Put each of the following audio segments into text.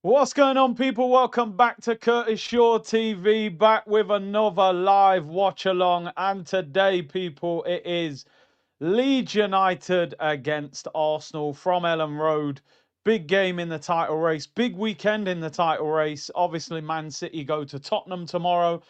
What's going on, people? Welcome back to Curtis Shaw TV, back with another live watch along. And today, people, it is Leeds United against Arsenal from Ellen Road. Big game in the title race, big weekend in the title race. Obviously, Man City go to Tottenham tomorrow,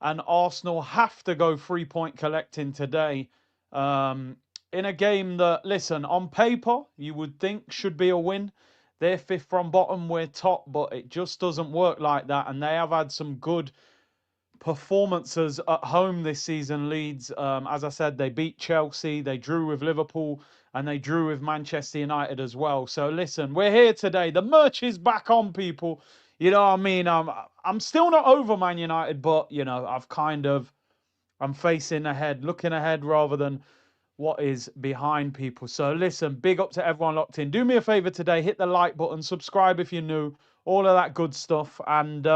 and Arsenal have to go 3-point collecting today. In a game that, listen, on paper, you would think should be a win. They're fifth from bottom, we're top, but it just doesn't work like that. And they have had some good performances at home this season, Leeds. As I said, they beat Chelsea, they drew with Liverpool, and they drew with Manchester United as well. So listen, we're here today. The merch is back on, people. You know what I mean? I'm still not over Man United, but I'm facing ahead, looking ahead rather than what is behind, people. So listen, big up to everyone locked in. Do me a favor today, hit the like button, subscribe if you're new, all of that good stuff. And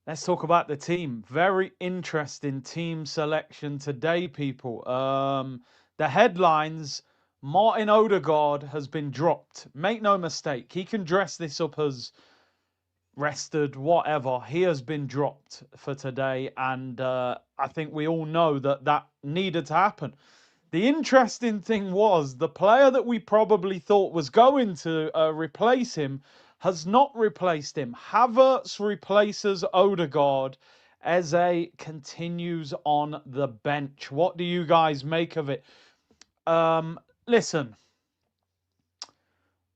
let's talk about the team. Very interesting team selection today, people. The headlines: Martin Odegaard has been dropped. Make no mistake, he can dress this up as rested, whatever. He has been dropped for today, and I think we all know that that needed to happen. The interesting thing was the player that we probably thought was going to replace him has not replaced him. Havertz replaces Odegaard. Eze continues on the bench. What do you guys make of it? Listen,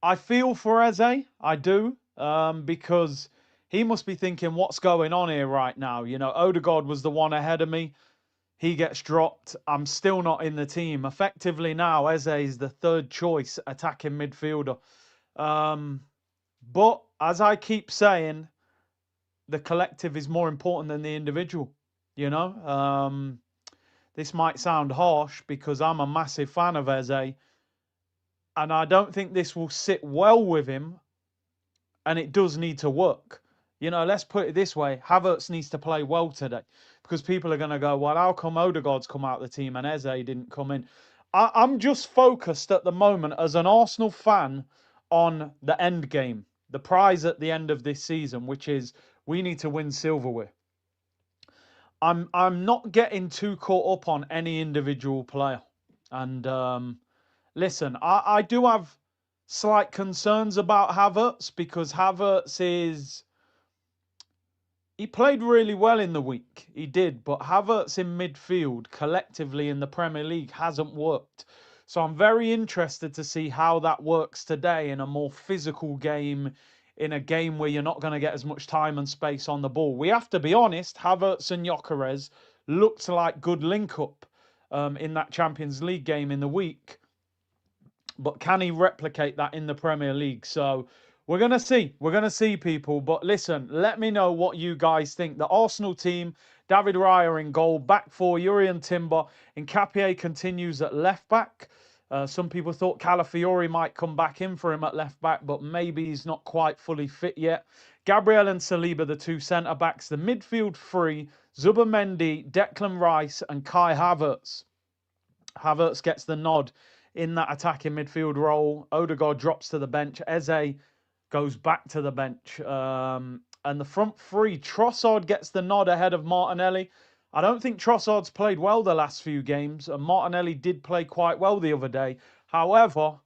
I feel for Eze. I do, because he must be thinking, what's going on here right now? You know, Odegaard was the one ahead of me. He gets dropped. I'm still not in the team. Effectively now, Eze is the third choice attacking midfielder. But as I keep saying, the collective is more important than the individual. You know, this might sound harsh because I'm a massive fan of Eze, and I don't think this will sit well with him. And it does need to work. You know, let's put it this way: Havertz needs to play well today, because people are going to go, well, how come Odegaard's come out of the team and Eze didn't come in? I'm just focused at the moment as an Arsenal fan on the end game, the prize at the end of this season, which is we need to win silverware. I'm not getting too caught up on any individual player. And listen, I do have slight concerns about Havertz, because he played really well in the week. He did, but Havertz in midfield collectively in the Premier League hasn't worked. So I'm very interested to see how that works today in a more physical game, in a game where you're not going to get as much time and space on the ball. We have to be honest, Havertz and Gyökeres looked like good link-up in that Champions League game in the week. But can he replicate that in the Premier League? So we're going to see. We're going to see, people. But listen, let me know what you guys think. The Arsenal team: David Raya in goal, back four, Urian Timber. Nkapie continues at left back. Some people thought Calafiori might come back in for him at left back, but maybe he's not quite fully fit yet. Gabriel and Saliba, the two centre backs. The midfield three: Zubimendi, Declan Rice, and Kai Havertz. Havertz gets the nod in that attacking midfield role. Odegaard drops to the bench. Eze goes back to the bench. And the front three: Trossard gets the nod ahead of Martinelli. I don't think Trossard's played well the last few games, and Martinelli did play quite well the other day. However,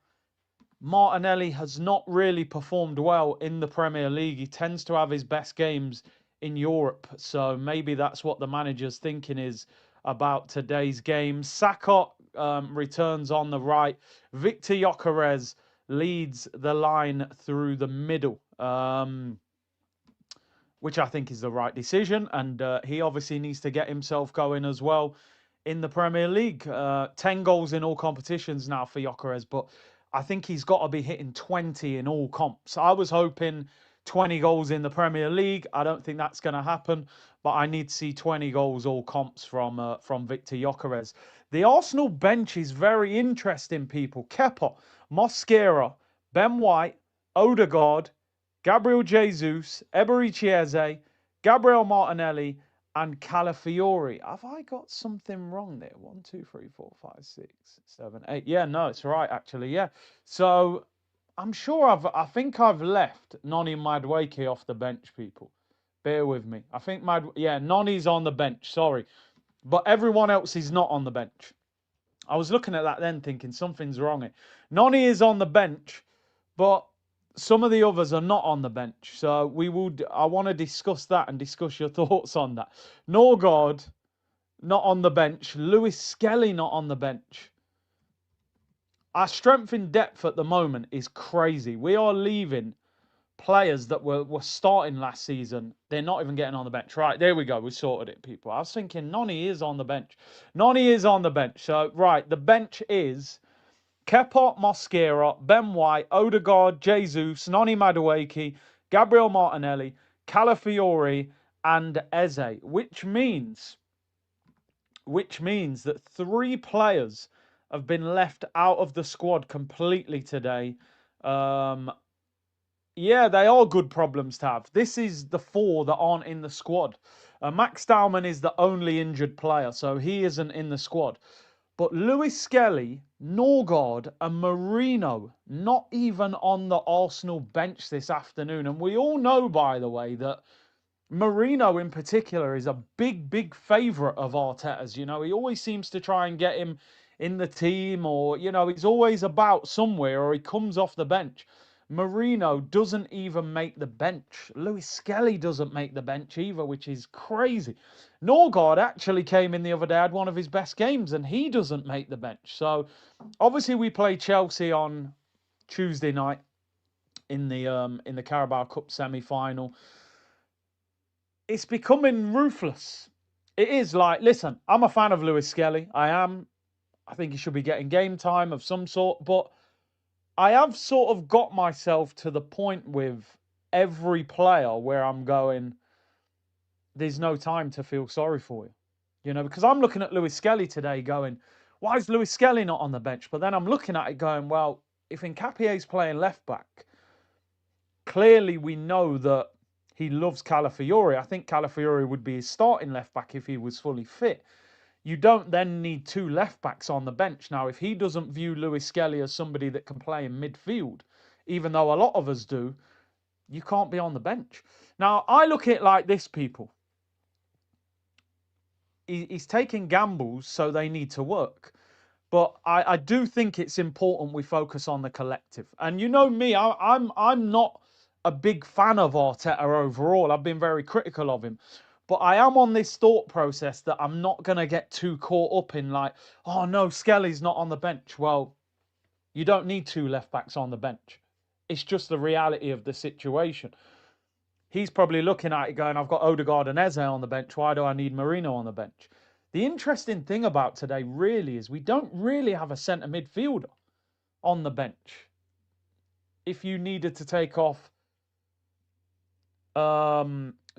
Martinelli has not really performed well in the Premier League. He tends to have his best games in Europe. So maybe that's what the manager's thinking is about today's game. Saka returns on the right. Victor Gyökeres leads the line through the middle, which I think is the right decision. And he obviously needs to get himself going as well in the Premier League. 10 goals in all competitions now for Gyökeres, but I think he's got to be hitting 20 in all comps. I was hoping 20 goals in the Premier League. I don't think that's going to happen, but I need to see 20 goals all comps from Victor Gyökeres. The Arsenal bench is very interesting, people. Kepa, Mosquera, Ben White, Odegaard, Gabriel Jesus, Eberechi Eze, Gabriel Martinelli, and Calafiori. Have I got something wrong there? 1, 2, 3, 4, 5, 6, 7, 8. Yeah, no, it's right, actually. Yeah. So I'm sure I think I've left Noni Madueke off the bench, people. Bear with me. I think Noni's on the bench, sorry. But everyone else is not on the bench. I was looking at that then thinking something's wrong here. Noni is on the bench, but some of the others are not on the bench. So I want to discuss that and discuss your thoughts on that. Norgard, not on the bench. Lewis Skelly, not on the bench. Our strength in depth at the moment is crazy. We are leaving players that were starting last season. They're not even getting on the bench. Right, there we go. We sorted it, people. I was thinking Noni is on the bench. Noni is on the bench. So, right, the bench is Kepa, Mosquera, Ben White, Odegaard, Jesus, Noni Madueke, Gabriel Martinelli, Calafiori, and Eze, which means that 3 players have been left out of the squad completely today. Yeah, they are good problems to have. This is the 4 that aren't in the squad. Max Staumann is the only injured player, so he isn't in the squad. But Lewis Skelly, Norgard, and Marino not even on the Arsenal bench this afternoon. And we all know, by the way, that Marino in particular is a big favourite of Arteta's. You know, he always seems to try and get him in the team, or, you know, he's always about somewhere, or he comes off the bench. Marino doesn't even make the bench. Lewis Skelly doesn't make the bench either, which is crazy. Norgard actually came in the other day, had one of his best games, and he doesn't make the bench. So, obviously, we play Chelsea on Tuesday night in the Carabao Cup semi-final. It's becoming ruthless. It is like, listen, I'm a fan of Lewis Skelly. I am. I think he should be getting game time of some sort. But I have sort of got myself to the point with every player where I'm going, there's no time to feel sorry for you. You know, because I'm looking at Lewis Skelly today going, why is Lewis Skelly not on the bench? But then I'm looking at it going, well, if Nkapie's playing left back, clearly we know that he loves Calafiori. I think Calafiori would be his starting left back if he was fully fit. You don't then need 2 left backs on the bench. Now, if he doesn't view Lewis Skelly as somebody that can play in midfield, even though a lot of us do, you can't be on the bench. Now, I look at it like this, people. He's taking gambles, so they need to work. But I do think it's important we focus on the collective. And you know me, I'm not a big fan of Arteta overall. I've been very critical of him. But I am on this thought process that I'm not going to get too caught up in like, oh no, Skelly's not on the bench. Well, you don't need 2 left backs on the bench. It's just the reality of the situation. He's probably looking at it going, I've got Odegaard and Eze on the bench. Why do I need Marino on the bench? The interesting thing about today really is we don't really have a centre midfielder on the bench. If you needed to take off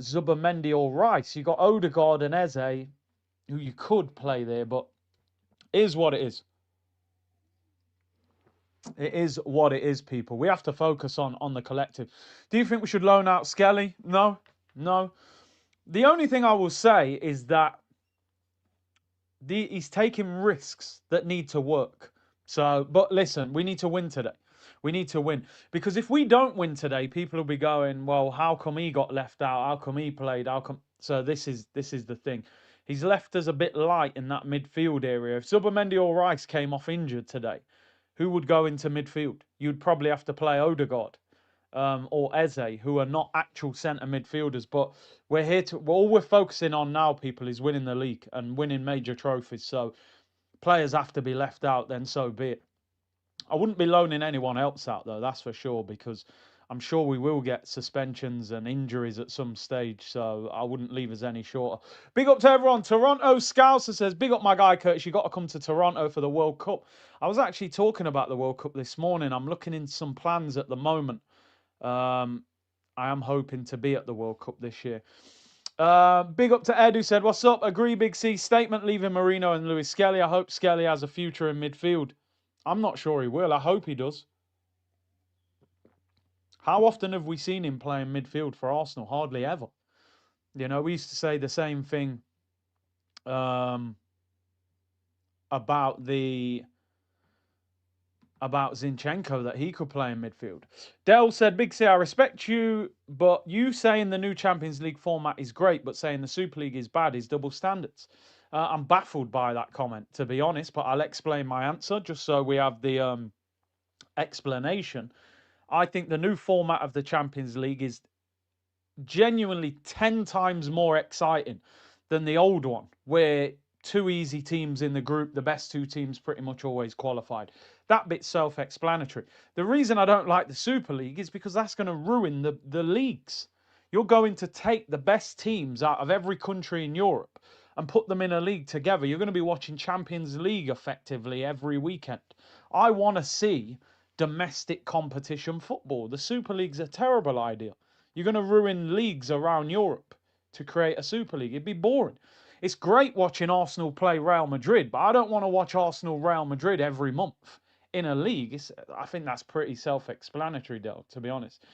Zubimendi or Rice, you got Odegaard and Eze, who you could play there, but it is what it is. It is what it is, people. We have to focus on the collective. Do you think we should loan out Skelly? No. The only thing I will say is that he's taking risks that need to work. So, but listen, we need to win today. We need to win. Because if we don't win today, people will be going, well, how come he got left out? How come he played? How come? So this is the thing. He's left us a bit light in that midfield area. If Zubimendi or Rice came off injured today, who would go into midfield? You'd probably have to play Odegaard or Eze, who are not actual centre midfielders. But we're here to. All we're focusing on now, people, is winning the league and winning major trophies. So players have to be left out. Then so be it. I wouldn't be loaning anyone else out though. That's for sure, because I'm sure we will get suspensions and injuries at some stage. So I wouldn't leave us any shorter. Big up to everyone. Toronto Scouser says, big up my guy Curtis. You got to come to Toronto for the World Cup. I was actually talking about the World Cup this morning. I'm looking in some plans at the moment. I am hoping to be at the World Cup this year. Big up to Ed, who said, what's up? Agree, Big C. Statement leaving Marino and Lewis Skelly. I hope Skelly has a future in midfield. I'm not sure he will. I hope he does. How often have we seen him playing midfield for Arsenal? Hardly ever. You know, we used to say the same thing about the about Zinchenko that he could play in midfield. Dell said, Big C, I respect you, but you saying the new Champions League format is great, but saying the Super League is bad is double standards. I'm baffled by that comment, to be honest, but I'll explain my answer just so we have the explanation. I think the new format of the Champions League is genuinely 10 times more exciting than the old one, where two easy teams in the group, the best two teams pretty much always qualified. That bit's self-explanatory. The reason I don't like the Super League is because that's going to ruin the leagues. You're going to take the best teams out of every country in Europe and put them in a league together. You're going to be watching Champions League effectively every weekend. I want to see domestic competition football. The Super League's a terrible idea. You're going to ruin leagues around Europe to create a Super League. It'd be boring. It's great watching Arsenal play Real Madrid, but I don't want to watch Arsenal Real Madrid every month in a league. I think that's pretty self-explanatory, Del, to be honest.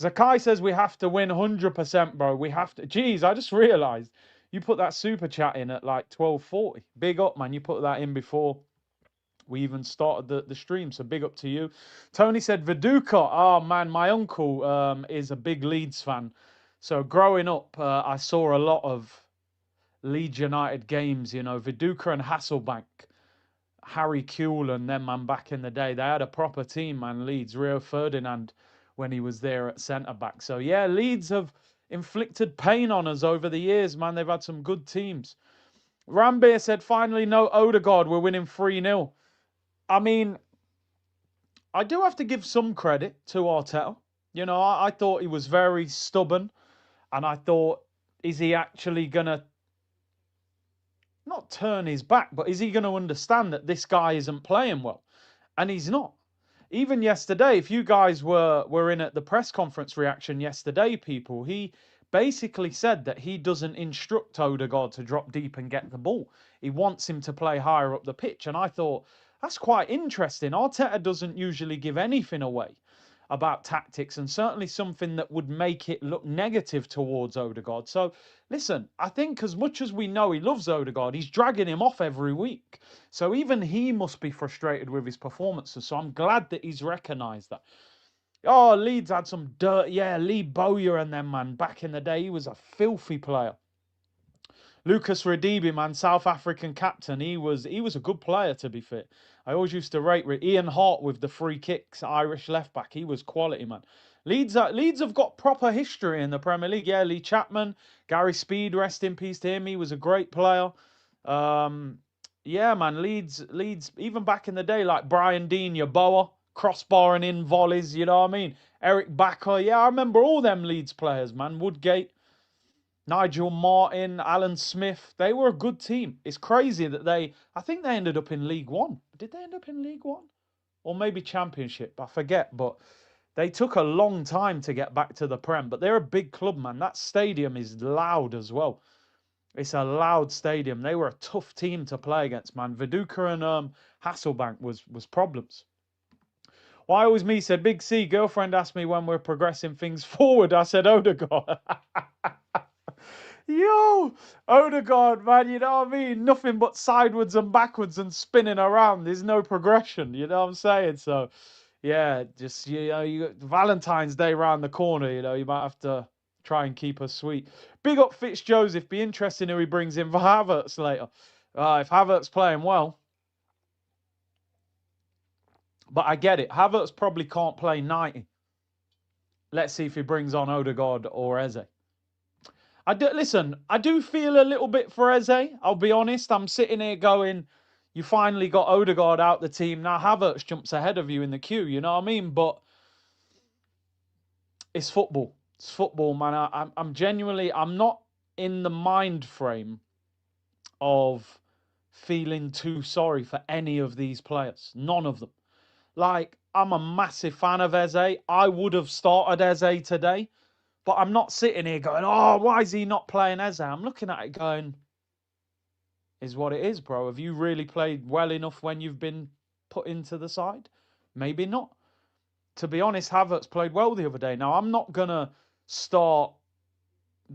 Zakai says we have to win 100%, bro. We have to. Jeez, I just realised you put that super chat in at like 12:40. Big up, man. You put that in before we even started the stream, so big up to you. Tony said Viduka. Oh man, my uncle is a big Leeds fan. So growing up, I saw a lot of Leeds United games. You know, Viduka and Hasselbank, Harry Kewell and them, man, back in the day. They had a proper team, man, Leeds. Rio Ferdinand when he was there at centre-back. So yeah, Leeds have inflicted pain on us over the years, man. They've had some good teams. Rambeer said, finally, no Odegaard. We're winning 3-0. I mean, I do have to give some credit to Arteta. You know, I thought he was very stubborn, and I thought, is he actually going to not turn his back, but is he going to understand that this guy isn't playing well? And he's not. Even yesterday, if you guys were in at the press conference reaction yesterday, people, he basically said that he doesn't instruct Odegaard to drop deep and get the ball. He wants him to play higher up the pitch. And I thought, that's quite interesting. Arteta doesn't usually give anything away about tactics, and certainly something that would make it look negative towards Odegaard. So, listen, I think as much as we know he loves Odegaard, he's dragging him off every week. So even he must be frustrated with his performances. So I'm glad that he's recognised that. Oh, Leeds had some dirt. Yeah, Lee Bowyer and them, man. Back in the day, he was a filthy player. Lucas Radibi, man, South African captain. He was a good player, to be fair. I always used to rate Ian Hart with the free kicks, Irish left back. He was quality, man. Leeds have got proper history in the Premier League. Yeah, Lee Chapman, Gary Speed, rest in peace to him. He was a great player. Yeah, man, Leeds, even back in the day, like Brian Dean, Yeboah, crossbarring in volleys, you know what I mean? Eric Backer, yeah, I remember all them Leeds players, man. Woodgate, Nigel Martin, Alan Smith, they were a good team. It's crazy that I think they ended up in League One. Did they end up in League One? Or maybe Championship, I forget, but they took a long time to get back to the Prem, but they're a big club, man. That stadium is loud as well. It's a loud stadium. They were a tough team to play against, man. Viduka and Hasselbank was problems. Why always me? Said Big C. Girlfriend asked me when we're progressing things forward. I said Odegaard. Yo, Odegaard, man, you know what I mean? Nothing but sideways and backwards and spinning around. There's no progression, you know what I'm saying? So, yeah, just, you know, you got Valentine's Day round the corner, you know, you might have to try and keep us sweet. Big up Fitzjoseph. Be interesting who he brings in for Havertz later. If Havertz playing well. But I get it. Havertz probably can't play 90. Let's see if he brings on Odegaard or Eze. Listen, I do feel a little bit for Eze. I'll be honest. I'm sitting here going, you finally got Odegaard out the team. Now Havertz jumps ahead of you in the queue. You know what I mean? But it's football. It's football, man. I'm genuinely, I'm not in the mind frame of feeling too sorry for any of these players. None of them. Like, I'm a massive fan of Eze. I would have started Eze today. But I'm not sitting here going, oh, why is he not playing Eze? I'm looking at it going, is what it is, bro. Have you really played well enough when you've been put into the side? Maybe not. To be honest, Havertz played well the other day. Now, I'm not going to start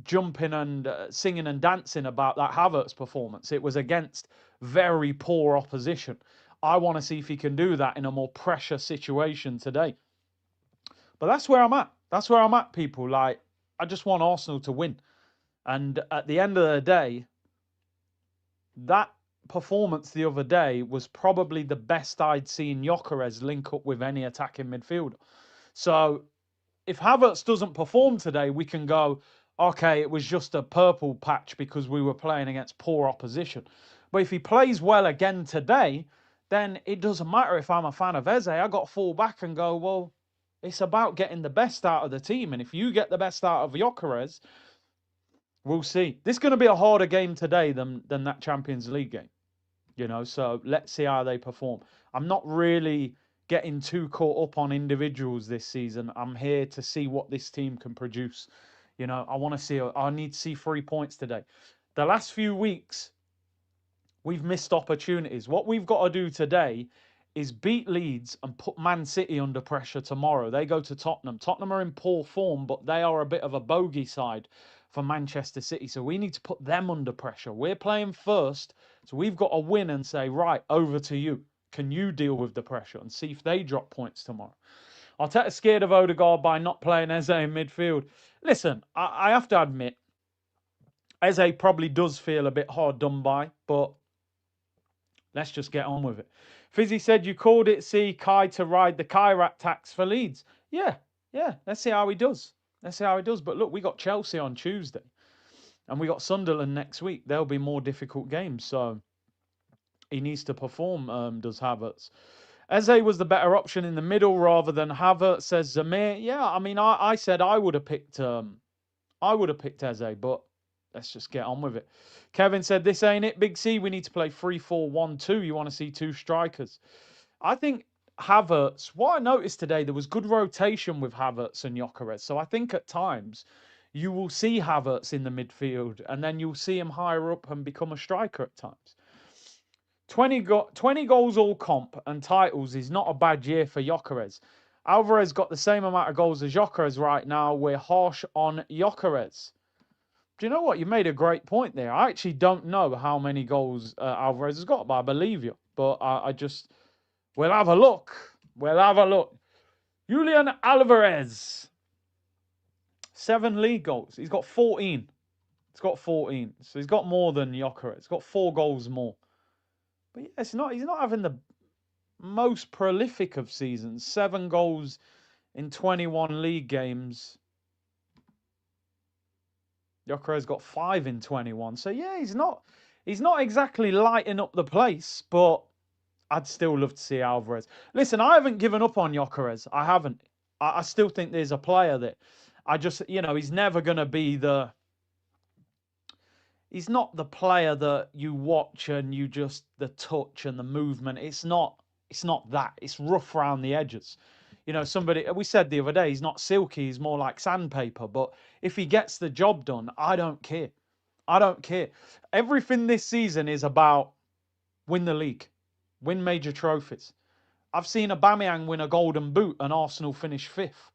jumping and singing and dancing about that Havertz performance. It was against very poor opposition. I want to see if he can do that in a more pressure situation today. But that's where I'm at. That's where I'm at, people. Like, I just want Arsenal to win. And at the end of the day, that performance the other day was probably the best I'd seen Gyökeres link up with any attacking midfielder. So if Havertz doesn't perform today, we can go, okay, it was just a purple patch because we were playing against poor opposition. But if he plays well again today, then it doesn't matter if I'm a fan of Eze. I got to fall back and go, well, it's about getting the best out of the team. And if you get the best out of Gyökeres, we'll see. This is going to be a harder game today than that Champions League game. You know, so let's see how they perform. I'm not really getting too caught up on individuals this season. I'm here to see what this team can produce. You know, I need to see 3 points today. The last few weeks, we've missed opportunities. What we've got to do today is beat Leeds and put Man City under pressure tomorrow. They go to Tottenham. Tottenham are in poor form, but they are a bit of a bogey side for Manchester City. So we need to put them under pressure. We're playing first, so we've got to win and say, right, over to you. Can you deal with the pressure and see if they drop points tomorrow? Arteta's scared of Odegaard by not playing Eze in midfield. Listen, I have to admit, Eze probably does feel a bit hard done by, but let's just get on with it. Fizzy said you called it, see Kai to ride the Kairat tax for Leeds. Yeah. Let's see how he does. But look, we got Chelsea on Tuesday. And we got Sunderland next week. There'll be more difficult games. So he needs to perform, does Havertz. Eze was the better option in the middle rather than Havertz, says Zamir. Yeah, I mean, I said I would have picked Eze, but let's just get on with it. Kevin said, this ain't it, Big C. We need to play 3-4-1-2. You want to see two strikers. I think Havertz, what I noticed today, there was good rotation with Havertz and Gyökeres. So I think at times you will see Havertz in the midfield and then you'll see him higher up and become a striker at times. 20 goals all comp and titles is not a bad year for Gyökeres. Alvarez got the same amount of goals as Gyökeres right now. We're harsh on Gyökeres. Do you know what? You made a great point there. I actually don't know how many goals Alvarez has got, but I believe you. But we'll have a look. Julian Alvarez. 7 league goals. He's got 14. So he's got more than Gyökeres. He's got 4 goals more. But yeah, he's not having the most prolific of seasons. 7 goals in 21 league games. Gyökeres got 5 in 21. So yeah, he's not exactly lighting up the place, but I'd still love to see Alvarez. Listen, I haven't given up on Gyökeres. I haven't. I still think there's a player that I just, he's never going to be he's not the player that you watch and you just, the touch and the movement. It's not that. It's rough around the edges. We said the other day, he's not silky, he's more like sandpaper. But if he gets the job done, I don't care. Everything this season is about win the league, win major trophies. I've seen Aubameyang win a golden boot and Arsenal finish 5th.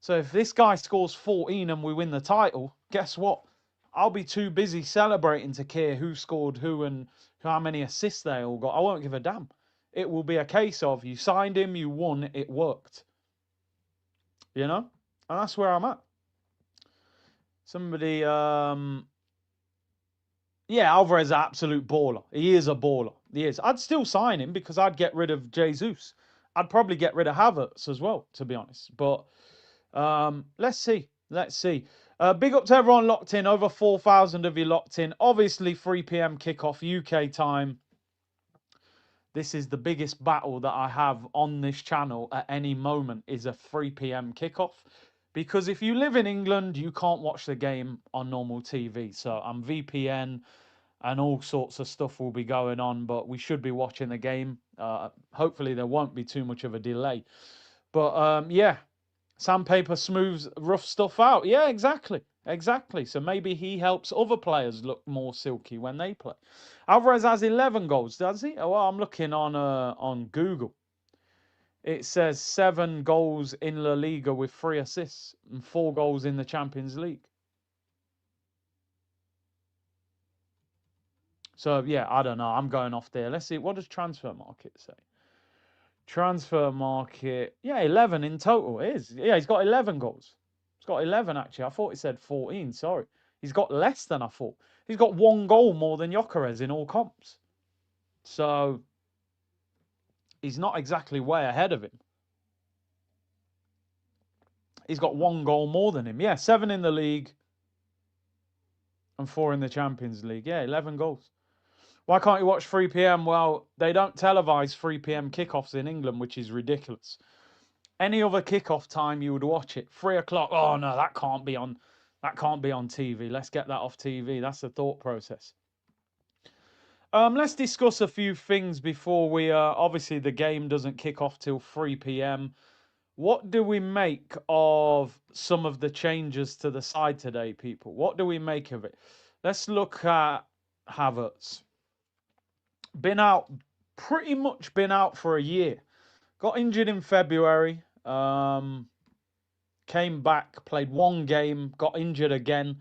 So if this guy scores 14 and we win the title, guess what? I'll be too busy celebrating to care who scored who and how many assists they all got. I won't give a damn. It will be a case of you signed him, you won, it worked. And that's where I'm at. Somebody, Alvarez is an absolute baller. He is a baller. He is. I'd still sign him because I'd get rid of Jesus. I'd probably get rid of Havertz as well, to be honest. But let's see. Big up to everyone locked in. Over 4,000 of you locked in. Obviously, 3 p.m. kickoff UK time. This is the biggest battle that I have on this channel at any moment is a 3 p.m. kickoff. Because if you live in England, you can't watch the game on normal TV. So I'm VPN and all sorts of stuff will be going on. But we should be watching the game. Hopefully there won't be too much of a delay. But sandpaper smooths rough stuff out. Yeah, exactly. So maybe he helps other players look more silky when they play. Alvarez has 11 goals, does he? Oh, well, I'm looking on Google. It says 7 goals in La Liga with 3 assists and 4 goals in the Champions League. So, yeah, I don't know. I'm going off there. Let's see. What does transfer market say? Transfer market. Yeah, 11 in total. It is. Yeah, he's got 11 goals. He's got 11, actually. I thought he said 14. Sorry. He's got less than I thought. He's got 1 goal more than Gyökeres in all comps. So, he's not exactly way ahead of him. He's got 1 goal more than him. Yeah, 7 in the league and 4 in the Champions League. Yeah, 11 goals. Why can't you watch 3 p.m.? Well, they don't televise 3 p.m. kickoffs in England, which is ridiculous. Any other kickoff time, you would watch it. 3 o'clock. Oh no, that can't be on. That can't be on TV. Let's get that off TV. That's the thought process. Let's discuss a few things before we. Obviously, the game doesn't kick off till 3 p.m. What do we make of some of the changes to the side today, people? What do we make of it? Let's look at Havertz. Been out, pretty much been out for a year. Got injured in February. Came back, played 1 game, got injured again.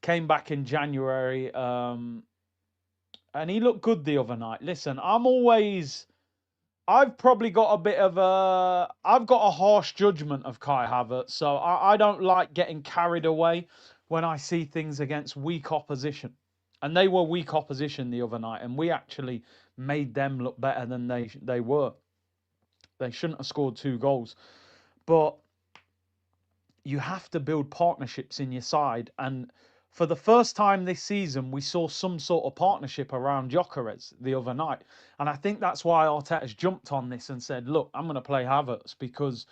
Came back in January. And he looked good the other night. Listen, I've probably got a bit of I've got a harsh judgment of Kai Havertz, so I don't like getting carried away when I see things against weak opposition. And they were weak opposition the other night, and we actually made them look better than they were. They shouldn't have scored 2 goals. But you have to build partnerships in your side. And for the first time this season, we saw some sort of partnership around Gyökeres the other night. And I think that's why Arteta's jumped on this and said, look, I'm going to play Havertz, because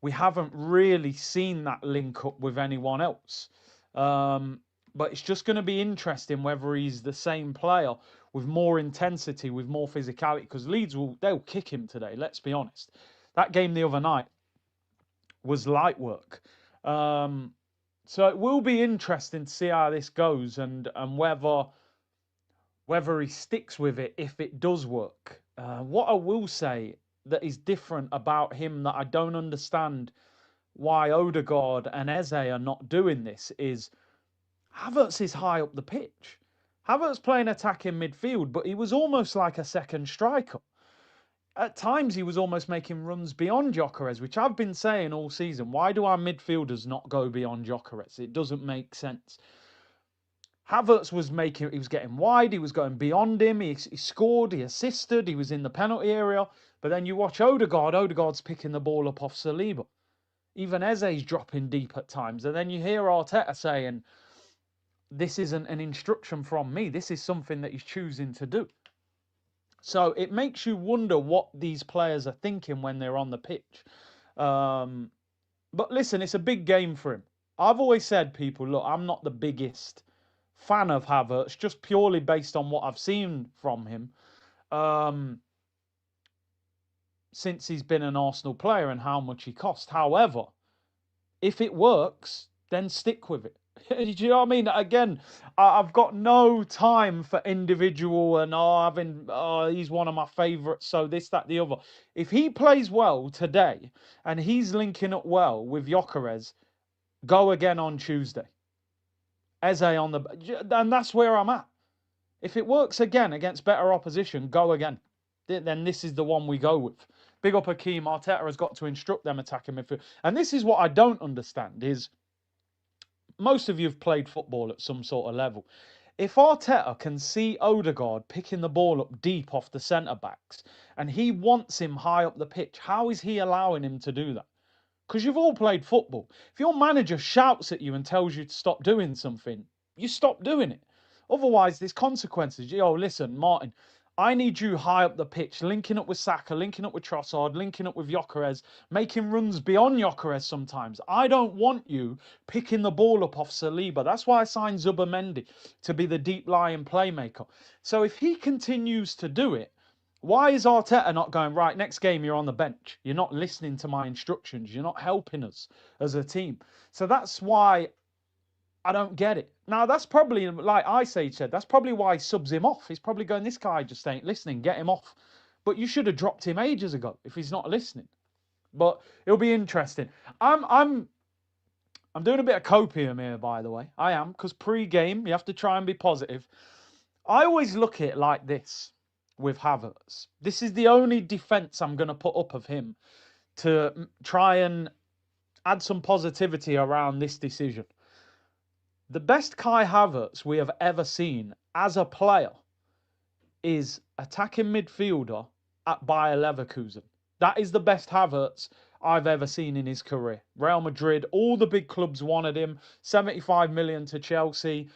we haven't really seen that link up with anyone else. But it's just going to be interesting whether he's the same player with more intensity, with more physicality, because Leeds they'll kick him today, let's be honest. That game the other night was light work. So it will be interesting to see how this goes, and whether he sticks with it if it does work. What I will say that is different about him, that I don't understand why Odegaard and Eze are not doing this, is Havertz is high up the pitch. Havertz playing attacking midfield, but he was almost like a second striker. At times, he was almost making runs beyond Gyökeres, which I've been saying all season. Why do our midfielders not go beyond Gyökeres? It doesn't make sense. Havertz was getting wide, he was going beyond him, he scored, he assisted, he was in the penalty area. But then you watch Odegaard's picking the ball up off Saliba. Even Eze's dropping deep at times. And then you hear Arteta saying, this isn't an instruction from me, this is something that he's choosing to do. So it makes you wonder what these players are thinking when they're on the pitch. But listen, it's a big game for him. I've always said, people, look, I'm not the biggest fan of Havertz, just purely based on what I've seen from him since he's been an Arsenal player and how much he cost. However, if it works, then stick with it. Do you know what I mean? Again, I've got no time for individual and he's one of my favourites, so this, that, the other. If he plays well today and he's linking up well with Gyökeres, go again on Tuesday. Eze on and that's where I'm at. If it works again against better opposition, go again. Then this is the one we go with. Big up Hakeem. Arteta has got to instruct them attacking midfield. And this is what I don't understand is, most of you have played football at some sort of level. If Arteta can see Odegaard picking the ball up deep off the centre-backs and he wants him high up the pitch, how is he allowing him to do that? Because you've all played football. If your manager shouts at you and tells you to stop doing something, you stop doing it. Otherwise, there's consequences. Listen, Martin, I need you high up the pitch, linking up with Saka, linking up with Trossard, linking up with Gyökeres, making runs beyond Gyökeres sometimes. I don't want you picking the ball up off Saliba. That's why I signed Zubimendi to be the deep-lying playmaker. So if he continues to do it, why is Arteta not going, right, next game you're on the bench. You're not listening to my instructions. You're not helping us as a team. So that's why I don't get it. Now, that's probably, like Ice said, that's probably why he subs him off. He's probably going, this guy just ain't listening, get him off. But you should have dropped him ages ago if he's not listening. But it'll be interesting. I'm doing a bit of copium here, by the way. I am, because pre-game, you have to try and be positive. I always look at it like this with Havertz. This is the only defence I'm going to put up of him to try and add some positivity around this decision. The best Kai Havertz we have ever seen as a player is attacking midfielder at Bayer Leverkusen. That is the best Havertz I've ever seen in his career. Real Madrid, all the big clubs wanted him. 75 million to Chelsea.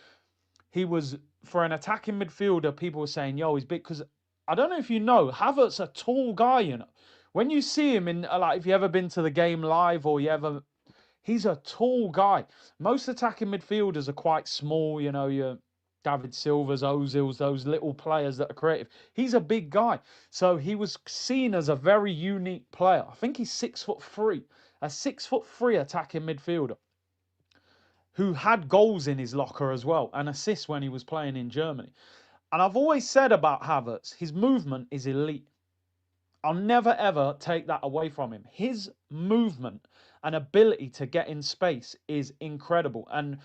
He was, for an attacking midfielder, people were saying, yo, he's big. Because I don't know if you know, Havertz a tall guy, you know. When you see him in, like, if you ever been to the game live or you ever, he's a tall guy. Most attacking midfielders are quite small, you know, your David Silvas, Ozils, those little players that are creative. He's a big guy. So he was seen as a very unique player. I think he's 6'3", a 6'3" attacking midfielder who had goals in his locker as well and assists when he was playing in Germany. And I've always said about Havertz, his movement is elite. I'll never ever take that away from him. His movement and ability to get in space is incredible. And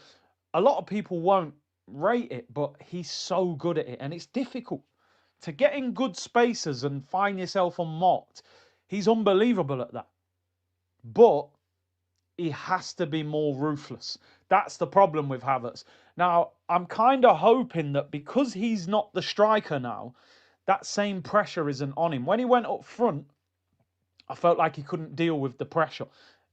a lot of people won't rate it, but he's so good at it. And it's difficult to get in good spaces and find yourself unmarked. He's unbelievable at that. But he has to be more ruthless. That's the problem with Havertz. Now, I'm kind of hoping that because he's not the striker now, that same pressure isn't on him. When he went up front, I felt like he couldn't deal with the pressure.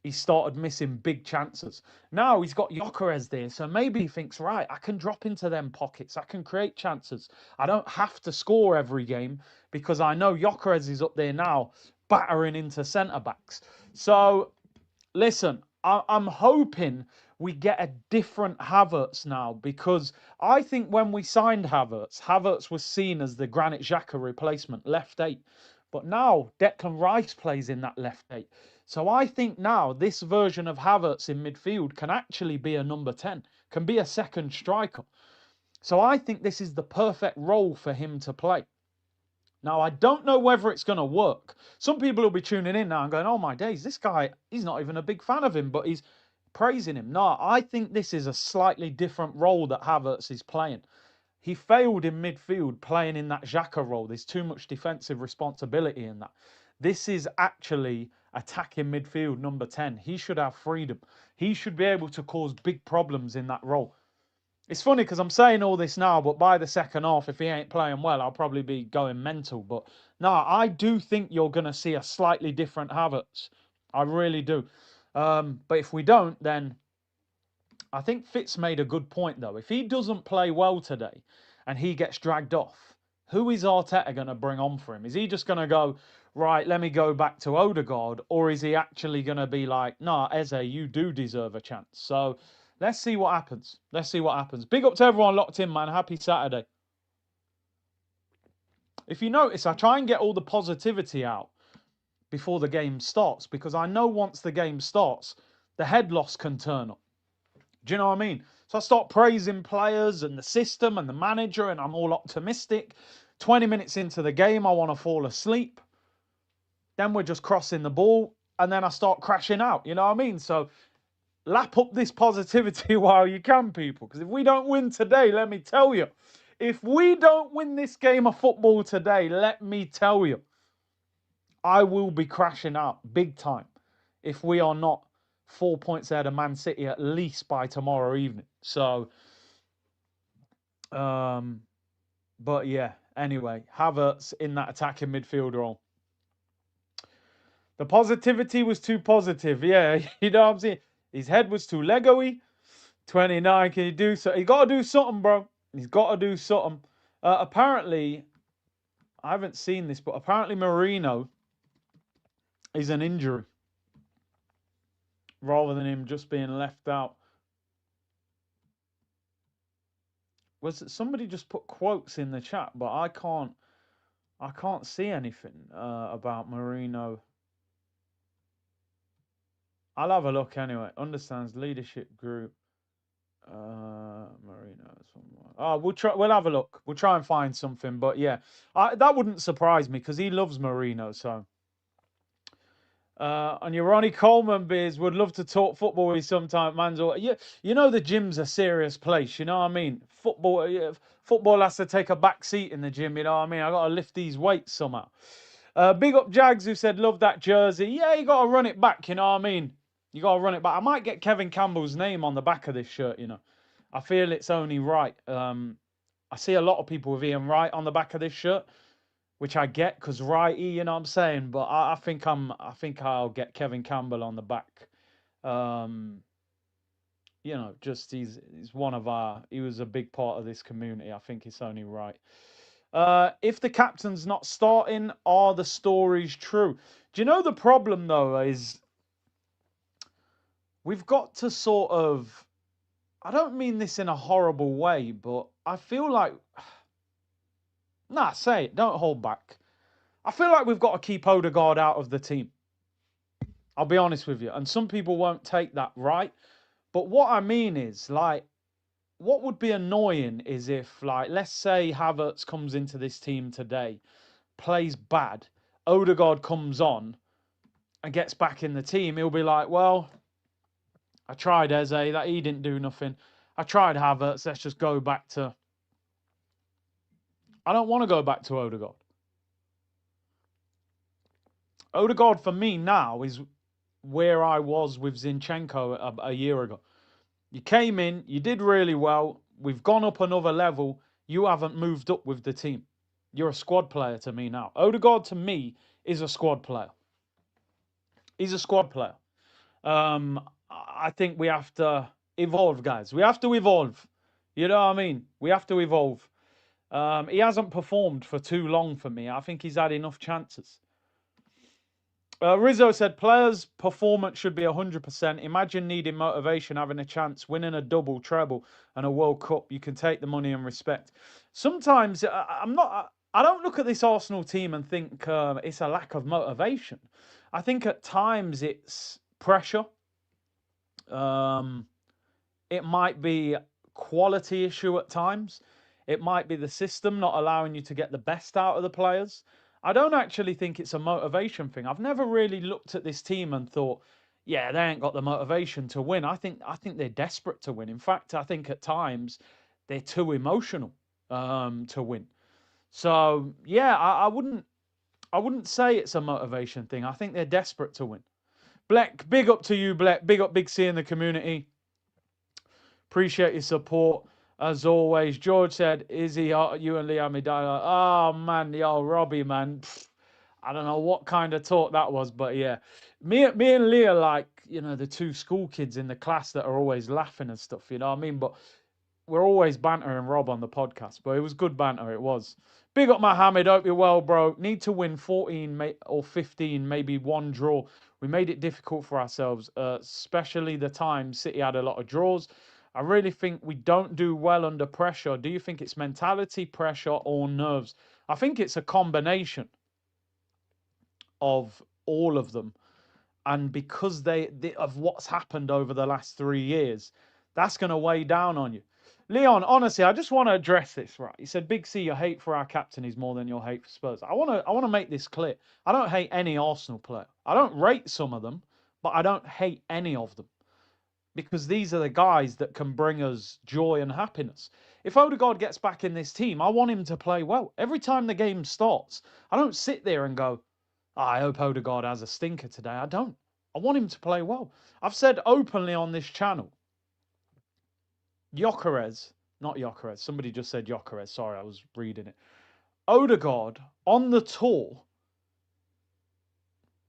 He started missing big chances. Now he's got Gyökeres there, so maybe he thinks, right, I can drop into them pockets. I can create chances. I don't have to score every game because I know Gyökeres is up there now battering into centre-backs. So, listen, I'm hoping we get a different Havertz now because I think when we signed Havertz, Havertz was seen as the Granit Xhaka replacement, left 8. But now Declan Rice plays in that left 8. So I think now this version of Havertz in midfield can actually be a number 10, can be a second striker. So I think this is the perfect role for him to play. Now, I don't know whether it's going to work. Some people will be tuning in now and going, oh my days, this guy, he's not even a big fan of him, but he's praising him. No, I think this is a slightly different role that Havertz is playing. He failed in midfield playing in that Xhaka role. There's too much defensive responsibility in that. This is actually attacking midfield number 10. He should have freedom. He should be able to cause big problems in that role. It's funny because I'm saying all this now, but by the second half, if he ain't playing well, I'll probably be going mental. But no, I do think you're going to see a slightly different Havertz. I really do. But if we don't, then I think Fitz made a good point, though. If he doesn't play well today and he gets dragged off, who is Arteta going to bring on for him? Is he just going to go, right, let me go back to Odegaard? Or is he actually going to be like, nah, Eze, you do deserve a chance? So let's see what happens. Let's see what happens. Big up to everyone locked in, man. Happy Saturday. If you notice, I try and get all the positivity out before the game starts because I know once the game starts, the head loss can turn up. Do you know what I mean? So I start praising players and the system and the manager, and I'm all optimistic. 20 minutes into the game, I want to fall asleep. Then we're just crossing the ball, and then I start crashing out. You know what I mean? So lap up this positivity while you can, people. Because if we don't win today, let me tell you. If we don't win this game of football today, let me tell you, I will be crashing out big time if we are not 4 points ahead of Man City at least by tomorrow evening. So, but yeah, anyway, Havertz in that attacking midfield role. The positivity was too positive. Yeah, you know what I'm saying? His head was too Lego-y. 29, can you do so? He got to do something, bro. He's got to do something. Apparently, I haven't seen this, but apparently Marino is an injury rather than him just being left out. Was it somebody just put quotes in the chat, but I can't see anything about Marino. I'll have a look anyway. Understands leadership group. Marino. Oh, we'll have a look. We'll try and find something. But yeah, that wouldn't surprise me because he loves Marino. So On your Ronnie Coleman beers, would love to talk football with you sometime, man. You know the gym's a serious place. You know what I mean? Football has to take a back seat in the gym. You know what I mean? I got to lift these weights somehow. Big up Jags who said love that jersey. Yeah, you got to run it back. You know what I mean? You got to run it back. I might get Kevin Campbell's name on the back of this shirt. You know, I feel it's only right. I see a lot of people with Ian Wright on the back of this shirt, which I get because righty, you know what I'm saying. But I think I'll get Kevin Campbell on the back. You know, just he's one of he was a big part of this community. I think it's only right. If the captain's not starting, are the stories true? Do you know the problem though is we've got to sort of. I don't mean this in a horrible way, but I feel like. Nah, say it. Don't hold back. I feel like we've got to keep Odegaard out of the team. I'll be honest with you. And some people won't take that right. But what I mean is, like, what would be annoying is if, like, let's say Havertz comes into this team today, plays bad, Odegaard comes on and gets back in the team. He'll be like, well, I tried Eze, that he didn't do nothing. I tried Havertz, let's just go back to... I don't want to go back to Odegaard. Odegaard for me now is where I was with Zinchenko a year ago. You came in, you did really well. We've gone up another level. You haven't moved up with the team. You're a squad player to me now. Odegaard to me is a squad player. He's a squad player. I think we have to evolve, guys. We have to evolve. You know what I mean? We have to evolve. He hasn't performed for too long for me. I think he's had enough chances. Rizzo said, players' performance should be 100%. Imagine needing motivation, having a chance, winning a double, treble, and a World Cup. You can take the money and respect. Sometimes I don't look at this Arsenal team and think it's a lack of motivation. I think at times it's pressure. It might be quality issue at times. It might be the system not allowing you to get the best out of the players. I don't actually think it's a motivation thing. I've never really looked at this team and thought, yeah, they ain't got the motivation to win. I think they're desperate to win. In fact, I think at times they're too emotional to win. So yeah, I wouldn't say it's a motivation thing. I think they're desperate to win. Black, big up to you, Black. Big up, Big C in the community. Appreciate your support. As always, George said, "Is he you and Liam Medina?" Oh man, yo, Robbie, man. I don't know what kind of talk that was, but yeah, me and Leah, like, you know, the two school kids in the class that are always laughing and stuff. You know what I mean? But we're always bantering Rob on the podcast. But it was good banter. It was. Big up, Mohammed. Hope you're well, bro. Need to win 14 or 15, maybe one draw. We made it difficult for ourselves, especially the time City had a lot of draws. I really think we don't do well under pressure. Do you think it's mentality, pressure, or nerves? I think it's a combination of all of them. And because of what's happened over the last 3 years, that's going to weigh down on you. Leon, honestly, I just want to address this, right? He said, Big C, your hate for our captain is more than your hate for Spurs. I want to make this clear. I don't hate any Arsenal player. I don't rate some of them, but I don't hate any of them, because these are the guys that can bring us joy and happiness. If Odegaard gets back in this team, I want him to play well. Every time the game starts, I don't sit there and go, oh, I hope Odegaard has a stinker today. I don't. I want him to play well. I've said openly on this channel, Gyökeres, not Gyökeres, somebody just said Gyökeres, sorry, I was reading it. Odegaard, on the tour,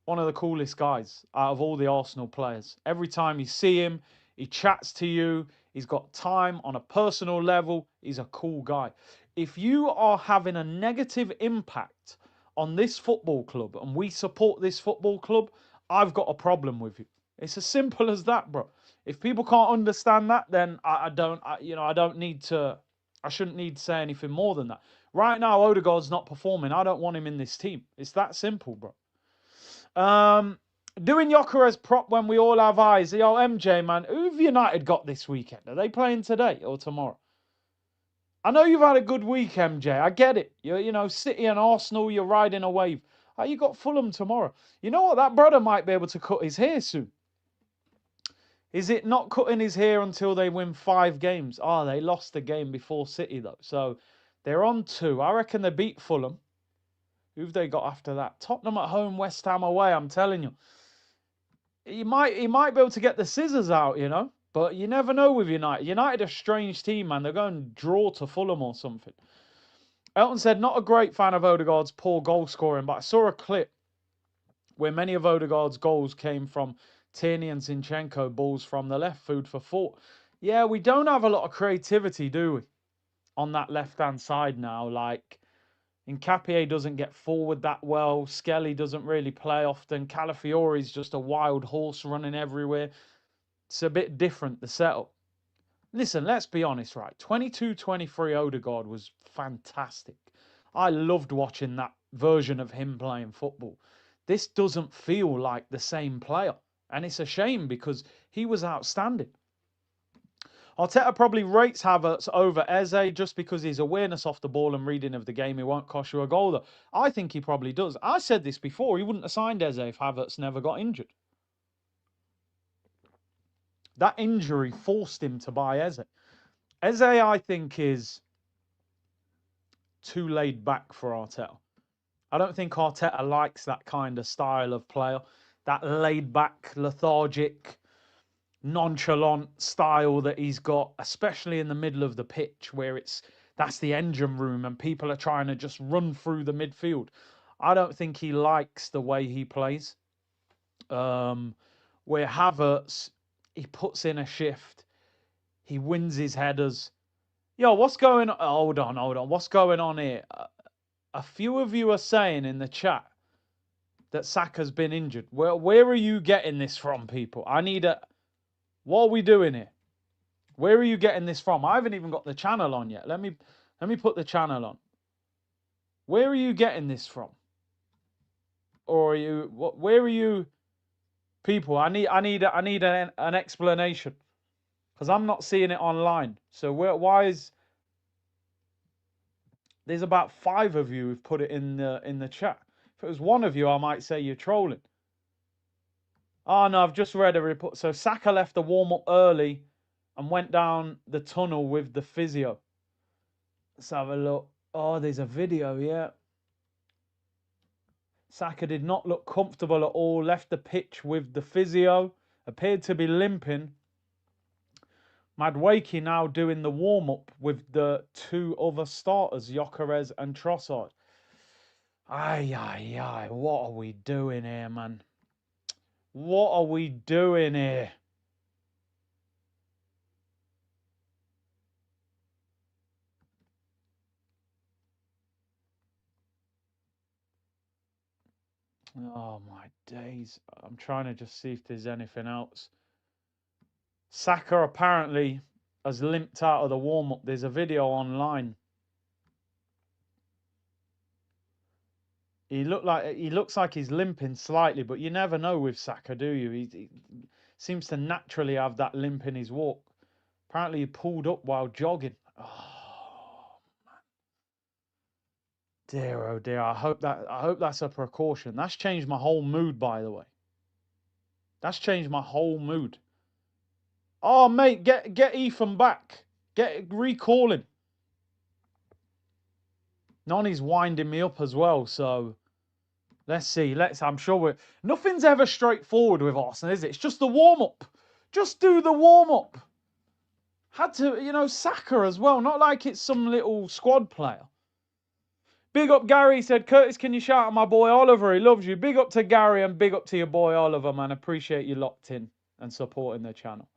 one of the coolest guys out of all the Arsenal players. Every time you see him, he chats to you. He's got time on a personal level. He's a cool guy. If you are having a negative impact on this football club and we support this football club, I've got a problem with you. It's as simple as that, bro. If people can't understand that, then I shouldn't need to say anything more than that. Right now, Odegaard's not performing. I don't want him in this team. It's that simple, bro. Doing Gyökeres prop when we all have eyes. Yo, MJ, man, who've United got this weekend? Are they playing today or tomorrow? I know you've had a good week, MJ. I get it. You know, City and Arsenal, you're riding a wave. Oh, you got Fulham tomorrow. You know what? That brother might be able to cut his hair soon. Is it not cutting his hair until they win 5 games? Oh, they lost the game before City, though. So they're on 2. I reckon they beat Fulham. Who've they got after that? Tottenham at home, West Ham away. I'm telling you. He might be able to get the scissors out, you know. But you never know with United. United are a strange team, man. They're going to draw to Fulham or something. Elton said, not a great fan of Odegaard's poor goal scoring, but I saw a clip where many of Odegaard's goals came from Tierney and Zinchenko balls from the left. Food for thought. Yeah, we don't have a lot of creativity, do we? On that left-hand side now. Like, Nkapie doesn't get forward that well. Skelly doesn't really play often. Calafiori's just a wild horse running everywhere. It's a bit different, the setup. Listen, let's be honest, right? 22-23 Odegaard was fantastic. I loved watching that version of him playing football. This doesn't feel like the same player. And it's a shame because he was outstanding. Arteta probably rates Havertz over Eze just because his awareness off the ball and reading of the game, he won't cost you a goal, though. I think he probably does. I said this before. He wouldn't have signed Eze if Havertz never got injured. That injury forced him to buy Eze. Eze, I think, is too laid back for Arteta. I don't think Arteta likes that kind of style of player. That laid back, lethargic, nonchalant style that he's got, especially in the middle of the pitch where that's the engine room and people are trying to just run through the midfield. I don't think he likes the way he plays. Where Havertz, he puts in a shift. He wins his headers. Yo, what's going on? Hold on. What's going on here? A few of you are saying in the chat that Saka's been injured. Where are you getting this from, people? What are we doing here? Where are you getting this from? I haven't even got the channel on yet. Let me put the channel on. Where are you getting this from? Or where are you people? I need an explanation. Because I'm not seeing it online. So why is there's about 5 of you who've put it in the chat. If it was one of you, I might say you're trolling. Oh no, I've just read a report. So Saka left the warm-up early and went down the tunnel with the physio. Let's have a look. Oh, there's a video, yeah. Saka did not look comfortable at all. Left the pitch with the physio. Appeared to be limping. Madueke now doing the warm-up with the 2 other starters, Gyökeres and Trossard. Ay. What are we doing here, man? What are we doing here? Oh, my days. I'm trying to just see if there's anything else. Saka apparently has limped out of the warm-up. There's a video online. He looks like he's limping slightly, but you never know with Saka, do you? He seems to naturally have that limp in his walk. Apparently he pulled up while jogging. Oh, dear, oh dear. I hope that's a precaution. That's changed my whole mood, by the way. That's changed my whole mood. Oh, mate, get Ethan back. Recall him. Nonny's winding me up as well, so let's see. I'm sure nothing's ever straightforward with Arsenal, is it? It's just the warm-up. Just do the warm-up. Had to, Saka as well. Not like it's some little squad player. Big up Gary, said, Curtis, can you shout at my boy Oliver? He loves you. Big up to Gary and big up to your boy Oliver, man. Appreciate you locked in and supporting the channel.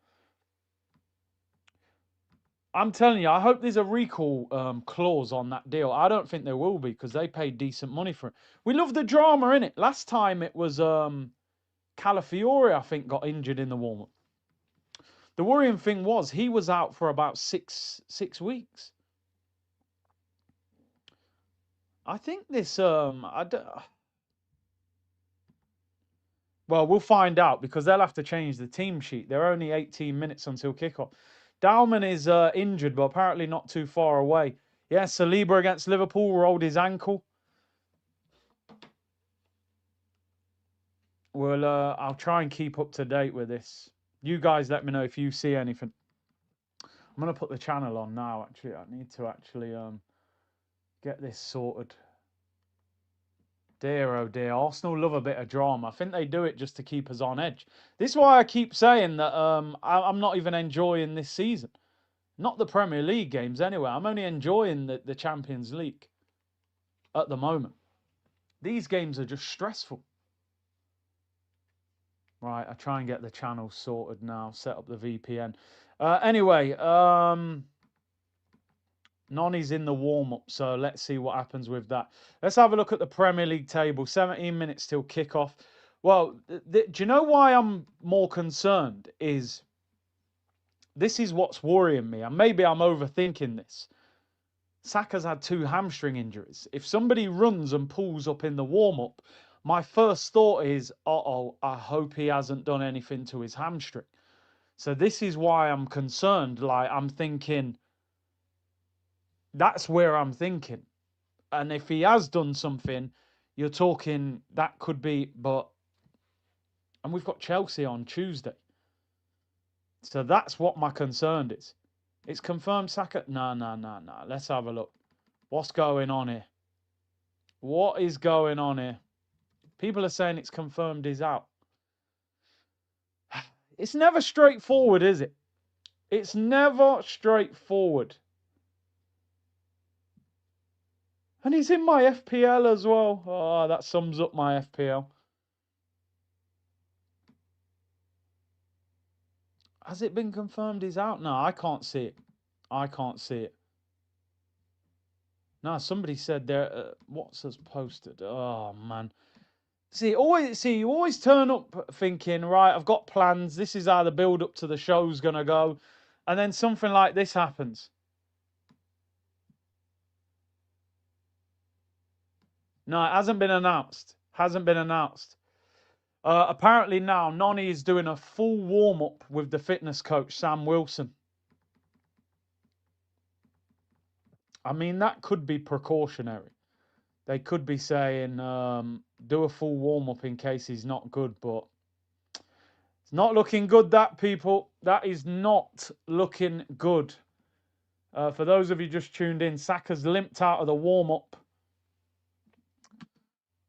I'm telling you, I hope there's a recall clause on that deal. I don't think there will be because they paid decent money for it. We love the drama, innit? Last time it was Calafiori, I think, got injured in the warm-up. The worrying thing was he was out for about six weeks. I think this well, we'll find out because they'll have to change the team sheet. They're only 18 minutes until kickoff. Dalman is injured, but apparently not too far away. Yeah, Saliba against Liverpool rolled his ankle. Well, I'll try and keep up to date with this. You guys let me know if you see anything. I'm gonna put the channel on now. Actually, I need to actually get this sorted. Dear oh dear, Arsenal love a bit of drama. I think they do it just to keep us on edge. This is why I keep saying that I'm not even enjoying this season. Not the Premier League games anyway. I'm only enjoying the Champions League at the moment. These games are just stressful. Right, I try and get the channel sorted now. Set up the VPN. Anyway, Nonny's in the warm-up, so let's see what happens with that. Let's have a look at the Premier League table. 17 minutes till kickoff. Well, do you know why I'm more concerned? This is what's worrying me, and maybe I'm overthinking this. Saka's had 2 hamstring injuries. If somebody runs and pulls up in the warm-up, my first thought is, uh-oh, I hope he hasn't done anything to his hamstring. So this is why I'm concerned. Like, I'm thinking, that's where I'm thinking. And if he has done something, you're talking that could be, and we've got Chelsea on Tuesday. So that's what my concern is. It's confirmed Saka. No. Let's have a look. What's going on here? What is going on here? People are saying it's confirmed he's out. It's never straightforward, is it? It's never straightforward. And he's in my FPL as well. Oh, that sums up my FPL. Has it been confirmed he's out? No, I can't see it. I can't see it. No, somebody said there. What's us posted? Oh man. You always turn up thinking, right, I've got plans. This is how the build up to the show's gonna go, and then something like this happens. No, it hasn't been announced. Hasn't been announced. Apparently now, Nonny is doing a full warm up with the fitness coach Sam Wilson. I mean, that could be precautionary. They could be saying, do a full warm-up in case he's not good, but it's not looking good, that, people. That is not looking good. For those of you just tuned in, Saka's limped out of the warm-up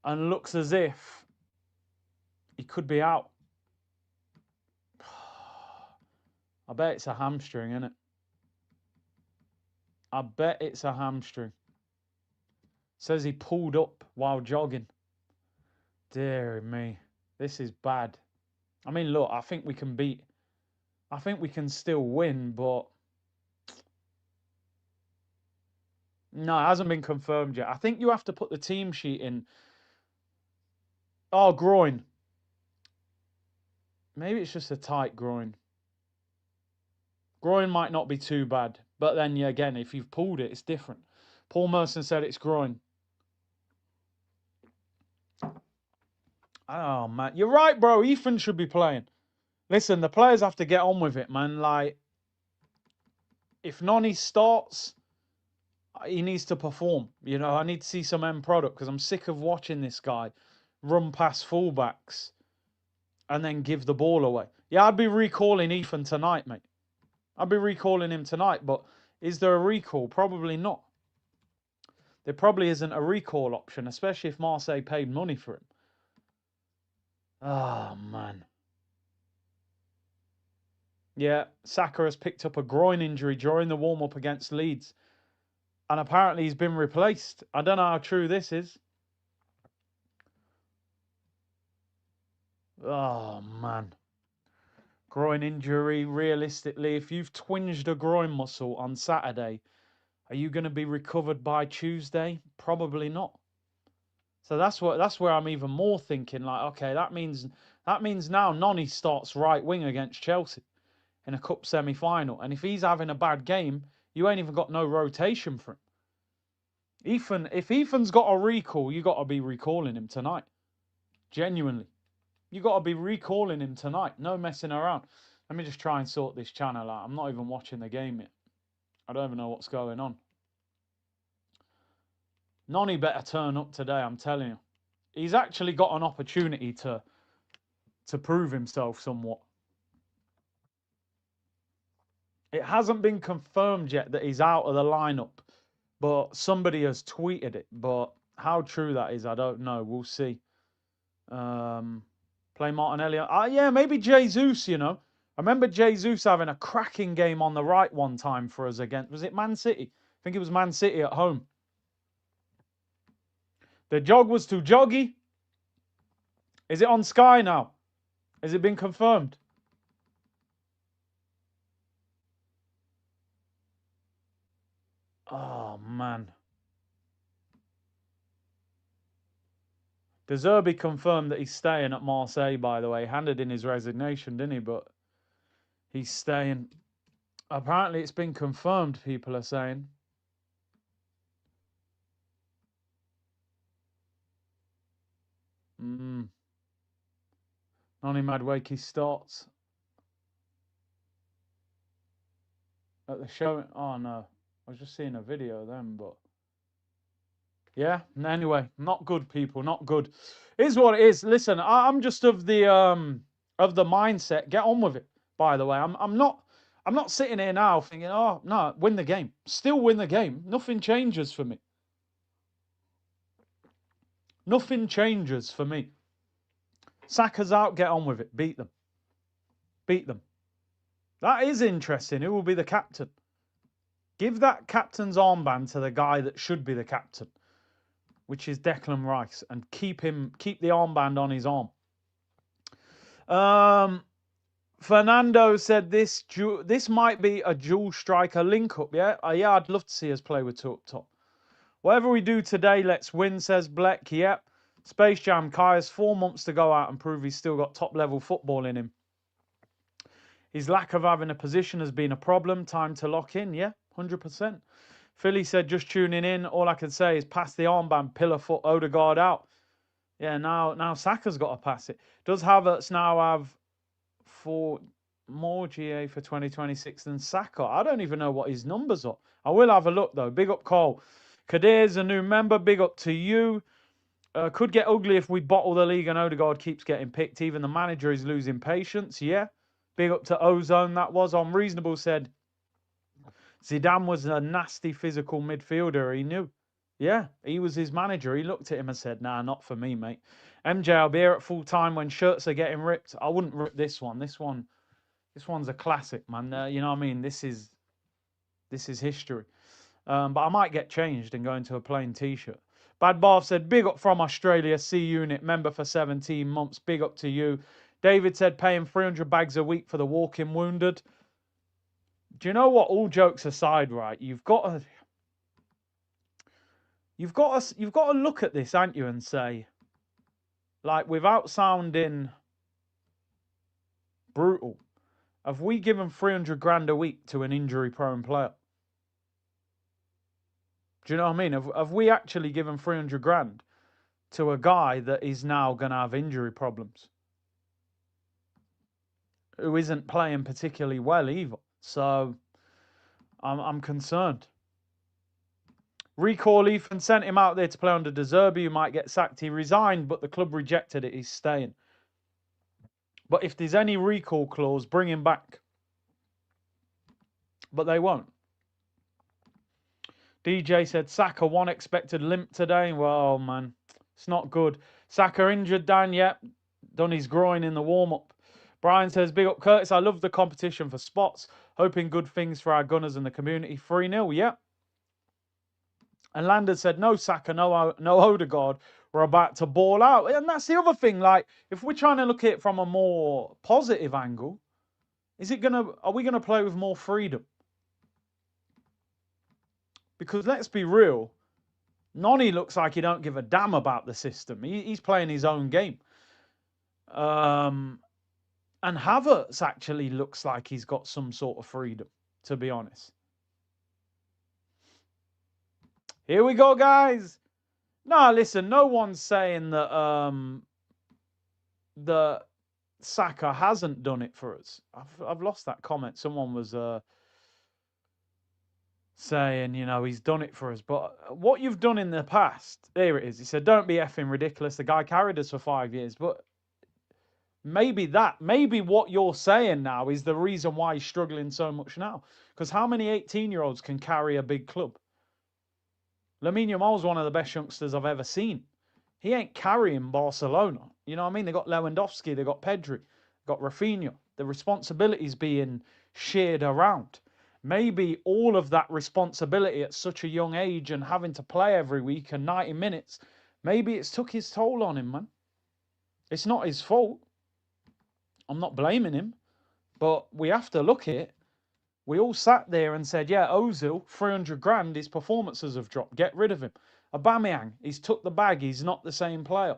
and looks as if he could be out. I bet it's a hamstring, isn't it? I bet it's a hamstring. Says he pulled up while jogging. Dear me. This is bad. I mean, look, I think we can beat. I think we can still win, but no, it hasn't been confirmed yet. I think you have to put the team sheet in. Oh, groin. Maybe it's just a tight groin. Groin might not be too bad, but then, yeah, again, if you've pulled it, it's different. Paul Merson said it's groin. Oh, man. You're right, bro. Ethan should be playing. Listen, the players have to get on with it, man. Like, if Nonny starts, he needs to perform. You know, I need to see some end product because I'm sick of watching this guy run past fullbacks and then give the ball away. Yeah, I'd be recalling Ethan tonight, mate. I'd be recalling him tonight, but is there a recall? Probably not. There probably isn't a recall option, especially if Marseille paid money for him. Oh, man. Yeah, Saka has picked up a groin injury during the warm-up against Leeds. And apparently he's been replaced. I don't know how true this is. Oh, man. Groin injury, realistically, if you've twinged a groin muscle on Saturday, are you going to be recovered by Tuesday? Probably not. So that's where I'm even more thinking, like, okay, that means now Nonny starts right wing against Chelsea in a cup semi-final. And if he's having a bad game, you ain't even got no rotation for him. Ethan, if Ethan's got a recall, you got to be recalling him tonight. Genuinely. You got to be recalling him tonight. No messing around. Let me just try and sort this channel out. I'm not even watching the game yet. I don't even know what's going on. Nonny better turn up today, I'm telling you. He's actually got an opportunity to to prove himself somewhat. It hasn't been confirmed yet that he's out of the lineup, but somebody has tweeted it. But how true that is, I don't know. We'll see. Play Martinelli. Yeah, maybe Jesus, you know. I remember Jesus having a cracking game on the right one time for us against, was it Man City? I think it was Man City at home. The jog was too joggy. Is it on Sky now? Has it been confirmed? Oh, man. De Zerbi confirmed that he's staying at Marseille, by the way. Handed in his resignation, didn't he? But he's staying. Apparently, it's been confirmed, people are saying. Noni Madueke starts at the show. Oh, no. I was just seeing a video of them, but... Yeah, anyway, not good, people, not good. Is what it is. Listen, I'm just of the mindset. Get on with it. By the way, I'm not sitting here now thinking, oh no, win the game. Still win the game. Nothing changes for me. Nothing changes for me. Saka's out. Get on with it. Beat them. Beat them. That is interesting. Who will be the captain? Give that captain's armband to the guy that should be the captain, which is Declan Rice, and keep the armband on his arm. Fernando said this might be a dual striker link-up, yeah? Yeah, I'd love to see us play with two up top. Whatever we do today, let's win, says Bleck. Yep. Space Jam, Kai has 4 months to go out and prove he's still got top-level football in him. His lack of having a position has been a problem. Time to lock in, yeah? 100%. Philly said, just tuning in, all I can say is pass the armband, pillar foot, Odegaard out. Yeah, now Saka's got to pass it. Does Havertz now have more GA for 2026 than Saka? I don't even know what his numbers are. I will have a look, though. Big up, Cole. Kadir's a new member. Big up to you. Could get ugly if we bottle the league and Odegaard keeps getting picked. Even the manager is losing patience. Yeah. Big up to Ozone. That was Unreasonable said, Zidane was a nasty physical midfielder. He knew. Yeah, he was his manager. He looked at him and said, nah, not for me, mate. MJ, I'll be here at full time when shirts are getting ripped. I wouldn't rip this one. This one's a classic, man. You know what I mean? This is history. But I might get changed and go into a plain T-shirt. Bad Bath said, big up from Australia, C Unit, member for 17 months. Big up to you. David said, paying 300 bags a week for the walking wounded. Do you know what? All jokes aside, right? You've got to look at this, aren't you, and say, like, without sounding brutal, have we given 300 grand a week to an injury-prone player? Do you know what I mean? Have we actually given 300 grand to a guy that is now going to have injury problems, who isn't playing particularly well either? So I'm concerned. Recall Ethan sent him out there to play under De Zerbi, who might get sacked. He resigned, but the club rejected it. He's staying. But if there's any recall clause, bring him back. But they won't. DJ said, Saka, one expected limp today. Well, man, it's not good. Saka injured, Dan, yep. Done his groin in the warm-up. Brian says, big up Curtis. I love the competition for spots. Hoping good things for our Gunners and the community. 3-0, yep. And Landon said, no Saka, no Odegaard. We're about to ball out. And that's the other thing. Like, if we're trying to look at it from a more positive angle, are we going to play with more freedom? Because let's be real, Noni looks like he don't give a damn about the system. He's playing his own game. And Havertz actually looks like he's got some sort of freedom, to be honest. Here we go, guys. No, listen, no one's saying that that Saka hasn't done it for us. I've lost that comment. Someone was saying, you know, he's done it for us. But what you've done in the past, there it is. He said, don't be effing ridiculous. The guy carried us for 5 years. But Maybe what you're saying now is the reason why he's struggling so much now. Because how many 18-year-olds can carry a big club? Lamine Yamal's one of the best youngsters I've ever seen. He ain't carrying Barcelona. You know what I mean? They got Lewandowski, they got Pedri, got Rafinha. The responsibility's being shared around. Maybe all of that responsibility at such a young age and having to play every week and 90 minutes, maybe it's took his toll on him, man. It's not his fault. I'm not blaming him, but we have to look at it. We all sat there and said, yeah, Ozil, 300 grand, his performances have dropped. Get rid of him. Aubameyang, he's took the bag. He's not the same player.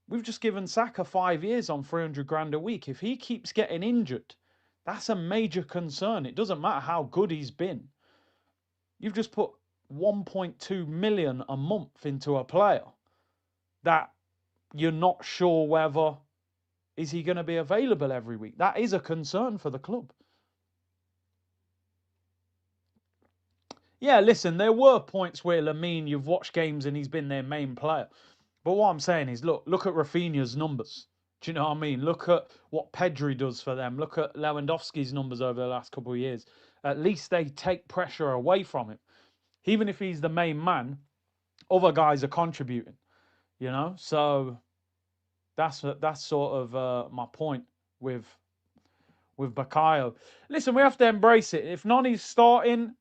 We've just given Saka 5 years on 300 grand a week. If he keeps getting injured, that's a major concern. It doesn't matter how good he's been. You've just put 1.2 million a month into a player that you're not sure whether is he going to be available every week. That is a concern for the club. Yeah, listen, there were points where Lamine, you've watched games and he's been their main player. But what I'm saying is, look at Rafinha's numbers. Do you know what I mean? Look at what Pedri does for them. Look at Lewandowski's numbers over the last couple of years. At least they take pressure away from him. Even if he's the main man, other guys are contributing. You know, so that's sort of my point with Bukayo. Listen, we have to embrace it. If Noni's starting,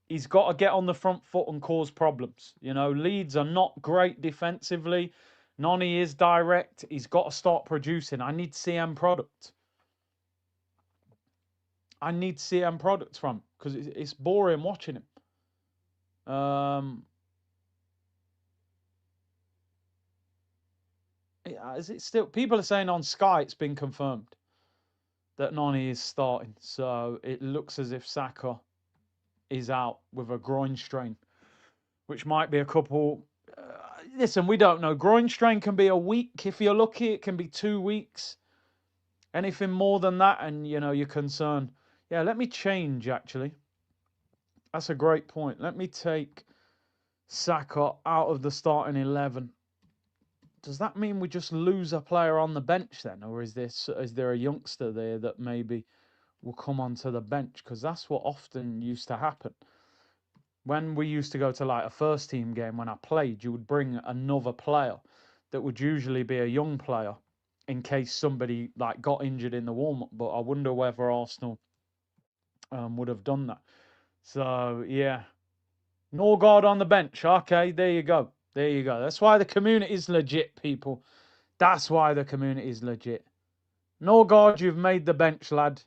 he's got to get on the front foot and cause problems. You know, Leeds are not great defensively. Noni is direct. He's got to start producing. I need CM product. I need CM product from him because it's boring watching him. Is it still? People are saying on Sky it's been confirmed that Noni is starting. So it looks as if Saka is out with a groin strain, which might be a couple. Listen, we don't know. Groin strain can be a week. If you're lucky, it can be 2 weeks. Anything more than that, and you know, you're concerned. Yeah, let me change, actually. That's a great point. Let me take Saka out of the starting 11. Does that mean we just lose a player on the bench then? Or is there a youngster there that maybe will come onto the bench? Because that's what often used to happen. When we used to go to like a first team game, when I played, you would bring another player that would usually be a young player in case somebody like got injured in the warm-up. But I wonder whether Arsenal would have done that. So, yeah. Norgard on the bench. Okay, there you go. There you go. That's why the community is legit, people. That's why the community is legit. Norgard, you've made the bench, lad.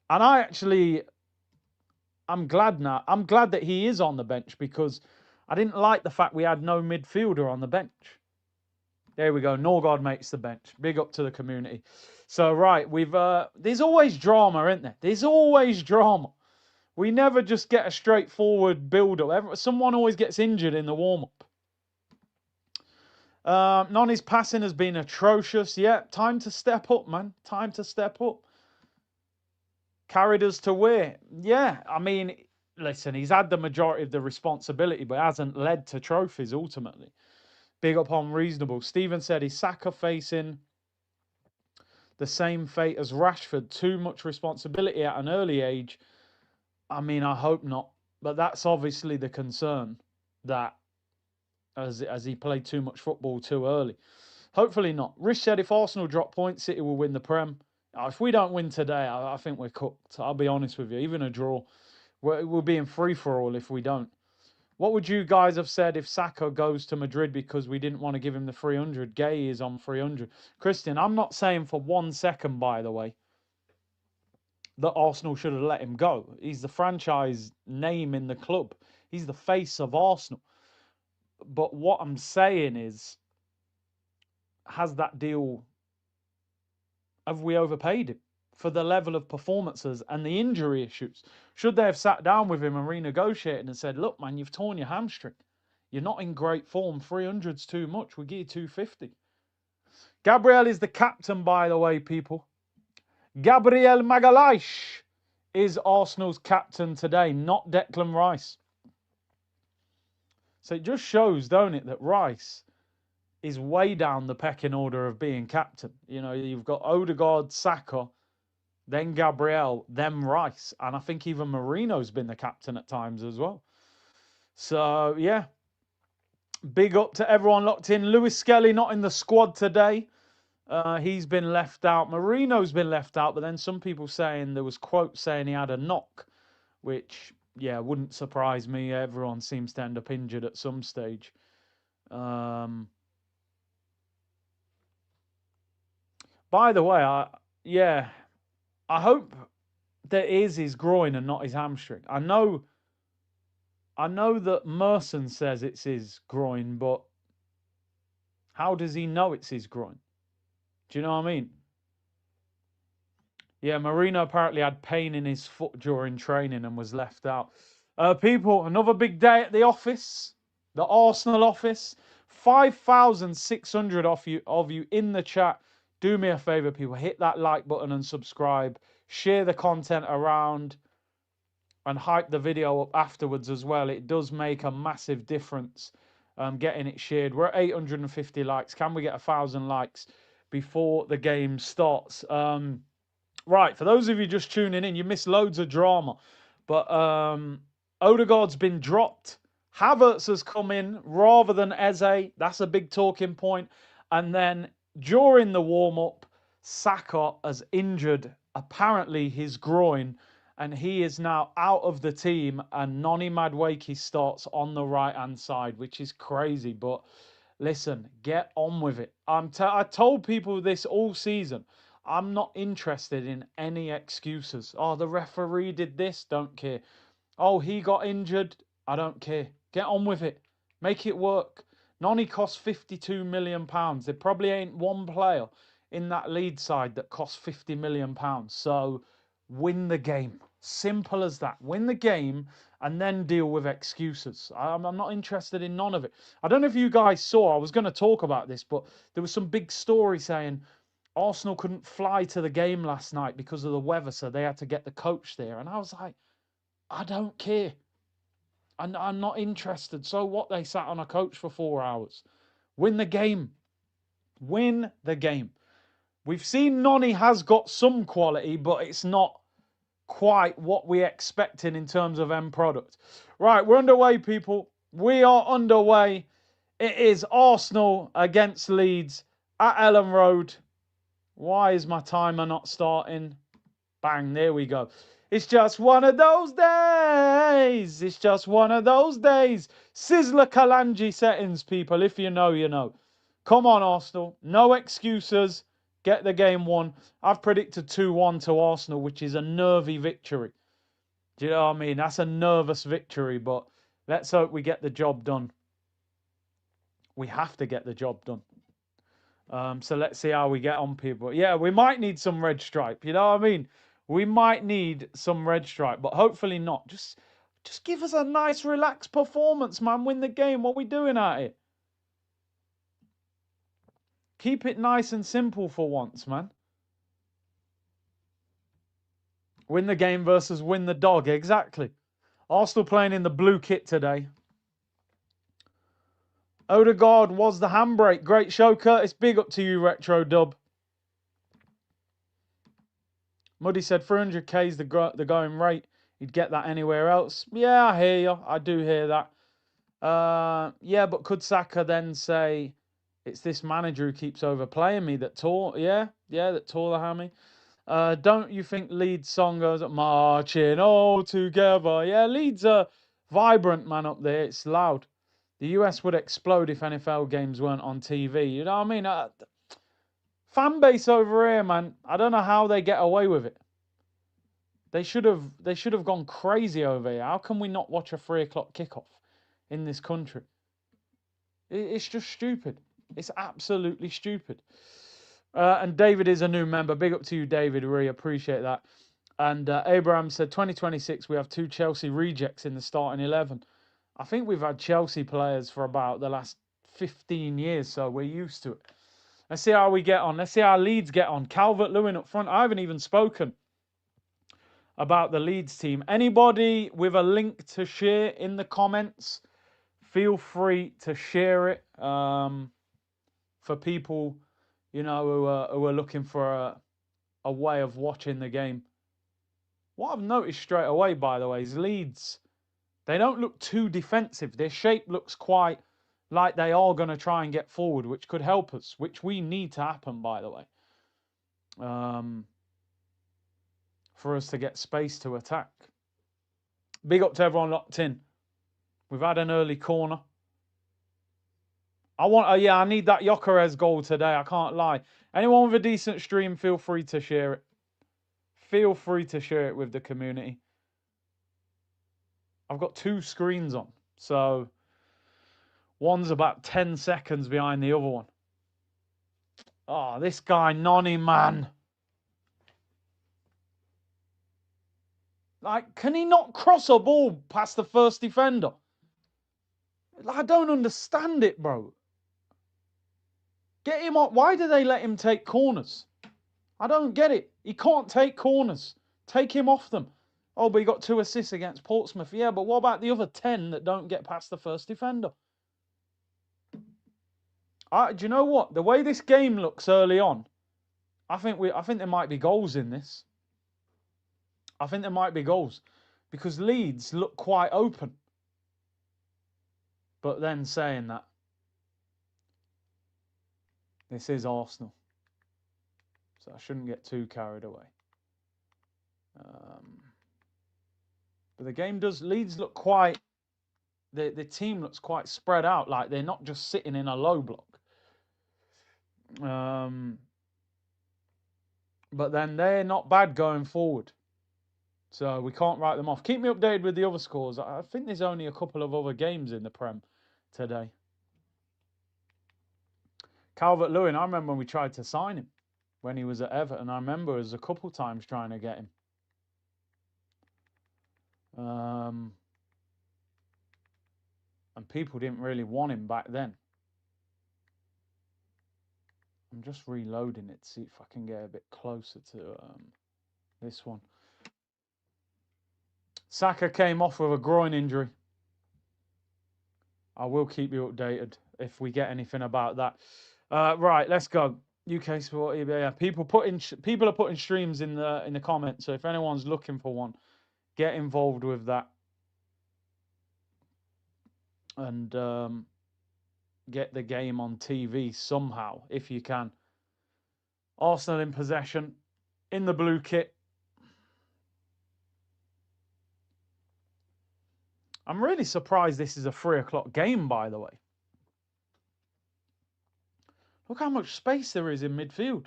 And I'm glad now. I'm glad that he is on the bench because I didn't like the fact we had no midfielder on the bench. There we go. Norgard makes the bench. Big up to the community. So, right, there's always drama, isn't there? There's always drama. We never just get a straightforward build-up. Someone always gets injured in the warm-up. Noni's passing has been atrocious. Yeah, time to step up, man. Time to step up. Carried us to where? Yeah, I mean, listen, he's had the majority of the responsibility, but hasn't led to trophies ultimately. Big up on reasonable. Stephen said he's Saka facing the same fate as Rashford. Too much responsibility at an early age. I mean, I hope not. But that's obviously the concern, that as he played too much football too early. Hopefully not. Rich said if Arsenal drop points, City will win the Prem. If we don't win today, I think we're cooked. I'll be honest with you. Even a draw, we'll be in free-for-all if we don't. What would you guys have said if Saka goes to Madrid because we didn't want to give him the 300? Gay is on 300. Christian, I'm not saying for 1 second, by the way, that Arsenal should have let him go. He's the franchise name in the club. He's the face of Arsenal. But what I'm saying is, have we overpaid him for the level of performances and the injury issues? Should they have sat down with him and renegotiated and said, look, man, you've torn your hamstring. You're not in great form. 300's too much. We'll give you 250. Gabriel is the captain, by the way, people. Gabriel Magalhaes is Arsenal's captain today, not Declan Rice. So it just shows, don't it, that Rice is way down the pecking order of being captain. You know, you've got Odegaard, Saka, then Gabriel, then Rice, and I think even Marino's been the captain at times as well. So yeah, big up to everyone locked in. Lewis Skelly not in the squad today. He's been left out. Marino's been left out, but then some people saying there was quotes saying he had a knock, which yeah wouldn't surprise me. Everyone seems to end up injured at some stage. By the way, I hope that is his groin and not his hamstring. I know that Merson says it's his groin, but how does he know it's his groin? Do you know what I mean? Yeah, Marino apparently had pain in his foot during training and was left out. People, another big day at the office, the Arsenal office. 5,600 of you in the chat. Do me a favor, people, hit that like button and subscribe. Share the content around and hype the video up afterwards as well. It does make a massive difference getting it shared. We're at 850 likes. Can we get 1,000 likes before the game starts? Right, for those of you just tuning in, you missed loads of drama. But Odegaard's been dropped. Havertz has come in rather than Eze. That's a big talking point. And then during the warm-up, Saka has injured, apparently, his groin. And he is now out of the team. And Noni Madueke starts on the right-hand side, which is crazy. But listen, get on with it. I told people this all season. I'm not interested in any excuses. Oh, the referee did this, don't care. Oh, he got injured, I don't care. Get on with it. Make it work. Noni cost £52 million. There probably ain't one player in that Leeds side that costs £50 million. So win the game. Simple as that. Win the game and then deal with excuses. I'm not interested in none of it. I don't know if you guys saw, I was going to talk about this, but there was some big story saying Arsenal couldn't fly to the game last night because of the weather, so they had to get the coach there. And I was like, I don't care. I'm not interested. So what? They sat on a coach for 4 hours. Win the game. Win the game. We've seen Noni has got some quality, but it's not quite what we expected in terms of end product. Right, we're underway, people. We are underway. It is Arsenal against Leeds at Ellen Road. Why is my timer not starting? Bang, there we go. It's just one of those days. It's just one of those days. Sizzler Kalanji settings, people. If you know, you know. Come on, Arsenal. No excuses. Get the game won. I've predicted 2-1 to Arsenal, which is a nervy victory. Do you know what I mean? That's a nervous victory, but let's hope we get the job done. We have to get the job done. So let's see how we get on, people. Yeah, we might need some red stripe. You know what I mean? We might need some red stripe, but hopefully not. Just give us a nice, relaxed performance, man. Win the game. What are we doing at it? Keep it nice and simple for once, man. Win the game versus win the dog. Exactly. Arsenal playing in the blue kit today. Odegaard was the handbrake. Great show, Curtis. Big up to you, Retro Dub. Muddy said 300k is the going rate. He'd get that anywhere else. Yeah, I hear you. I do hear that. Yeah, but could Saka then say, it's this manager who keeps overplaying me that tore, that tore the hammy. Don't you think Leeds song goes marching all together? Yeah, Leeds are vibrant, man, up there. It's loud. The US would explode if NFL games weren't on TV. You know what I mean? Fan base over here, man. I don't know how they get away with it. They should have gone crazy over here. How can we not watch a 3 o'clock kickoff in this country? It's just stupid. It's absolutely stupid. And David is a new member. Big up to you, David. Really appreciate that. And Abraham said 2026 we have 2 Chelsea rejects in the starting 11. I think we've had Chelsea players for about the last 15 years, so we're used to it. Let's see how we get on. Let's see how Leeds get on. Calvert-Lewin up front. I haven't even spoken about the Leeds team. Anybody with a link to share in the comments, feel free to share it. for people, you know, who are looking for a way of watching the game. What I've noticed straight away, by the way, is Leeds, they don't look too defensive. Their shape looks quite like they are going to try and get forward, which could help us, which we need to happen, by the way, for us to get space to attack. Big up to everyone locked in. We've had an early corner. I need that Gyökeres goal today. I can't lie. Anyone with a decent stream, feel free to share it. Feel free to share it with the community. I've got 2 screens on, so one's about 10 seconds behind the other one. Oh, this guy, Nonny, man. Like, can he not cross a ball past the first defender? I don't understand it, bro. Get him up. Why do they let him take corners? I don't get it. He can't take corners. Take him off them. Oh, but he got 2 assists against Portsmouth. Yeah, but what about the other 10 that don't get past the first defender? Do you know what? The way this game looks early on, I think there might be goals in this. I think there might be goals because Leeds look quite open. But then saying that, this is Arsenal, so I shouldn't get too carried away. But the game does. Leeds look quite. The team looks quite spread out. Like they're not just sitting in a low block. But then they're not bad going forward. So we can't write them off. Keep me updated with the other scores. I think there's only a couple of other games in the Prem today. Calvert-Lewin, I remember when we tried to sign him when he was at Everton. I remember us a couple times trying to get him. And people didn't really want him back then. I'm just reloading it to see if I can get a bit closer to this one. Saka came off with a groin injury. I will keep you updated if we get anything about that. Right, let's go. UK Sport eBay. Yeah, people are putting streams in the comments. So if anyone's looking for one, get involved with that and get the game on TV somehow if you can. Arsenal in possession in the blue kit. I'm really surprised this is a 3 o'clock game, by the way. Look how much space there is in midfield.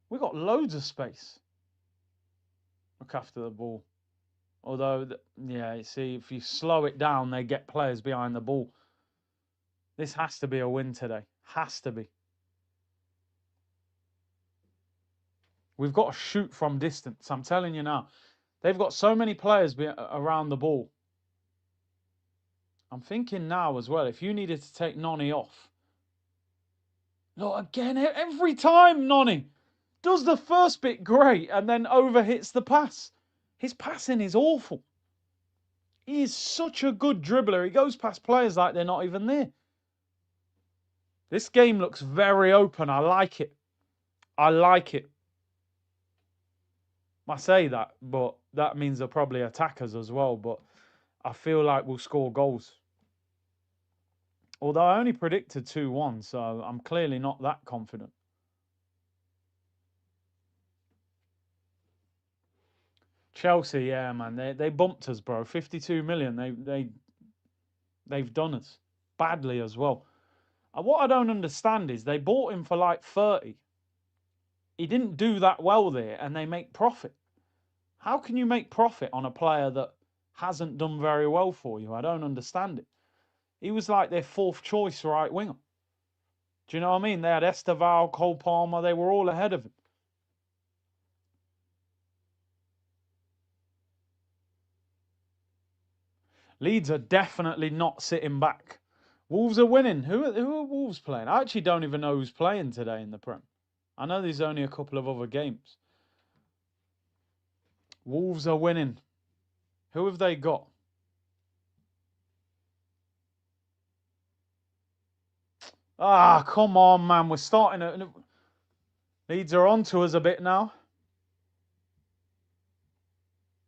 We've got loads of space. Look after the ball. Although, yeah, see, if you slow it down, they get players behind the ball. This has to be a win today. Has to be. We've got to shoot from distance. I'm telling you now. They've got so many players around the ball. I'm thinking now as well, if you needed to take Nonny off. Look, again, every time Nonny does the first bit great and then overhits the pass. His passing is awful. He is such a good dribbler. He goes past players like they're not even there. This game looks very open. I like it. I like it. I say that, but that means they'll probably attack us as well. But I feel like we'll score goals. Although I only predicted 2-1, so I'm clearly not that confident. Chelsea, yeah, man, they bumped us, bro. 52 million. They've done us badly as well. And what I don't understand is they bought him for like 30. He didn't do that well there, and they make profit. How can you make profit on a player that hasn't done very well for you? I don't understand it. He was like their 4th choice right winger. Do you know what I mean? They had Esteval, Cole Palmer. They were all ahead of him. Leeds are definitely not sitting back. Wolves are winning. Who are Wolves playing? I actually don't even know who's playing today in the Prem. I know there's only a couple of other games. Wolves are winning. Who have they got? Ah, come on, man. We're starting to... Leeds are onto us a bit now.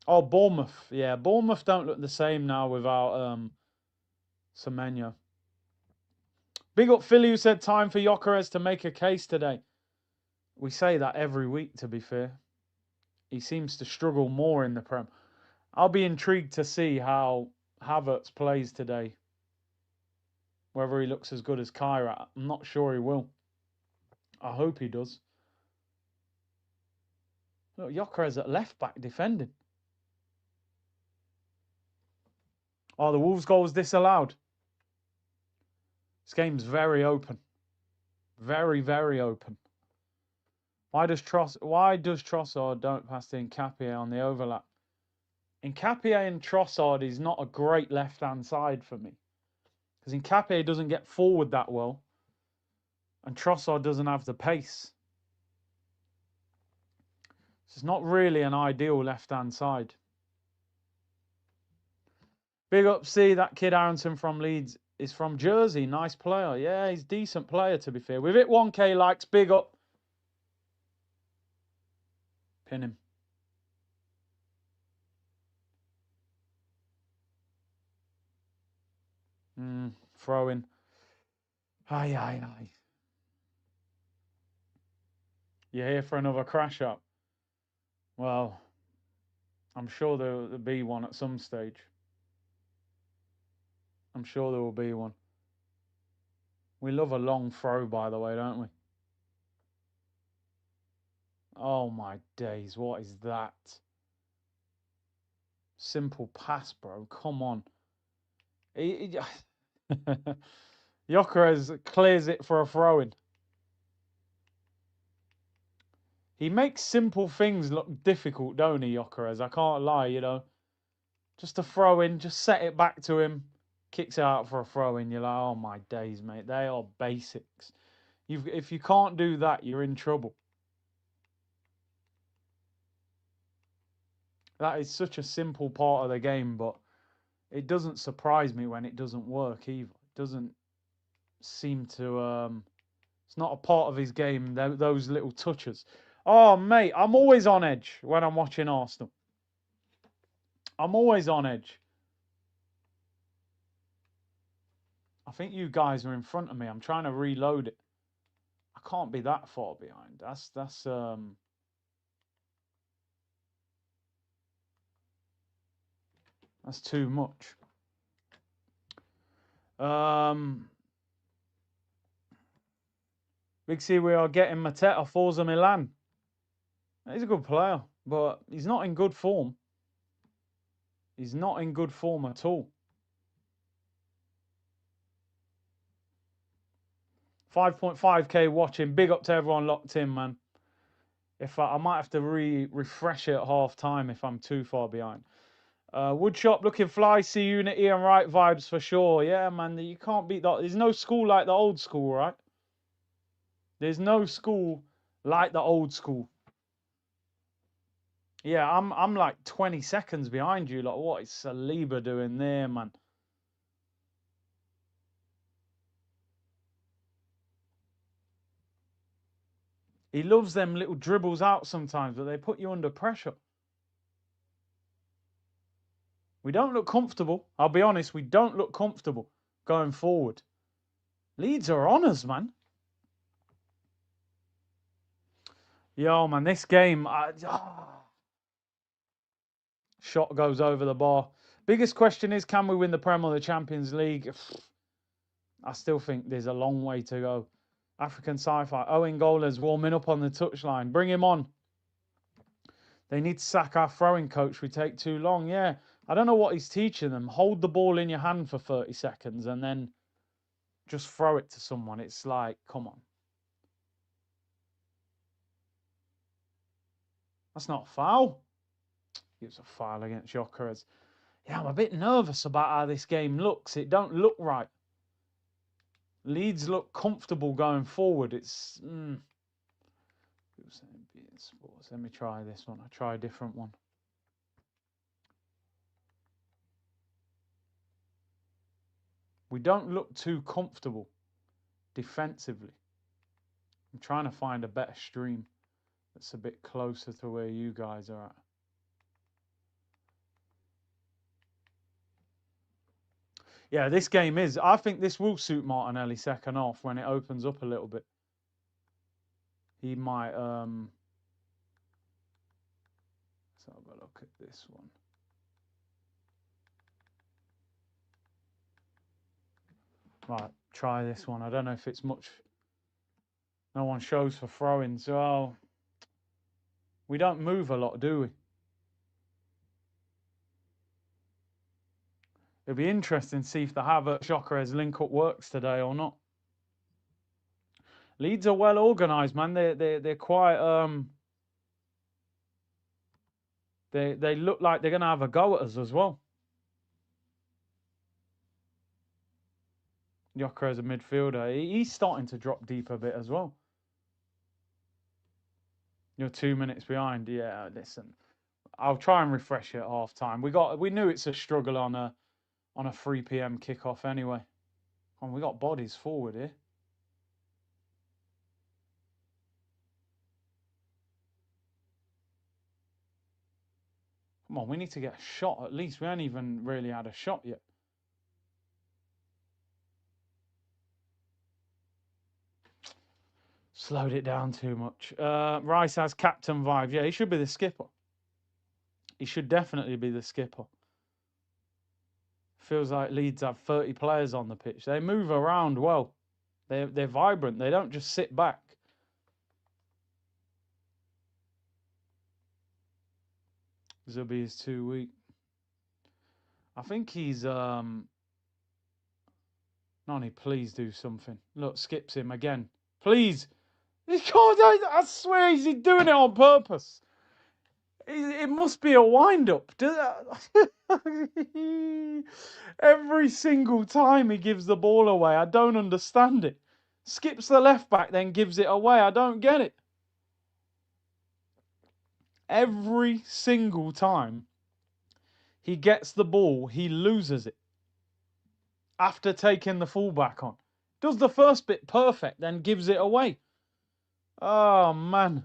Oh, Bournemouth. Yeah, Bournemouth don't look the same now without Semenyo. Big up Philly, who said time for Gyökeres to make a case today. We say that every week, to be fair. He seems to struggle more in the Prem. I'll be intrigued to see how Havertz plays today. Whether he looks as good as Kyrat. I'm not sure he will. I hope he does. Look, Gyökeres at left back defending. Oh, the Wolves goal was disallowed. This game's very open. Very, very open. Why does Trossard don't pass to Nkapie on the overlap? Nkapie and Trossard is not a great left-hand side for me. Because Nkapie doesn't get forward that well. And Trossard doesn't have the pace. It's not really an ideal left-hand side. Big up, see that kid Aronson from Leeds is from Jersey. Nice player. Yeah, he's a decent player, to be fair. We've hit 1K likes. Big up. Pin him. Throw in. Aye, aye, aye. You're here for another crash up? Well, I'm sure there'll be one at some stage. I'm sure there will be one. We love a long throw, by the way, don't we? Oh my days, what is that? Simple pass, bro. Come on. Gyökeres clears it for a throw-in. He makes simple things look difficult, don't he, Gyökeres? I can't lie, you know. Just a throw-in, just set it back to him. Kicks it out for a throw-in. You're like, oh my days, mate. They are basics. If you can't do that, you're in trouble. That is such a simple part of the game, but it doesn't surprise me when it doesn't work either. It doesn't seem to... it's not a part of his game, those little touches. Oh, mate, I'm always on edge when I'm watching Arsenal. I'm always on edge. I think you guys are in front of me. I'm trying to reload it. I can't be that far behind. That's too much. Big C, we are getting Mateta, Forza Milan. He's a good player, but he's not in good form. He's not in good form at all. 5.5k watching. Big up to everyone locked in, man. If I might have to refresh it at half time if I'm too far behind. Woodshop looking fly. See Unity and right vibes for sure. Yeah, man. You can't beat that. There's no school like the old school, right? There's no school like the old school. Yeah, I'm like 20 seconds behind you. Like, what is Saliba doing there, man? He loves them little dribbles out sometimes, but they put you under pressure. We don't look comfortable. I'll be honest, we don't look comfortable going forward. Leeds are on us, man. Yo, man, this game... Shot goes over the bar. Biggest question is, can we win the Prem or the Champions League? I still think there's a long way to go. African sci-fi. Owen Golan's warming up on the touchline. Bring him on. They need Saka throwing coach. We take too long. Yeah, I don't know what he's teaching them. Hold the ball in your hand for 30 seconds and then just throw it to someone. It's like, come on. That's not a foul. It was a foul against Gyökeres. Yeah, I'm a bit nervous about how this game looks. It don't look right. Leeds look comfortable going forward. It's... Let me try this one. I'll try a different one. We don't look too comfortable. defensively. I'm trying to find a better stream that's a bit closer to where you guys are at. Yeah, this game is. I think this will suit Martinelli second half when it opens up a little bit. He might. Let's have a look at this one. Right, try this one. I don't know if it's much. No one shows for throwing, so we don't move a lot, do we? It'll be interesting to see if the Havertz-Gyökeres link-up works today or not. Leeds are well organised, man. They're quite they look like they're gonna have a go at us as well. Gyökeres a midfielder. He's starting to drop deep a bit as well. You're 2 minutes behind. Yeah, listen. I'll try and refresh it at half time. We knew it's a struggle on a 3 p.m. kickoff anyway. And we got bodies forward here. Come on, we need to get a shot at least. We haven't even really had a shot yet. Slowed it down too much. Rice has captain vibe. Yeah, he should be the skipper. He should definitely be the skipper. Feels like Leeds have 30 players on the pitch. They move around well. They're vibrant. They don't just sit back. Zubi is too weak. I think he's Nani, please do something. Look, skips him again. Please. I swear he's doing it on purpose. It must be a wind-up. Every single time he gives the ball away, I don't understand it. Skips the left back, then gives it away. I don't get it. Every single time he gets the ball, he loses it. After taking the fullback on. Does the first bit perfect, then gives it away. Oh, man.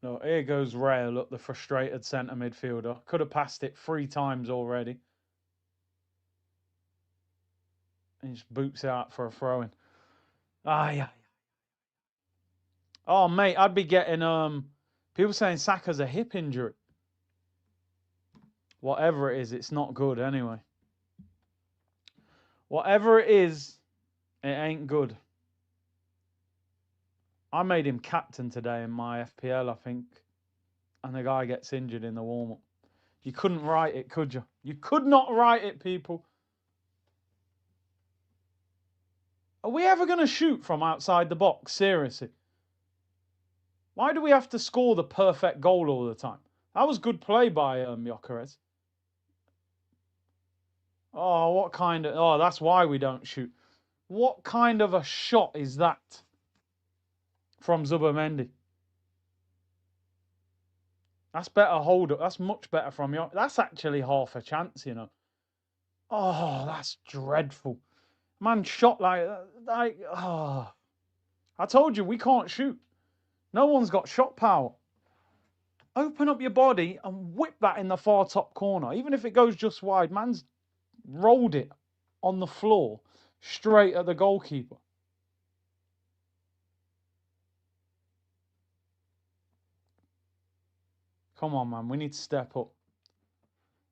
No, here goes Rail, look, the frustrated centre midfielder. Could have passed it 3 times already. And just boots out for a throw-in. Ah, yeah. Oh, mate, I'd be getting people saying Saka's a hip injury. Whatever it is, it's not good anyway. Whatever it is, it ain't good. I made him captain today in my FPL, I think. And the guy gets injured in the warm-up. You couldn't write it, could you? You could not write it, people. Are we ever going to shoot from outside the box? Seriously. Why do we have to score the perfect goal all the time? That was good play by Gyökeres. Oh, what kind of... Oh, that's why we don't shoot. What kind of a shot is that from Zubimendi? That's better hold up. That's much better from you. That's actually half a chance, you know. Oh, that's dreadful. Man shot like oh. I told you, we can't shoot. No one's got shot power. Open up your body and whip that in the far top corner. Even if it goes just wide, man's rolled it on the floor straight at the goalkeeper. Come on, man. We need to step up.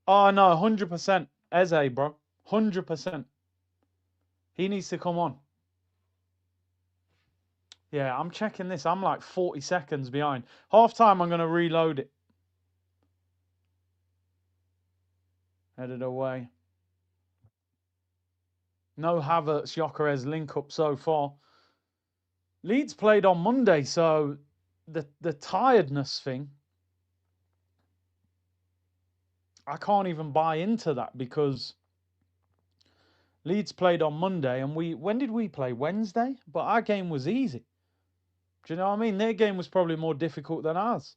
Oh, no, 100%. Eze, bro. 100%. He needs to come on. Yeah, I'm checking this. I'm like 40 seconds behind. Half time, I'm going to reload it. Headed away. No Havertz-Gyökeres link-up so far. Leeds played on Monday, so the tiredness thing, I can't even buy into that because Leeds played on Monday and when did we play? Wednesday? But our game was easy. Do you know what I mean? Their game was probably more difficult than ours.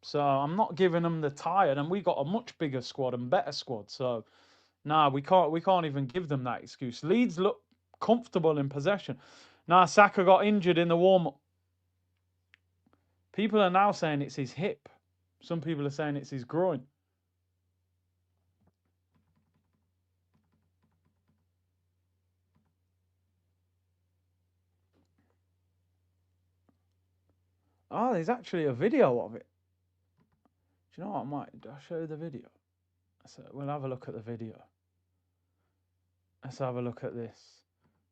So I'm not giving them the tired, and we got a much bigger squad and better squad. So nah, we can't even give them that excuse. Leeds look comfortable in possession. Nah, Saka got injured in the warm up. People are now saying it's his hip. Some people are saying it's his groin. Oh, there's actually a video of it. Do you know what? I'll show you the video. So we'll have a look at the video. Let's have a look at this.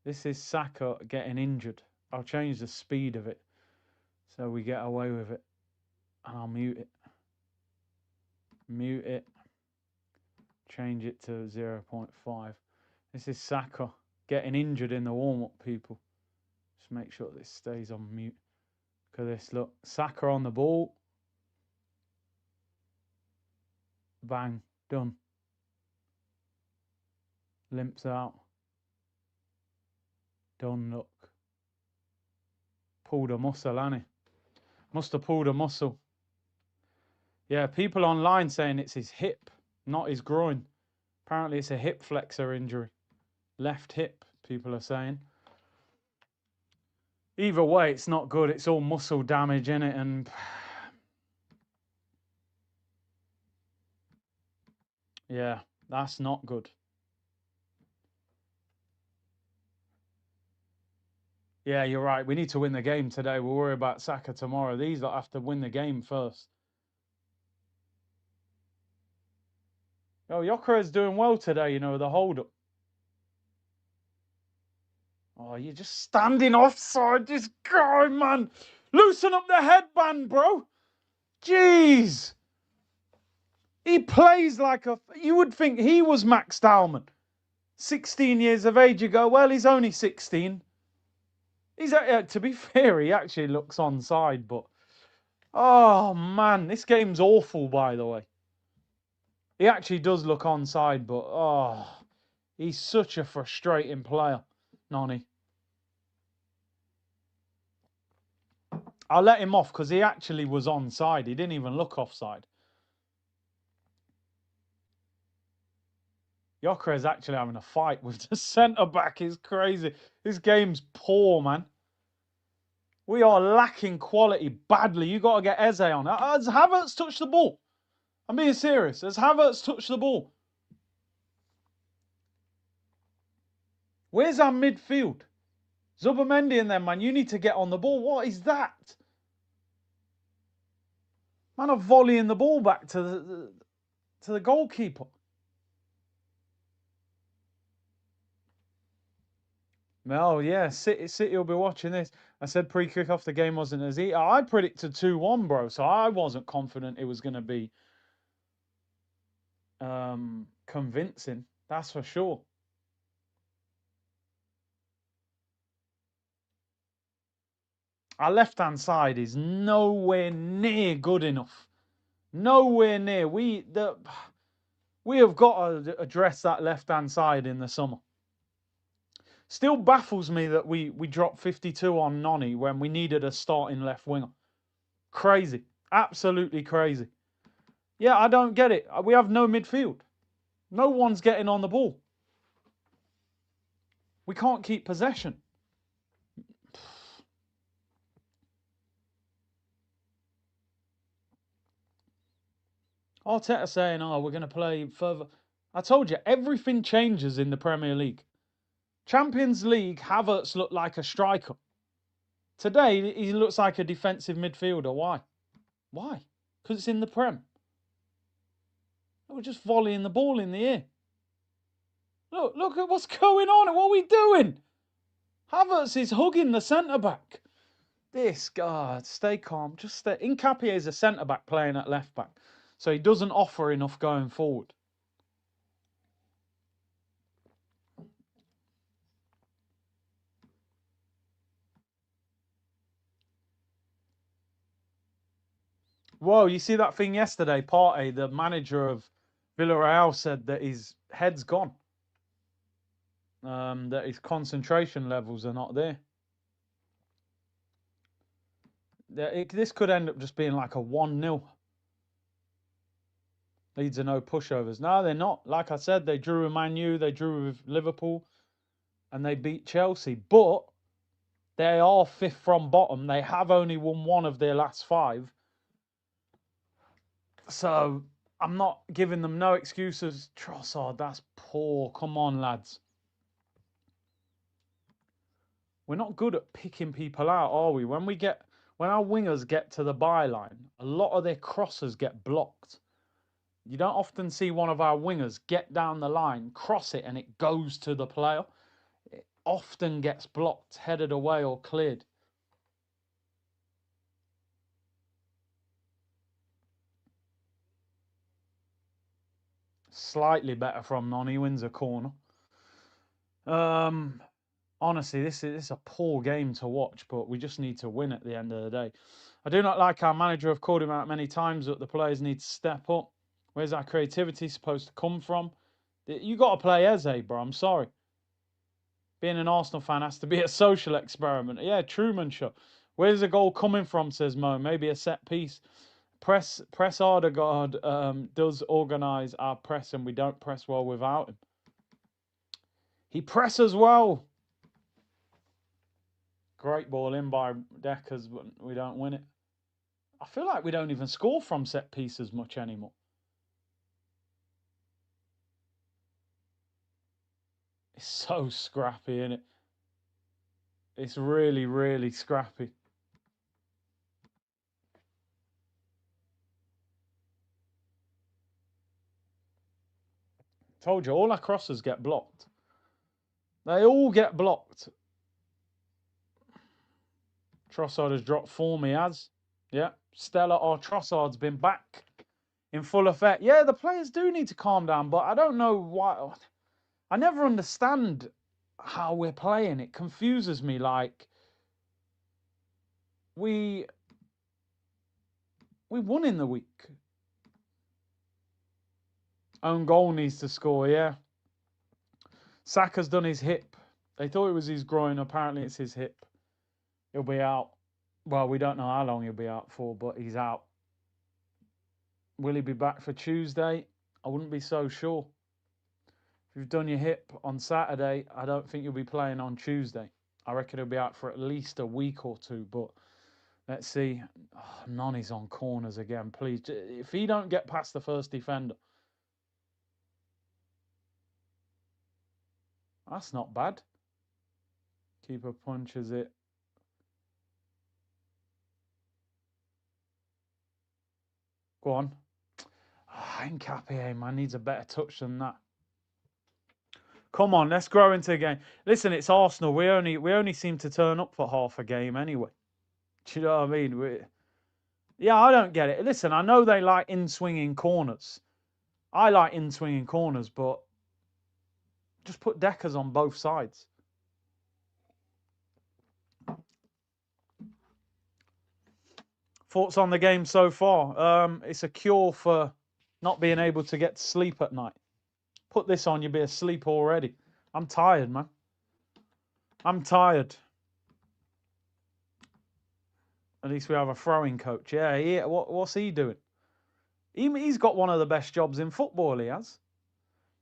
This is Saka getting injured. I'll change the speed of it so we get away with it. And I'll mute it. Mute it. Change it to 0.5. This is Saka getting injured in the warm-up, people. Just make sure this stays on mute. Look at this, look. Saka on the ball. Bang, done. Limps out. Done, look. Pulled a muscle, hasn't he? Must have pulled a muscle. Yeah, people online saying it's his hip, not his groin. Apparently it's a hip flexor injury. Left hip, people are saying. Either way, it's not good. It's all muscle damage in it, and yeah, that's not good. Yeah, you're right. We need to win the game today. We'll worry about Saka tomorrow. These lot have to win the game first. Oh, Gyökeres doing well today, you know, the hold-up. Oh, you're just standing offside. Just go, man. Loosen up the headband, bro. Jeez. He plays like a... You would think he was Max Dowman. 16 years of age. You go, well, he's only 16. He's to be fair, he actually looks onside, but... Oh, man. This game's awful, by the way. He actually does look onside, but... Oh, he's such a frustrating player, Nonny. I'll let him off because he actually was onside. He didn't even look offside. Gyökeres actually having a fight with the centre-back is crazy. This game's poor, man. We are lacking quality badly. You got to get Eze on. Has Havertz touched the ball? I'm being serious. Has Havertz touched the ball? Where's our midfield? Zubimendi and them, man. You need to get on the ball. What is that? Man, I'm volleying the ball back to the goalkeeper. Oh, yeah, City will be watching this. I said pre-kick-off the game wasn't as easy. I predicted 2-1, bro, so I wasn't confident it was going to be convincing. That's for sure. Our left-hand side is nowhere near good enough. Nowhere near. We have got to address that left-hand side in the summer. Still baffles me that we dropped 52 on Nonny when we needed a starting left winger. Crazy. Absolutely crazy. Yeah, I don't get it. We have no midfield. No one's getting on the ball. We can't keep possession. Arteta saying, oh, we're going to play further. I told you, everything changes in the Premier League. Champions League, Havertz looked like a striker. Today, he looks like a defensive midfielder. Why? Why? Because it's in the Prem. We're just volleying the ball in the air. Look at what's going on. What are we doing? Havertz is hugging the centre-back. This guy, stay calm. Just stay. Nkapie is a centre-back playing at left-back. So he doesn't offer enough going forward. Whoa, you see that thing yesterday? Partey, the manager of Villarreal, said that his head's gone. That his concentration levels are not there. This could end up just being like a 1-0. Leeds are no pushovers. No, they're not. Like I said, they drew with Man U, they drew with Liverpool, and they beat Chelsea. But they are fifth from bottom. They have only won one of their last five. So I'm not giving them no excuses. Trossard, that's poor. Come on, lads. We're not good at picking people out, are we? When our wingers get to the byline, a lot of their crosses get blocked. You don't often see one of our wingers get down the line, cross it, and it goes to the player. It often gets blocked, headed away, or cleared. Slightly better from Noni, wins a corner. Honestly, this is a poor game to watch, but we just need to win at the end of the day. I do not like our manager. I've called him out many times that the players need to step up. Where's our creativity supposed to come from? You got to play Eze, bro. I'm sorry. Being an Arsenal fan has to be a social experiment. Yeah, Truman Show. Where's the goal coming from, says Mo? Maybe a set piece. Press Ardegaard does organise our press, and we don't press well without him. He presses well. Great ball in by Deckers, but we don't win it. I feel like we don't even score from set pieces much anymore. It's so scrappy, isn't it? It's really, really scrappy. Told you, all our crosses get blocked. They all get blocked. Trossard has dropped form, he has. Yeah, Stella or Trossard's been back in full effect. Yeah, the players do need to calm down, but I don't know why. I never understand how we're playing. It confuses me. Like, we won in the week. Own goal needs to score, yeah. Saka's done his hip. They thought it was his groin. Apparently it's his hip. He'll be out. Well, we don't know how long he'll be out for, but he's out. Will he be back for Tuesday? I wouldn't be so sure. If you've done your hip on Saturday, I don't think you'll be playing on Tuesday. I reckon he'll be out for at least a week or two, but let's see. Oh, Noni's on corners again, please. If he don't get past the first defender. That's not bad. Keeper punches it. Go on. Oh, Nkapie, man, needs a better touch than that. Come on, let's grow into a game. Listen, it's Arsenal. We only seem to turn up for half a game anyway. Do you know what I mean? Yeah, I don't get it. Listen, I know they like in-swinging corners. I like in-swinging corners, but just put Deckers on both sides. Thoughts on the game so far? It's a cure for not being able to get to sleep at night. Put this on, you'll be asleep already. I'm tired, man. I'm tired. At least we have a throwing coach. Yeah. What's he doing? He's got one of the best jobs in football, he has.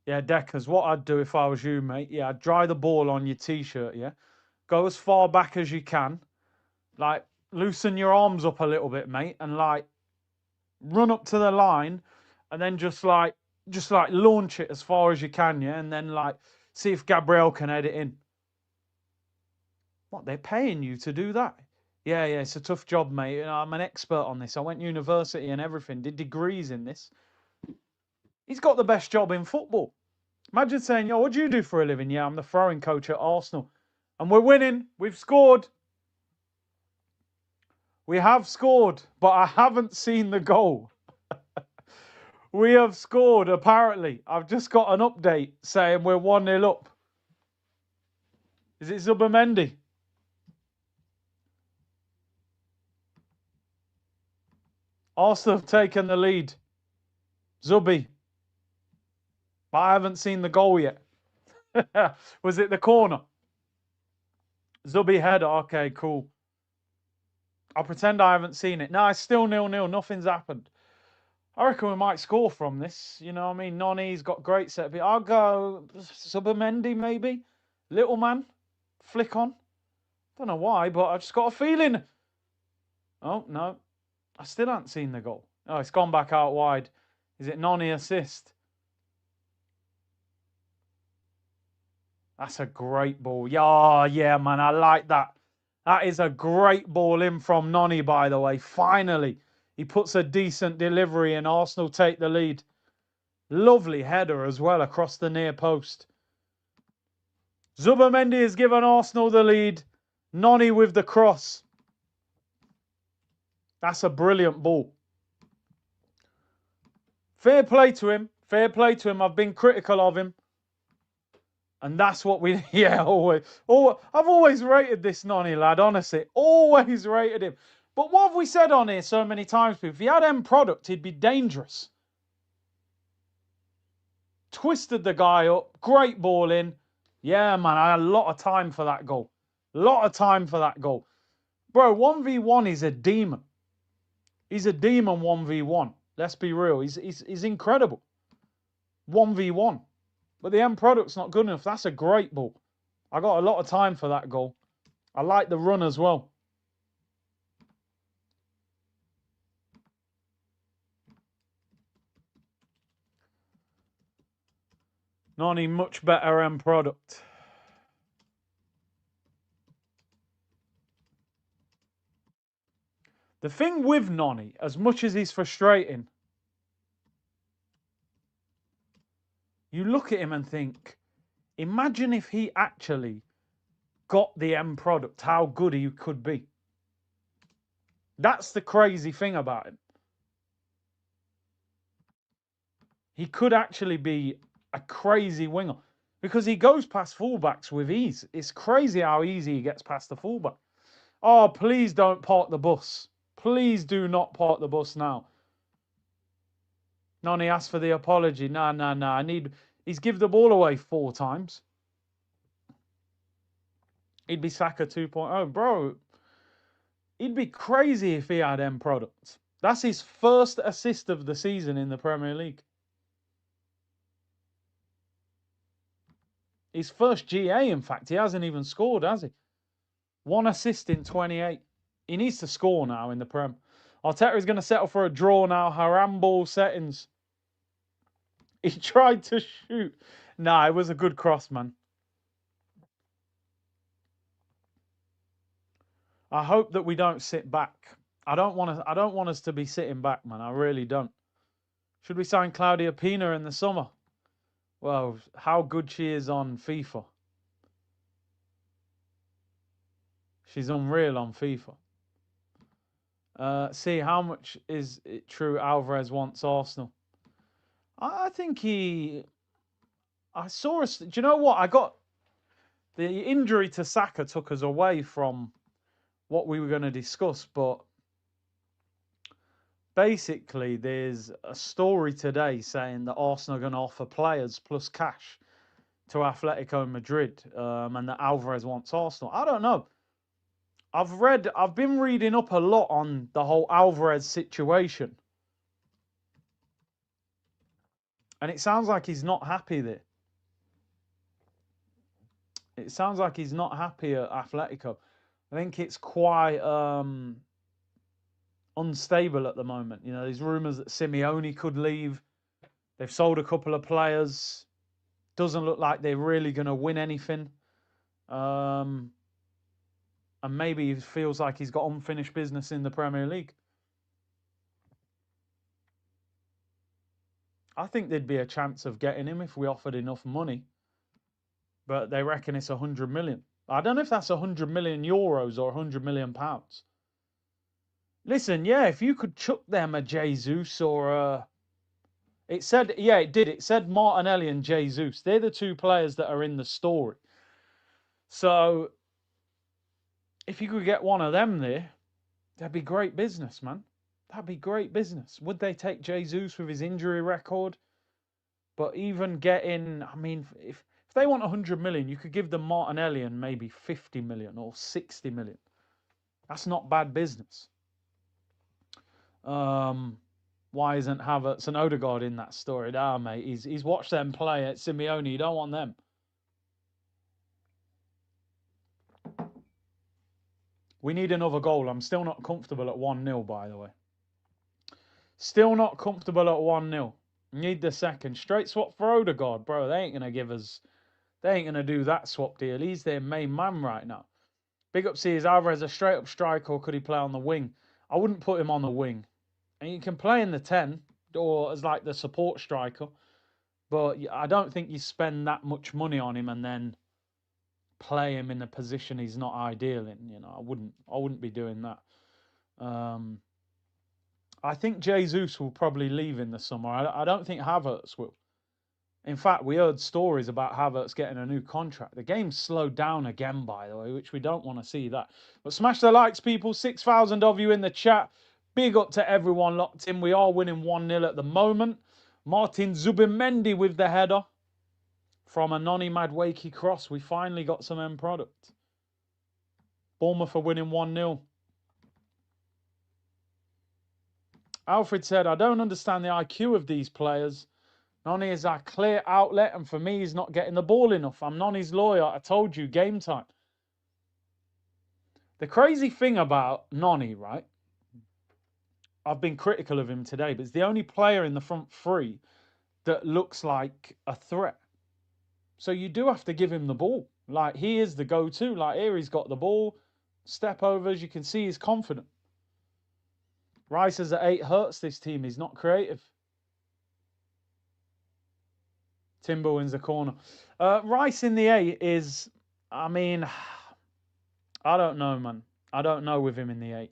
Yeah, Deckers, what I'd do if I was you, mate. Yeah, I'd dry the ball on your T-shirt, yeah? Go as far back as you can. Like, loosen your arms up a little bit, mate, and, like, run up to the line and then just launch it as far as you can, yeah? And then, like, see if Gabriel can head it in. What, they're paying you to do that? Yeah, it's a tough job, mate. You know, I'm an expert on this. I went to university and everything, did degrees in this. He's got the best job in football. Imagine saying, yo, what do you do for a living? Yeah, I'm the throwing coach at Arsenal. And we're winning. We've scored. We have scored, but I haven't seen the goal. We have scored, apparently. I've just got an update saying we're 1-0 up. Is it Zubamendi? Arsenal have taken the lead. Zubi. But I haven't seen the goal yet. Was it the corner? Zubi header. Okay, cool. I'll pretend I haven't seen it. No, it's still 0-0. Nothing's happened. I reckon we might score from this. You know what I mean? Noni's got great set. I'll go Subamendi maybe. Little man. Flick on. Don't know why, but I just got a feeling. Oh, no. I still haven't seen the goal. Oh, it's gone back out wide. Is it Noni assist? That's a great ball. Yeah, yeah, man. I like that. That is a great ball in from Noni, by the way. Finally, he puts a decent delivery and Arsenal take the lead. Lovely header as well across the near post. Zubamendi has given Arsenal the lead. Noni with the cross. That's a brilliant ball. Fair play to him. Fair play to him. I've been critical of him. And that's what we, yeah, always. I've always rated this Noni lad, honestly. Always rated him. But what have we said on here so many times? If he had end product, he'd be dangerous. Twisted the guy up. Great ball in. Yeah, man, I had a lot of time for that goal. A lot of time for that goal. Bro, 1v1 is a demon. He's a demon 1v1. Let's be real. He's incredible. 1v1. But the end product's not good enough. That's a great ball. I got a lot of time for that goal. I like the run as well. Noni, much better end product. The thing with Noni, as much as he's frustrating, you look at him and think, imagine if he actually got the end product, how good he could be. That's the crazy thing about him. He could actually be a crazy winger because he goes past fullbacks with ease. It's crazy how easy he gets past the fullback. Oh, please don't park the bus. Please do not park the bus now. Noni asked for the apology. Nah. He's give the ball away 4 times. He'd be Saka 2.0. Bro, he'd be crazy if he had end products. That's his first assist of the season in the Premier League. His first GA, in fact. He hasn't even scored, has he? 1 assist in 28. He needs to score now in the Prem. Arteta is going to settle for a draw now. Haramball settings. He tried to shoot. Nah, it was a good cross, man. I hope that we don't sit back. I don't want us to be sitting back, man. I really don't. Should we sign Claudia Pina in the summer? Well, how good she is on FIFA. She's unreal on FIFA. See, how much is it true Alvarez wants Arsenal? I think I saw us. Do you know what? I got the injury to Saka took us away from what we were going to discuss, but basically, there's a story today saying that Arsenal are going to offer players plus cash to Atletico Madrid, and that Alvarez wants Arsenal. I don't know. I've been reading up a lot on the whole Alvarez situation, and it sounds like he's not happy there. It sounds like he's not happy at Atletico. I think it's quite unstable at the moment. You know, there's rumours that Simeone could leave. They've sold a couple of players. Doesn't look like they're really going to win anything. And maybe he feels like he's got unfinished business in the Premier League. I think there'd be a chance of getting him if we offered enough money. But they reckon it's 100 million. I don't know if that's 100 million euros or 100 million pounds. Listen, yeah, if you could chuck them a Jesus or a... It said, yeah, it did. It said Martinelli and Jesus. They're the 2 players that are in the story. So, if you could get one of them there, that'd be great business, man. That'd be great business. Would they take Jesus with his injury record? But even getting, I mean, if they want 100 million, you could give them Martinelli and maybe 50 million or 60 million. That's not bad business. Why isn't Havertz and Odegaard in that story? Ah, mate, he's watched them play at Simeone. You don't want them. We need another goal. I'm still not comfortable at 1-0, by the way. Still not comfortable at 1-0. Need the second. Straight swap for Odegaard, bro. They ain't going to give us... They ain't going to do that swap deal. He's their main man right now. Big up C is either as a straight-up striker or could he play on the wing? I wouldn't put him on the wing. And you can play in the 10 or as like the support striker. But I don't think you spend that much money on him and then play him in a position he's not ideal in. You know, I wouldn't be doing that. I think Jesus will probably leave in the summer. I don't think Havertz will. In fact, we heard stories about Havertz getting a new contract. The game's slowed down again, by the way, which we don't want to see that. But smash the likes, people. 6,000 of you in the chat. Big up to everyone locked in. We are winning 1-0 at the moment. Martin Zubimendi with the header. From a Noni Madwakey cross, we finally got some end product. Bournemouth are winning 1-0. Alfred said, I don't understand the IQ of these players. Noni is our clear outlet, and for me, he's not getting the ball enough. I'm Noni's lawyer. I told you, game time. The crazy thing about Noni, right? I've been critical of him today, but he's the only player in the front three that looks like a threat. So you do have to give him the ball. Like, he is the go-to. Like, here he's got the ball. Step overs, you can see he's confident. Rice is at 8 hurts this team. He's not creative. Timber wins the corner. Rice in the 8 is, I mean, I don't know, man. I don't know with him in the 8.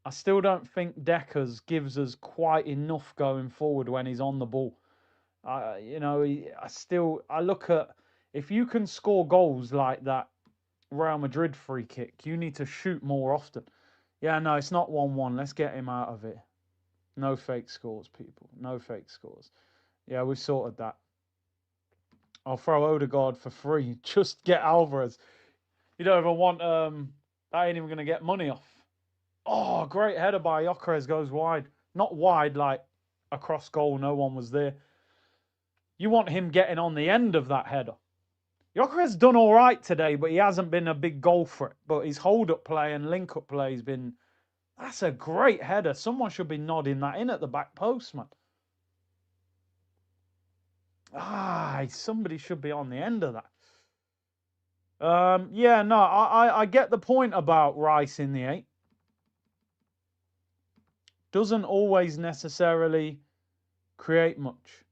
I still don't think Deckers gives us quite enough going forward when he's on the ball. You know, I look at, if you can score goals like that Real Madrid free kick, you need to shoot more often. Yeah, no, it's not 1-1. Let's get him out of it. No fake scores, people. No fake scores. Yeah, we've sorted that. I'll throw Odegaard for free. Just get Alvarez. You don't even want... I ain't even going to get money off. Oh, great header by Gyökeres goes wide. Not wide, like across goal. No one was there. You want him getting on the end of that header. Gyökeres done all right today, but he hasn't been a big goal threat. But his hold-up play and link-up play has been... That's a great header. Someone should be nodding that in at the back post, man. Somebody should be on the end of that. Yeah, no, I get the point about Rice in the 8. Doesn't always necessarily create much.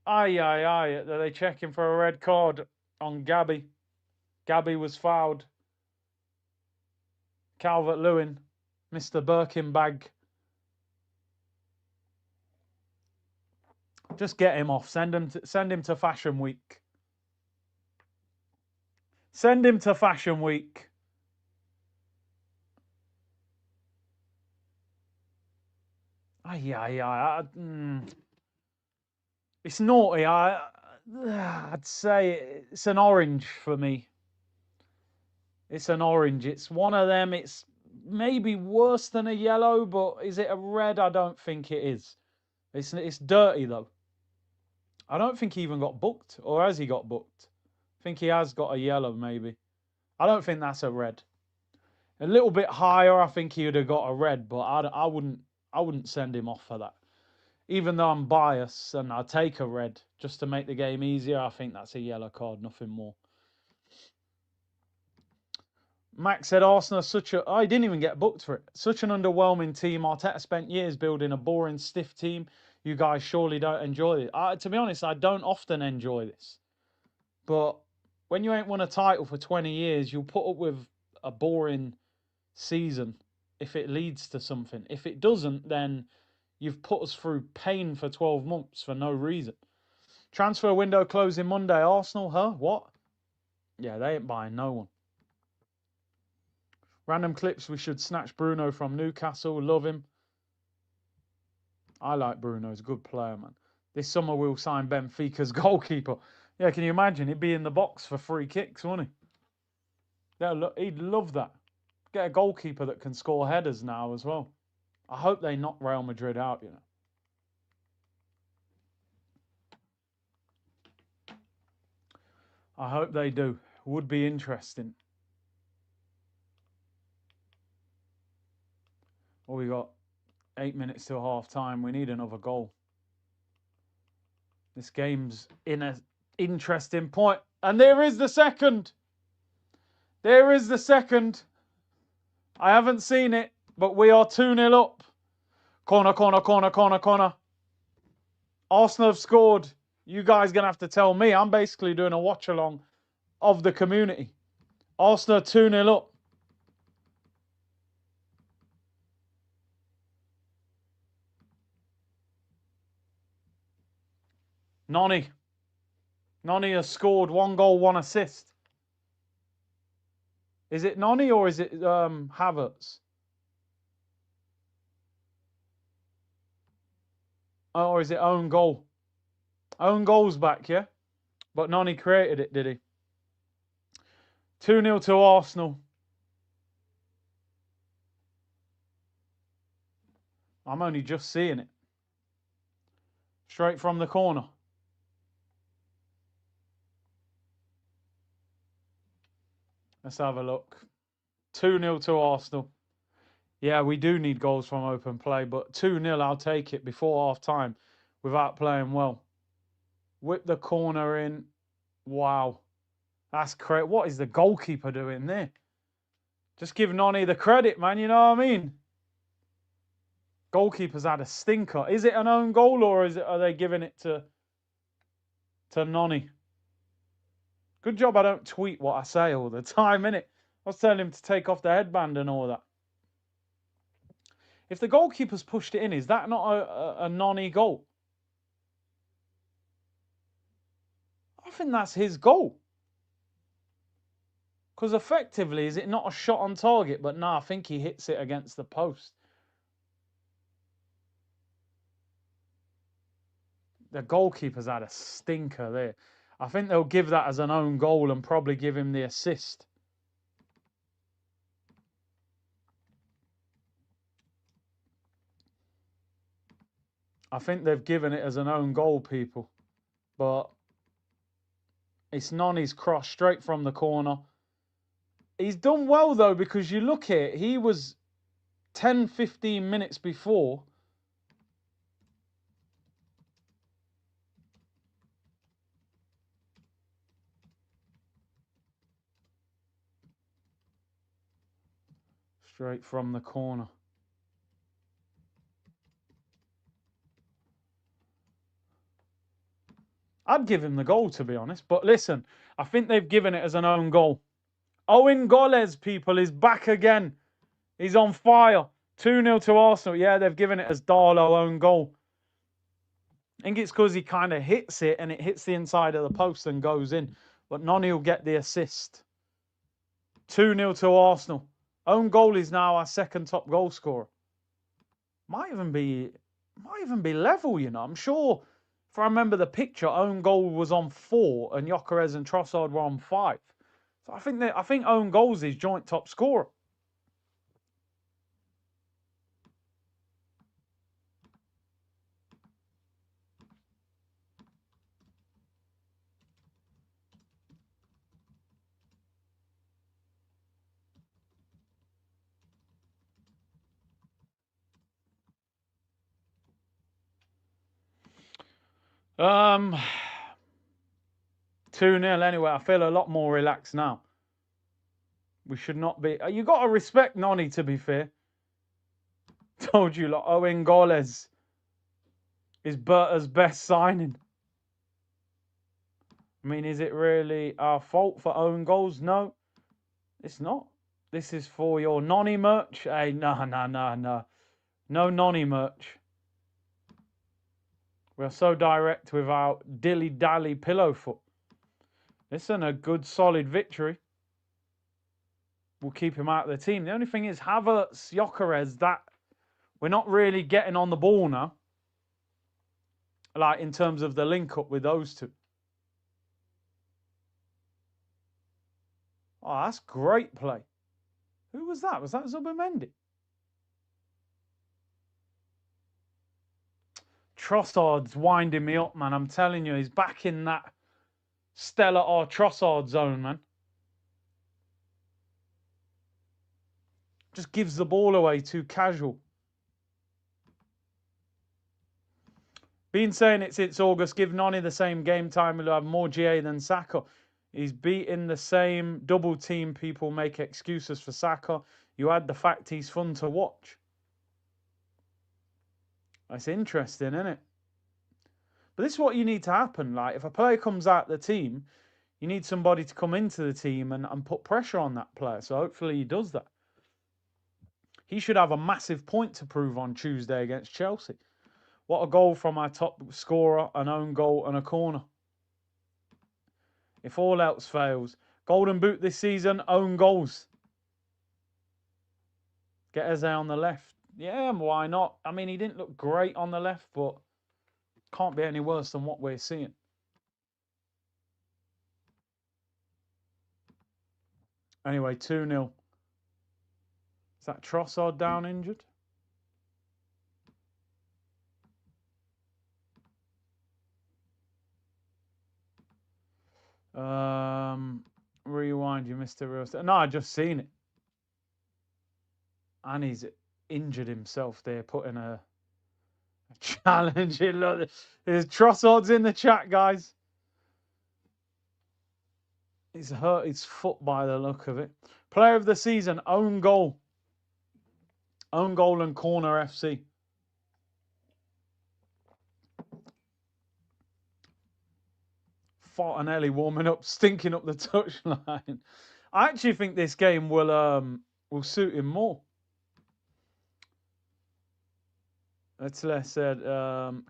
Are they checking for a red card on Gabby? Gabby was fouled. Calvert-Lewin, Mr. Birkenbag. Just get him off. Send him to Fashion Week. Send him to Fashion Week. It's naughty. I'd say it's an orange for me. It's an orange. It's one of them. It's maybe worse than a yellow, but is it a red? I don't think it is. It's dirty, though. I don't think he even got booked. Or has he got booked? I think he has got a yellow, maybe. I don't think that's a red. A little bit higher, I think he would have got a red, but I wouldn't send him off for that. Even though I'm biased and I take a red just to make the game easier, I think that's a yellow card, nothing more. Max said Arsenal are such a... I didn't even get booked for it. Such an underwhelming team. Arteta spent years building a boring, stiff team. You guys surely don't enjoy it. To be honest, I don't often enjoy this. But when you ain't won a title for 20 years, you'll put up with a boring season if it leads to something. If it doesn't, then you've put us through pain for 12 months for no reason. Transfer window closing Monday. Arsenal, huh? What? Yeah, they ain't buying no one. Random clips, we should snatch Bruno from Newcastle. Love him. I like Bruno. He's a good player, man. This summer we'll sign Benfica's goalkeeper. Yeah, can you imagine? He'd be in the box for free kicks, wouldn't he? He'd love that. Get a goalkeeper that can score headers now as well. I hope they knock Real Madrid out, you know. I hope they do. Would be interesting. Well, we got 8 minutes till half time. We need another goal. This game's in an interesting point. And there is the second. There is the second. I haven't seen it, but we are 2-0 up. Corner, corner, corner, corner, corner. Arsenal have scored. You guys are going to have to tell me. I'm basically doing a watch-along of the community. Arsenal 2-0 up. Noni. Noni has scored 1 goal, 1 assist. Is it Noni or is it Havertz? Or is it own goal? Own goal's back, yeah? But Noni created it, did he? 2-0 to Arsenal. I'm only just seeing it. Straight from the corner. Let's have a look. 2-0 to Arsenal. Yeah, we do need goals from open play, but 2-0, I'll take it before half-time without playing well. Whip the corner in. Wow. That's great. What is the goalkeeper doing there? Just give Noni the credit, man. You know what I mean? Goalkeeper's had a stinker. Is it an own goal or are they giving it to Noni? Good job I don't tweet what I say all the time, innit? I was telling him to take off the headband and all that. If the goalkeeper's pushed it in, is that not a Noni goal? I think that's his goal. Because effectively, is it not a shot on target? But no, I think he hits it against the post. The goalkeeper's had a stinker there. I think they'll give that as an own goal and probably give him the assist. I think they've given it as an own goal, people. But it's Noni's cross straight from the corner. He's done well, though, because you look at it, he was 10, 15 minutes before. Straight from the corner. I'd give him the goal, to be honest. But listen, I think they've given it as an own goal. Owen Goles, people, is back again. He's on fire. 2-0 to Arsenal. Yeah, they've given it as Darlow own goal. I think it's because he kind of hits it and it hits the inside of the post and goes in. But Noni will get the assist. 2-0 to Arsenal. Own goal is now our second top goal scorer. Might even be level, you know. I'm sure, if I remember the picture, own goal was on 4 and Gyökeres and Trossard were on 5. So I think own goals is joint top scorer. Um, 2-0 anyway. I feel a lot more relaxed now. We should not be. You got to respect Noni, to be fair. Told you, like, Owen Goles is Berta's best signing. I mean, is it really our fault for own goals? No, it's not. This is for your Noni merch. Hey, no. No Noni merch. We're so direct with our dilly-dally pillow foot. Listen, a good, solid victory. We'll keep him out of the team. The only thing is, Havertz, Gyökeres, that we're not really getting on the ball now. Like, in terms of the link-up with those two. Oh, that's great play. Who was that? Was that Zubimendi? Trossard's winding me up, man. I'm telling you, he's back in that Stella or Trossard zone, man. Just gives the ball away too casual. Been saying it since August. Give Nani the same game time. He'll have more GA than Saka. He's beating the same double team. People make excuses for Saka. You add the fact he's fun to watch. That's interesting, isn't it? But this is what you need to happen. Like, if a player comes out the team, you need somebody to come into the team and put pressure on that player. So hopefully he does that. He should have a massive point to prove on Tuesday against Chelsea. What a goal from our top scorer, an own goal and a corner. If all else fails, Golden Boot this season, own goals. Get Eze on the left. Yeah, why not? I mean, he didn't look great on the left, but can't be any worse than what we're seeing. Anyway, 2-0. Is that Trossard down injured? Rewind, you missed it. No, I just seen it. And he's injured himself there, putting a challenge in. Look, there's Trossard's in the chat, guys. He's hurt his foot by the look of it. Player of the season, own goal. Own goal and corner FC. Fartinelli warming up, stinking up the touchline. I actually think this game will suit him more. Let's said,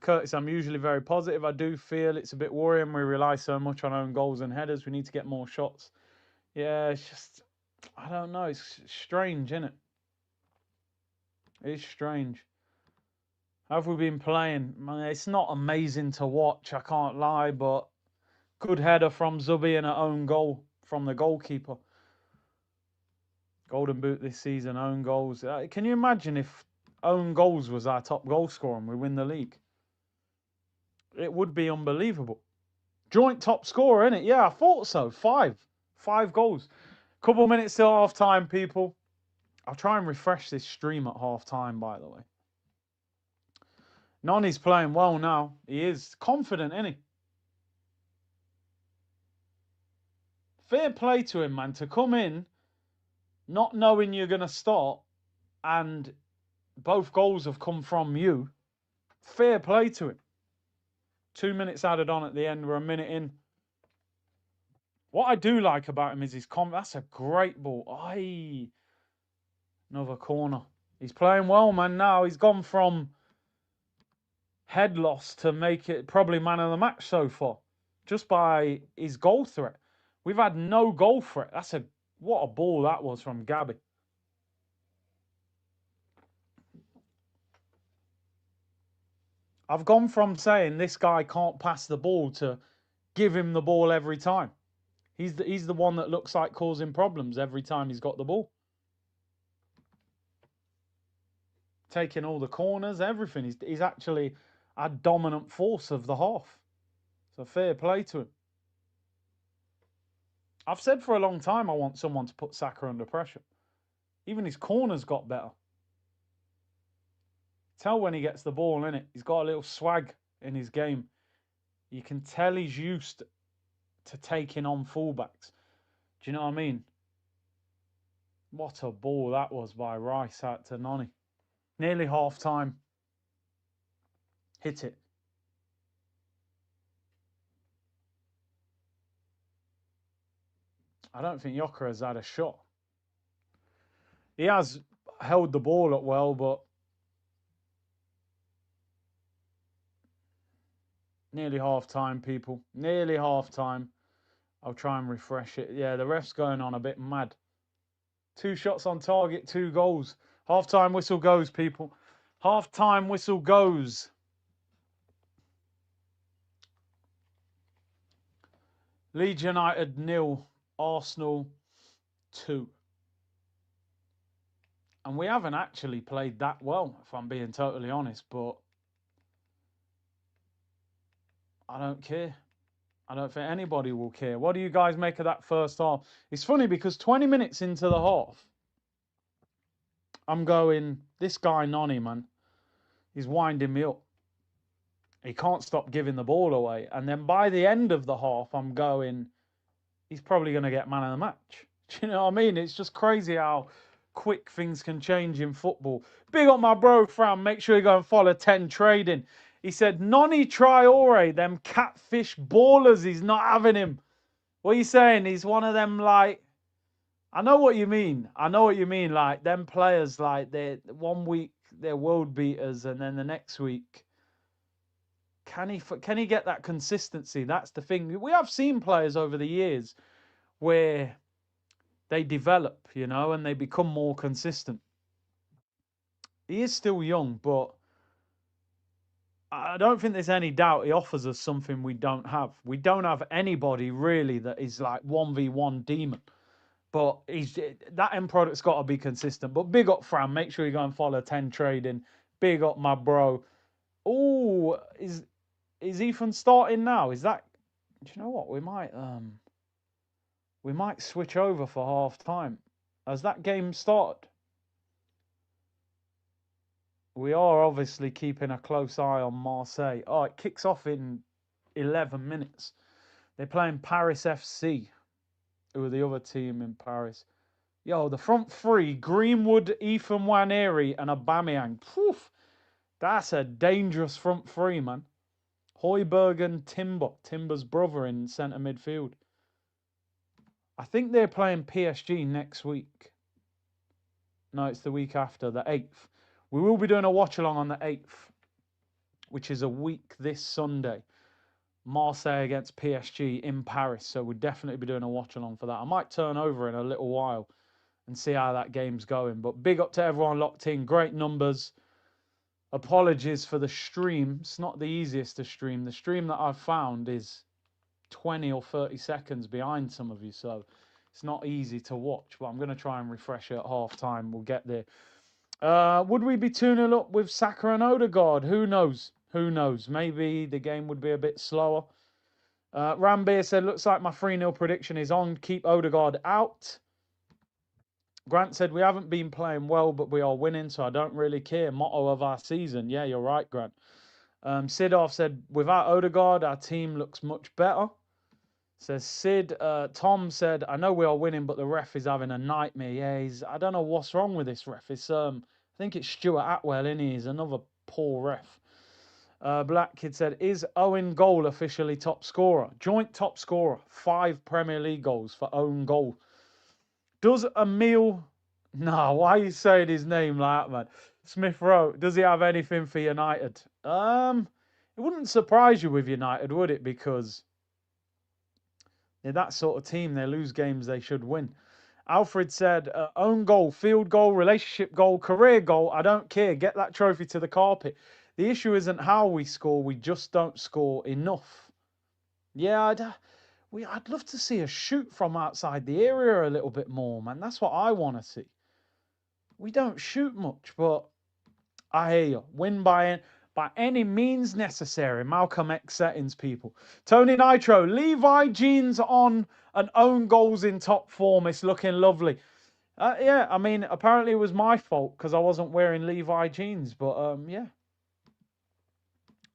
Curtis, I'm usually very positive. I do feel it's a bit worrying. We rely so much on own goals and headers. We need to get more shots. Yeah, it's just, I don't know. It's strange, isn't it? It's strange. How have we been playing? It's not amazing to watch, I can't lie, but good header from Zubi and an own goal from the goalkeeper. Golden Boot this season, own goals. Can you imagine if own goals was our top goal scorer and we win the league? It would be unbelievable. Joint top scorer, innit? Yeah, I thought so. Five goals. Couple minutes till half time, people. I'll try and refresh this stream at half time, by the way. Nani's playing well now. He is confident, isn't he? Fair play to him, man, to come in not knowing you're going to start and both goals have come from you. Fair play to him. 2 minutes added on at the end. We're a minute in. What I do like about him is his that's a great ball. Aye. Another corner. He's playing well, man, now. He's gone from head loss to make it probably man of the match so far. Just by his goal threat. We've had no goal threat. What a ball that was from Gabby. I've gone from saying this guy can't pass the ball to give him the ball every time. He's the one that looks like causing problems every time he's got the ball. Taking all the corners, everything. He's actually a dominant force of the half. So fair play to him. I've said for a long time I want someone to put Saka under pressure. Even his corners got better. Tell when he gets the ball in it. He's got a little swag in his game. You can tell he's used to taking on fullbacks. Do you know what I mean? What a ball that was by Rice out to Nani. Nearly half time. Hit it. I don't think Yoka has had a shot. He has held the ball up well, but nearly half time, people. Nearly half time. I'll try and refresh it. Yeah, the ref's going on a bit mad. 2 shots on target, 2 goals. Half-time whistle goes, people. Half-time whistle goes. Leeds United 0. Arsenal 2. And we haven't actually played that well, if I'm being totally honest, but I don't care. I don't think anybody will care. What do you guys make of that first half? It's funny because 20 minutes into the half, I'm going, this guy Noni, man, he's winding me up. He can't stop giving the ball away. And then by the end of the half, I'm going, he's probably going to get man of the match. Do you know what I mean? It's just crazy how quick things can change in football. Big up my bro, Fran. Make sure you go and follow 10 Trading. He said, Noni Traore, them catfish ballers, he's not having him. What are you saying? He's one of them, like, I know what you mean. I know what you mean. Like, them players, like, they 1 week, they're world beaters, and then the next week, can he get that consistency? That's the thing. We have seen players over the years where they develop, you know, and they become more consistent. He is still young, but I don't think there's any doubt he offers us something we don't have. We don't have anybody really that is like 1v1 demon. But that end product's got to be consistent. But big up Fran. Make sure you go and follow 10 Trading. Big up my bro. Oh, is Ethan starting now? Is that? Do you know what? We might switch over for half time. Has that game started? We are obviously keeping a close eye on Marseille. Oh, it kicks off in 11 minutes. They're playing Paris FC, who are the other team in Paris. Yo, the front three, Greenwood, Ethan Nwaneri, and Aubameyang. Poof, that's a dangerous front three, man. Højbjerg and Timber's brother in centre midfield. I think they're playing PSG next week. No, it's the week after, the 8th. We will be doing a watch-along on the 8th, which is a week this Sunday. Marseille against PSG in Paris. So we'll definitely be doing a watch-along for that. I might turn over in a little while and see how that game's going. But big up to everyone locked in. Great numbers. Apologies for the stream. It's not the easiest to stream. The stream that I've found is 20 or 30 seconds behind some of you. So it's not easy to watch. But I'm going to try and refresh it at half time. We'll get there. Would we be 2-0 up with Saka and Odegaard? Who knows? Who knows? Maybe the game would be a bit slower. Rambir said, looks like my 3-0 prediction is on. Keep Odegaard out. Grant said, we haven't been playing well, but we are winning, so I don't really care. Motto of our season. Yeah, you're right, Grant. Sidorf said, without Odegaard, our team looks much better. Says Sid. Tom said, I know we are winning, but the ref is having a nightmare. Yeah, I don't know what's wrong with this ref. I think it's Stuart Atwell, isn't he? He's another poor ref. Black Kid said, is Owen Goal officially top scorer? Joint top scorer. 5 Premier League goals for Owen Goal. Does Emil... No, why are you saying his name like that, man? Smith Rowe, does he have anything for United? It wouldn't surprise you with United, would it? Because they're that sort of team. They lose games they should win. Alfred said, own goal, field goal, relationship goal, career goal. I don't care. Get that trophy to the carpet. The issue isn't how we score. We just don't score enough. Yeah, I'd love to see us shoot from outside the area a little bit more, man. That's what I want to see. We don't shoot much, but I hear you. Win by any means necessary. Malcolm X settings, people. Tony Nitro, Levi Jeans on and own goals in top form. It's looking lovely. Yeah, I mean, apparently it was my fault because I wasn't wearing Levi jeans, but yeah.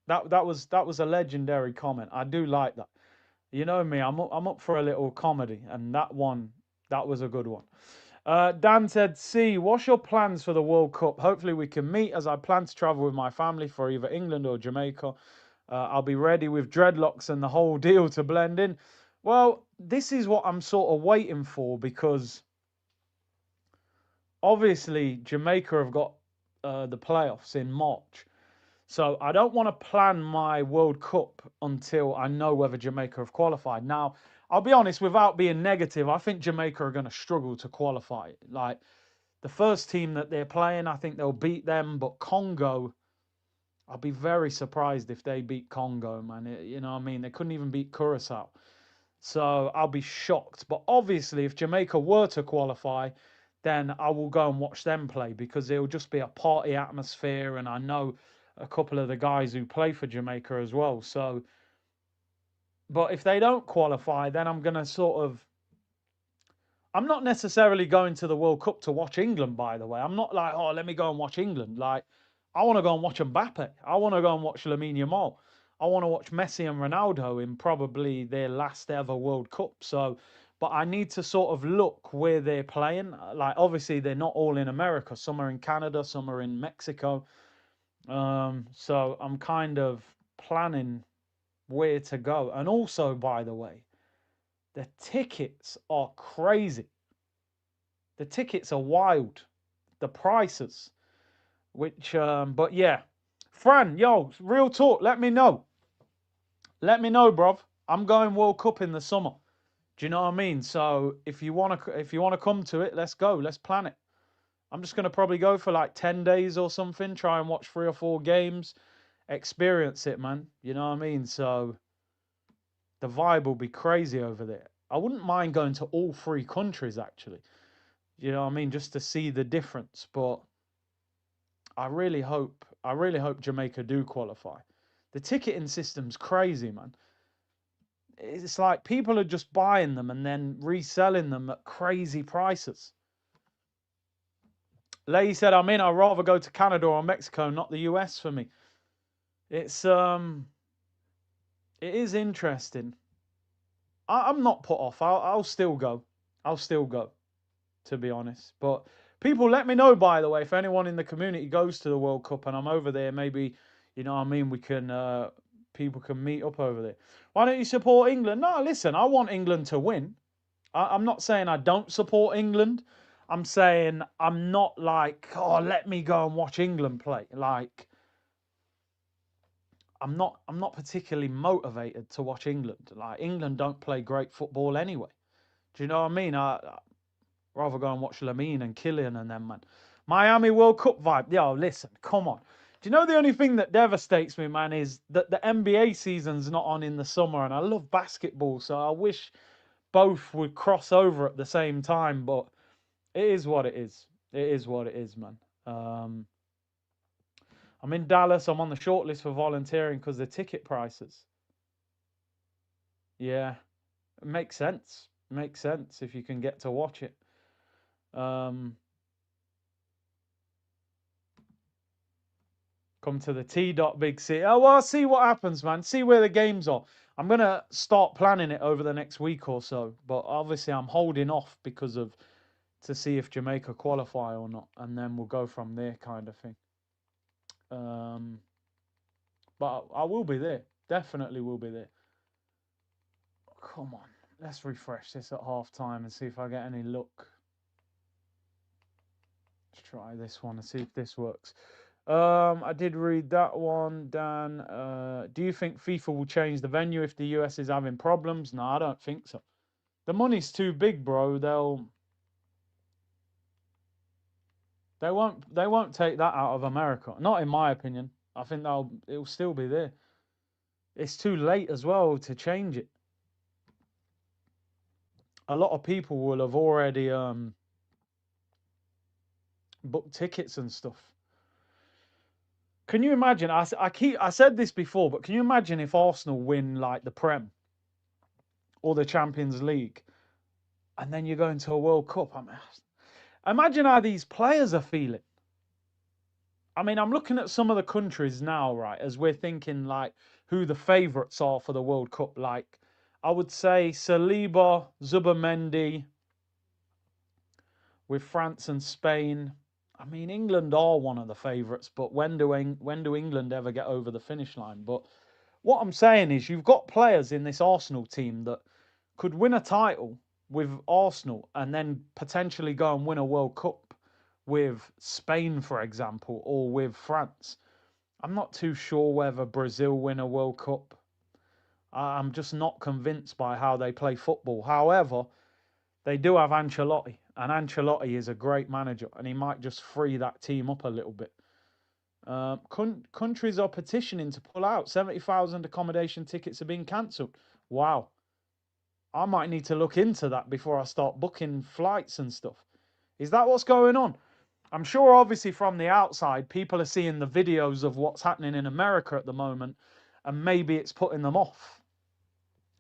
That was a legendary comment. I do like that. You know me, I'm up for a little comedy, and that was a good one. Dan said, "See, what's your plans for the World Cup? Hopefully we can meet, as I plan to travel with my family for either England or Jamaica. I'll be ready with dreadlocks and the whole deal to blend in." Well, this is what I'm sort of waiting for, because obviously Jamaica have got the playoffs in March. So I don't want to plan my World Cup until I know whether Jamaica have qualified. Now, I'll be honest, without being negative, I think Jamaica are going to struggle to qualify. Like, the first team that they're playing, I think they'll beat them. But Congo, I'll be very surprised if they beat Congo, man. You know what I mean? They couldn't even beat Curacao. So I'll be shocked. But obviously, if Jamaica were to qualify, then I will go and watch them play because it'll just be a party atmosphere. And I know a couple of the guys who play for Jamaica as well. So, but if they don't qualify, then I'm going to sort of. I'm not necessarily going to the World Cup to watch England, by the way. I'm not like, oh, let me go and watch England. Like, I want to go and watch Mbappe. I want to go and watch Lamine Yamal. I want to watch Messi and Ronaldo in probably their last ever World Cup. So, but I need to sort of look where they're playing. Like, obviously, they're not all in America. Some are in Canada, some are in Mexico. So I'm kind of planning where to go. And also, by the way, the tickets are crazy. The tickets are wild. The prices, but yeah. Fran, yo, real talk. Let me know. Let me know, bruv. I'm going World Cup in the summer. Do you know what I mean? So if you wanna come to it, let's go. Let's plan it. I'm just gonna probably go for like 10 days or something. Try and watch 3 or 4 games. Experience it, man. You know what I mean? So the vibe will be crazy over there. I wouldn't mind going to all 3 countries actually. You know what I mean? Just to see the difference. But I really hope Jamaica do qualify. The ticketing system's crazy, man. It's like people are just buying them and then reselling them at crazy prices. Lady said, "I'm in. I'd rather go to Canada or Mexico, not the US for me." It's it is interesting. I'm not put off. I'll still go. I'll still go, to be honest. But people, let me know, by the way, if anyone in the community goes to the World Cup and I'm over there, maybe, you know what I mean, we can, people can meet up over there. Why don't you support England? No, listen, I want England to win. I'm not saying I don't support England. I'm saying I'm not like, oh, let me go and watch England play. Like, I'm not particularly motivated to watch England. Like, England don't play great football anyway. Do you know what I mean? Rather go and watch Lamine and Killian and them, man. Miami World Cup vibe. Yo, listen, come on. Do you know the only thing that devastates me, man, is that the NBA season's not on in the summer, and I love basketball, so I wish both would cross over at the same time, but it is what it is. It is what it is, man. Um, I'm in Dallas. I'm on the shortlist for volunteering because the ticket prices. Yeah, it makes sense. Makes sense if you can get to watch it. Um, Come to the T dot big city. Oh, well, I'll see what happens, man. See where the games are. I'm gonna start planning it over the next week or so, but obviously I'm holding off because of to see if Jamaica qualify or not, and then we'll go from there, kind of thing. Um, but I will be there. Definitely will be there. Come on, let's refresh this at half time and see if I get any luck. Let's try this one and see if this works. I did read that one, Dan. Do you think FIFA will change the venue if the US is having problems? No, I don't think so. The money's too big, bro. They won't take that out of America. Not in my opinion. I think it'll still be there. It's too late as well to change it. A lot of people will have already booked tickets and stuff. Can you imagine? I said this before, but can you imagine if Arsenal win like the Prem or the Champions League, and then you're going to a World Cup? I mean, imagine how these players are feeling. I mean, I'm looking at some of the countries now, right, as we're thinking like who the favourites are for the World Cup. Like, I would say Saliba, Zubamendi with France and Spain. I mean, England are one of the favourites, but when do England ever get over the finish line? But what I'm saying is, you've got players in this Arsenal team that could win a title with Arsenal and then potentially go and win a World Cup with Spain, for example, or with France. I'm not too sure whether Brazil win a World Cup. I'm just not convinced by how they play football. However, they do have Ancelotti, and Ancelotti is a great manager, and he might just free that team up a little bit. Countries are petitioning to pull out. 70,000 accommodation tickets are being cancelled. Wow. I might need to look into that before I start booking flights and stuff. Is that what's going on? I'm sure, obviously, from the outside, people are seeing the videos of what's happening in America at the moment, and maybe it's putting them off,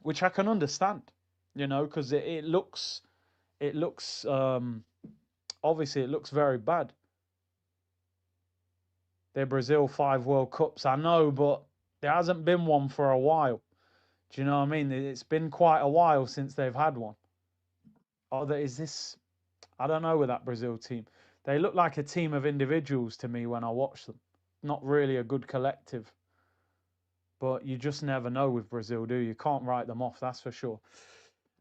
which I can understand, because it looks, obviously, it looks very bad. They're Brazil 5 World Cups, I know, but there hasn't been one for a while. Do you know what I mean? It's been quite a while since they've had one. Oh, is this? I don't know with that Brazil team. They look like a team of individuals to me when I watch them. Not really a good collective. But you just never know with Brazil, do you? You can't write them off, that's for sure.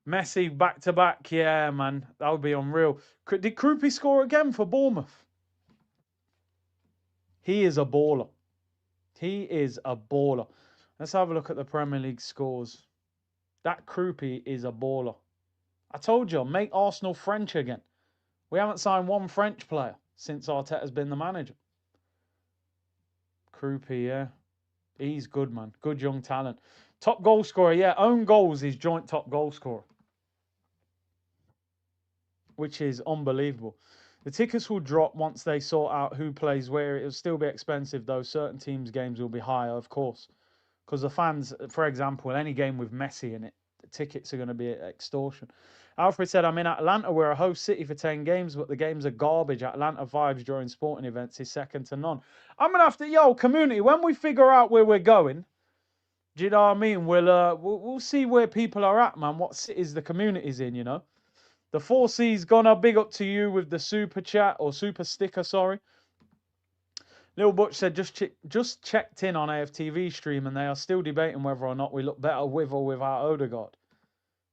Messi back to back, yeah, man. That would be unreal. Did Krupi score again for Bournemouth? He is a baller. He is a baller. Let's have a look at the Premier League scores. That Krupi is a baller. I told you, make Arsenal French again. We haven't signed one French player since Arteta's been the manager. Krupi, yeah. He's good, man. Good young talent. Top goal scorer, yeah. Own goals is joint top goal scorer, which is unbelievable. The tickets will drop once they sort out who plays where. It'll still be expensive, though. Certain teams' games will be higher, of course. Because the fans, for example, any game with Messi in it, the tickets are going to be extortion. Alfred said, I'm in Atlanta. We're a host city for 10 games, but the games are garbage. Atlanta vibes during sporting events is second to none. I'm going to have to, community, when we figure out where we're going, do you know what I mean? We'll see where people are at, man. What cities the community's in, The 4C's gonna big up to you with the super chat or super sticker, sorry. Lil Butch said just checked in on AFTV stream and they are still debating whether or not we look better with or without Odegaard.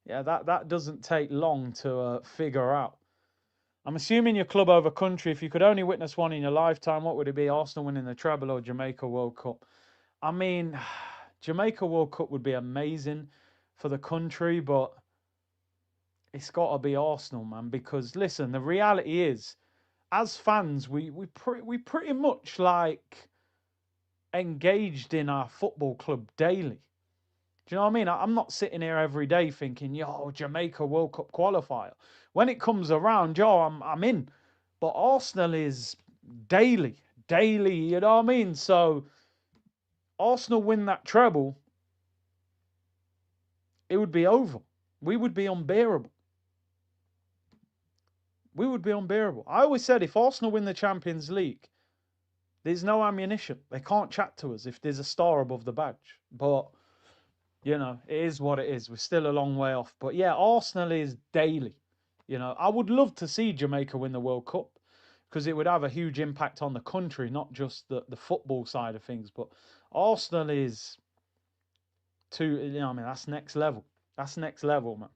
Yeah, that doesn't take long to figure out. I'm assuming your club over country. If you could only witness one in your lifetime, what would it be? Arsenal winning the treble or Jamaica World Cup? I mean, Jamaica World Cup would be amazing for the country, but it's got to be Arsenal, man. Because listen, the reality is, as fans, we pretty much like engaged in our football club daily. Do you know what I mean? I'm not sitting here every day thinking, yo, Jamaica World Cup qualifier. When it comes around, I'm in. But Arsenal is daily, you know what I mean? So Arsenal win that treble, it would be over. We would be unbearable. We would be unbearable. I always said if Arsenal win the Champions League, there's no ammunition. They can't chat to us if there's a star above the badge. But, it is what it is. We're still a long way off. But yeah, Arsenal is daily. I would love to see Jamaica win the World Cup because it would have a huge impact on the country, not just the football side of things. But Arsenal is that's next level. That's next level, man.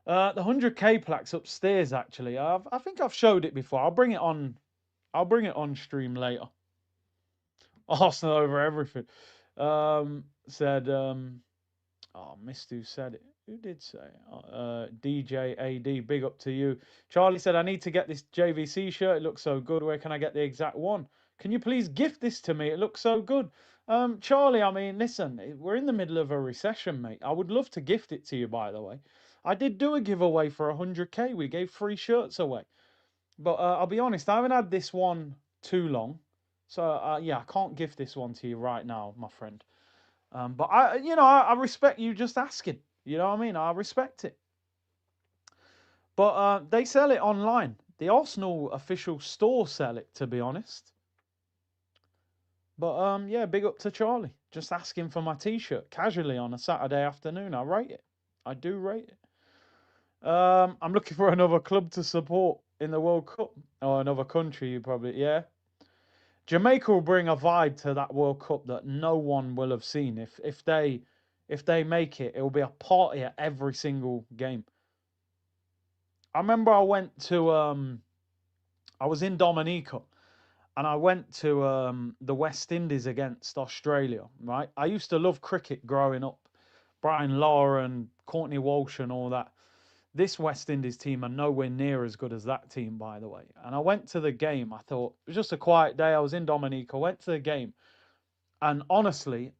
The 100K plaques upstairs, actually. I think I've showed it before. I'll bring it on stream later. Arsenal over everything. Said, missed who said it. Who did say? DJ AD, big up to you. Charlie said, I need to get this JVC shirt. It looks so good. Where can I get the exact one? Can you please gift this to me? It looks so good. Charlie, I mean, listen, we're in the middle of a recession, mate. I would love to gift it to you, by the way. I did do a giveaway for 100K. We gave 3 shirts away. But I'll be honest, I haven't had this one too long. So, yeah, I can't gift this one to you right now, my friend. But I respect you just asking. You know what I mean? I respect it. But they sell it online. The Arsenal official store sell it, to be honest. But yeah, big up to Charlie. Just asking for my T-shirt casually on a Saturday afternoon. I rate it. I do rate it. I'm looking for another club to support in the World Cup. Or another country, you probably, yeah. Jamaica will bring a vibe to that World Cup that no one will have seen. If they make it, it will be a party at every single game. I remember I was in Dominica and I went to the West Indies against Australia, right? I used to love cricket growing up. Brian Lara and Courtney Walsh and all that. This West Indies team are nowhere near as good as that team, by the way. And I went to the game. I thought, it was just a quiet day. I was in Dominica. I went to the game. And honestly,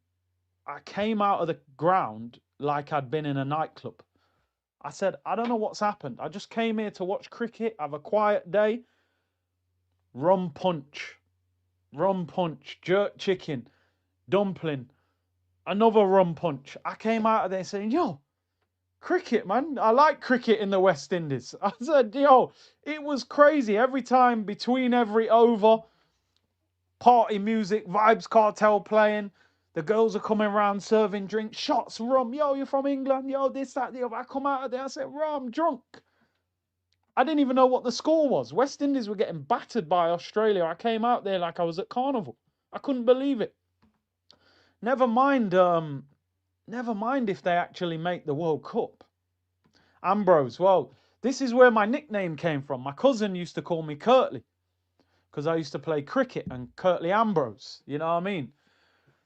I came out of the ground like I'd been in a nightclub. I said, I don't know what's happened. I just came here to watch cricket, have a quiet day. Rum punch, jerk chicken, dumpling, another rum punch. I came out of there saying, yo, cricket, man. I like cricket in the West Indies. I said, yo, it was crazy. Every time between every over, party music, Vibes Cartel playing. The girls are coming around serving drinks, shots, rum. Yo, you're from England. Yo, this, that, the other. I come out of there. I said, rum, drunk. I didn't even know what the score was. West Indies were getting battered by Australia. I came out there like I was at carnival. I couldn't believe it. Never mind if they actually make the World Cup. Ambrose, well, this is where my nickname came from. My cousin used to call me Curtly because I used to play cricket and Curtly Ambrose. You know what I mean?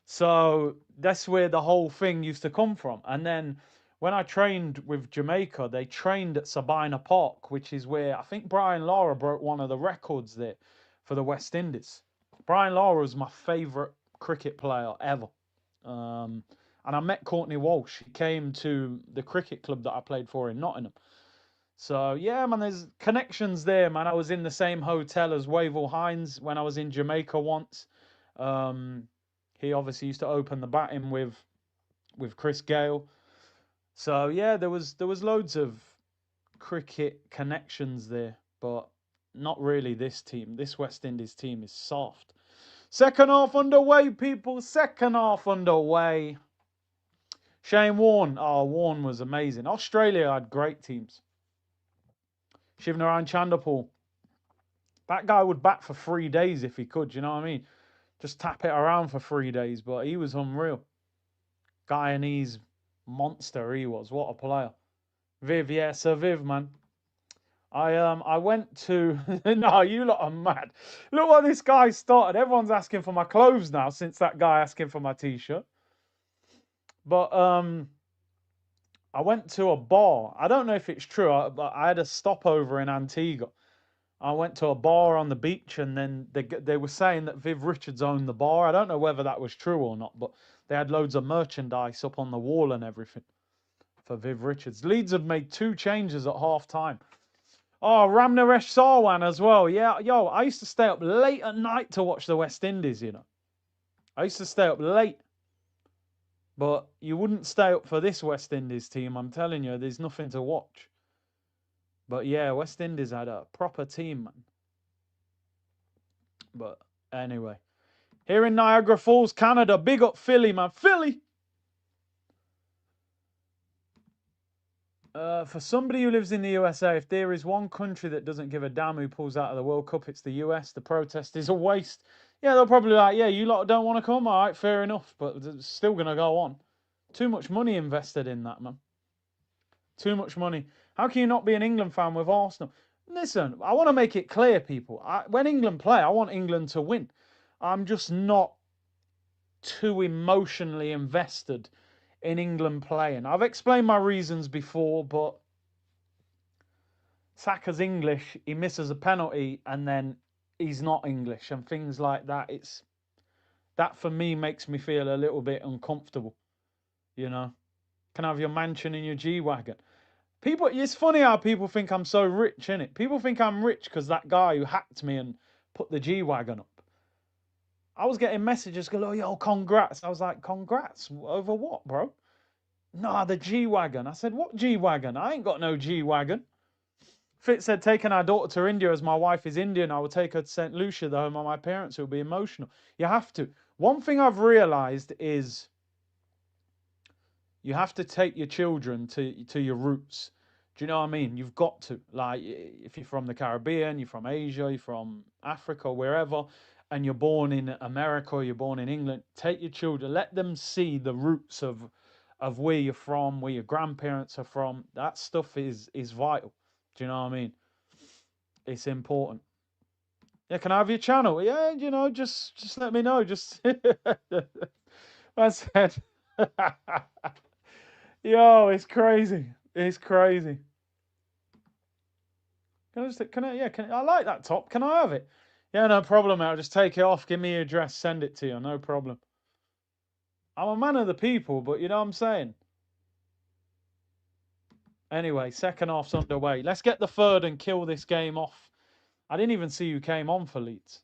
So that's where the whole thing used to come from. And then when I trained with Jamaica, they trained at Sabina Park, which is where I think Brian Lara broke one of the records there for the West Indies. Brian Lara was my favourite cricket player ever. And I met Courtney Walsh. He came to the cricket club that I played for in Nottingham. So, yeah, man, there's connections there, man. I was in the same hotel as Wavell Hines when I was in Jamaica once. He obviously used to open the batting with Chris Gale. So, yeah, there was loads of cricket connections there, but not really this team. This West Indies team is soft. Second half underway, people. Second half underway. Shane Warne. Oh, Warne was amazing. Australia had great teams. Shivnarine Chanderpaul. That guy would bat for 3 days if he could, you know what I mean? Just tap it around for 3 days, but he was unreal. Guyanese monster he was. What a player. Viv, yeah, Sir Viv, man. I went to... No, you lot are mad. Look what this guy started. Everyone's asking for my clothes now since that guy asking for my T-shirt. But I went to a bar. I don't know if it's true, but I had a stopover in Antigua. I went to a bar on the beach, and then they were saying that Viv Richards owned the bar. I don't know whether that was true or not, but they had loads of merchandise up on the wall and everything for Viv Richards. Leeds have made 2 changes at half time. Oh, Ramnaresh Sarwan as well. Yeah, yo, I used to stay up late at night to watch the West Indies, you know. I used to stay up late. But you wouldn't stay up for this West Indies team. I'm telling you, there's nothing to watch. But yeah, West Indies had a proper team, man. But anyway, here in Niagara Falls, Canada, big up Philly, man. Philly! For somebody who lives in the USA, if there is one country that doesn't give a damn who pulls out of the World Cup, it's the US. The protest is a waste. Yeah, they'll probably be like, yeah, you lot don't want to come? All right, fair enough. But it's still going to go on. Too much money invested in that, man. Too much money. How can you not be an England fan with Arsenal? Listen, I want to make it clear, people. When England play, I want England to win. I'm just not too emotionally invested in England playing. I've explained my reasons before, but Saka's English, he misses a penalty, and then he's not English, and things like that. That for me makes me feel a little bit uncomfortable. You know, can I have your mansion and your G-Wagon? People, it's funny how people think I'm so rich, innit? People think I'm rich because that guy who hacked me and put the G-Wagon up. I was getting messages going, oh, yo, congrats. I was like, congrats? Over what, bro? Nah, the G-Wagon. I said, what G-Wagon? I ain't got no G-Wagon. Fitz said, taking our daughter to India as my wife is Indian, I will take her to St. Lucia, the home of my parents, who will be emotional. You have to. One thing I've realised is you have to take your children to your roots. Do you know what I mean? You've got to. Like, if you're from the Caribbean, you're from Asia, you're from Africa, wherever, and you're born in America or you're born in England, take your children, let them see the roots of where you're from, where your grandparents are from. That stuff is vital. Do you know what I mean? It's important. Yeah, can I have your channel? Yeah, you know, just let me know. Just that's it. Yo, it's crazy. It's crazy. I like that top. Can I have it? Yeah, no problem, mate. I'll just take it off. Give me your address. Send it to you. No problem. I'm a man of the people, but you know what I'm saying? Anyway, second half's underway. Let's get the third and kill this game off. I didn't even see who came on for Leeds.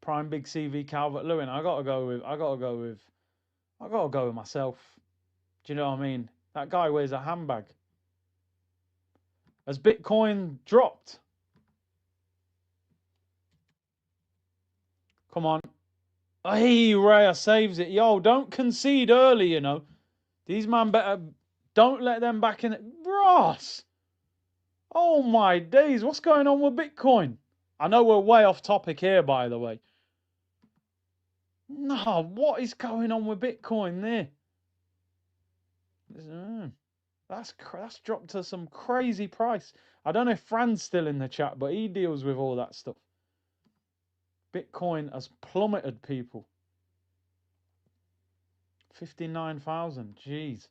Prime Big CV Calvert-Lewin. I gotta go with myself. Do you know what I mean? That guy wears a handbag. Has Bitcoin dropped? Come on. Hey, Raya saves it. Yo, don't concede early, you know. These man better... Don't let them back in it. Ross! Oh my days, what's going on with Bitcoin? I know we're way off topic here, by the way. No, what is going on with Bitcoin there? That's dropped to some crazy price. I don't know if Fran's still in the chat, but he deals with all that stuff. Bitcoin has plummeted, people. 59,000, jeez.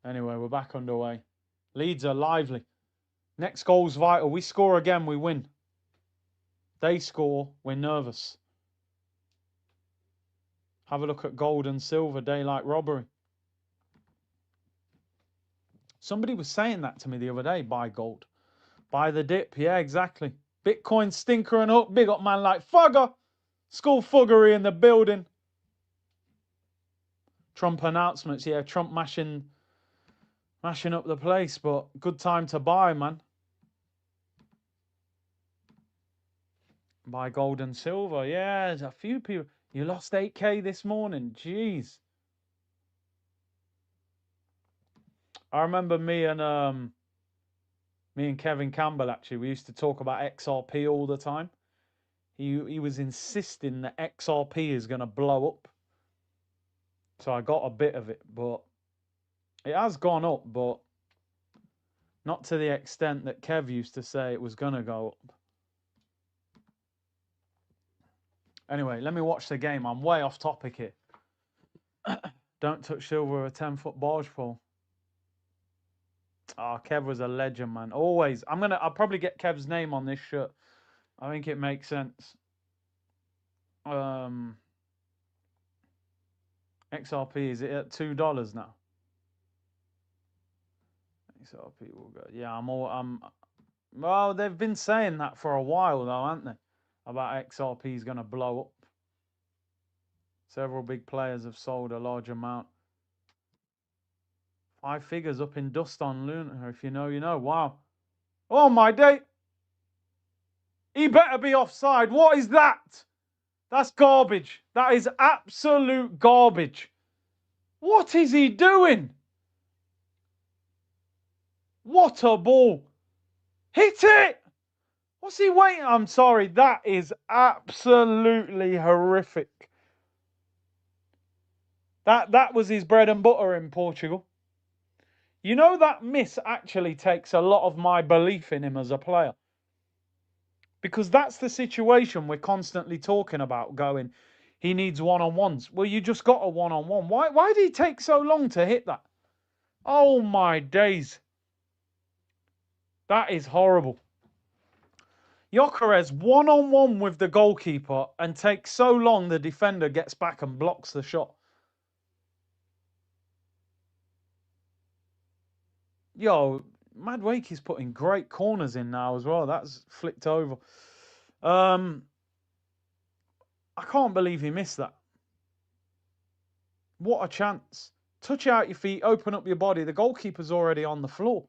Anyway, we're back underway. Leeds are lively. Next goal's vital. We score again, we win. They score, we're nervous. Have a look at gold and silver, daylight robbery. Somebody was saying that to me the other day, buy gold. Buy the dip, yeah, exactly. Bitcoin stinker and up, big up man like Fugger. School fuggery in the building. Trump announcements, yeah, Trump mashing up the place, but good time to buy, man. Buy gold and silver, yeah, there's a few people. You lost 8K this morning, jeez. I remember me and Kevin Campbell, actually, we used to talk about XRP all the time. He was insisting that XRP is going to blow up. So I got a bit of it, but it has gone up, but not to the extent that Kev used to say it was going to go up. Anyway, let me watch the game. I'm way off topic here. Don't touch silver with a 10-foot barge pole. Oh, Kev was a legend, man. Always. I'll probably get Kev's name on this shirt. I think it makes sense. XRP, is it at $2 now? XRP will go. Yeah, well, they've been saying that for a while though, haven't they? About XRP is going to blow up. Several big players have sold a large amount. 5 figures up in dust on Luna. If you know, you know. Wow. Oh my day. He better be offside. What is that? That's garbage. That is absolute garbage. What is he doing? What a ball. Hit it. What's he waiting? I'm sorry. That is absolutely horrific. That was his bread and butter in Portugal. You know, that miss actually takes a lot of my belief in him as a player. Because that's the situation we're constantly talking about, going, he needs one-on-ones. Well, you just got a one-on-one. Why did he take so long to hit that? Oh, my days. That is horrible. Gyökeres one-on-one with the goalkeeper and takes so long the defender gets back and blocks the shot. Yo, Madwake is putting great corners in now as well. That's flicked over. I can't believe he missed that. What a chance. Touch out your feet, open up your body. The goalkeeper's already on the floor.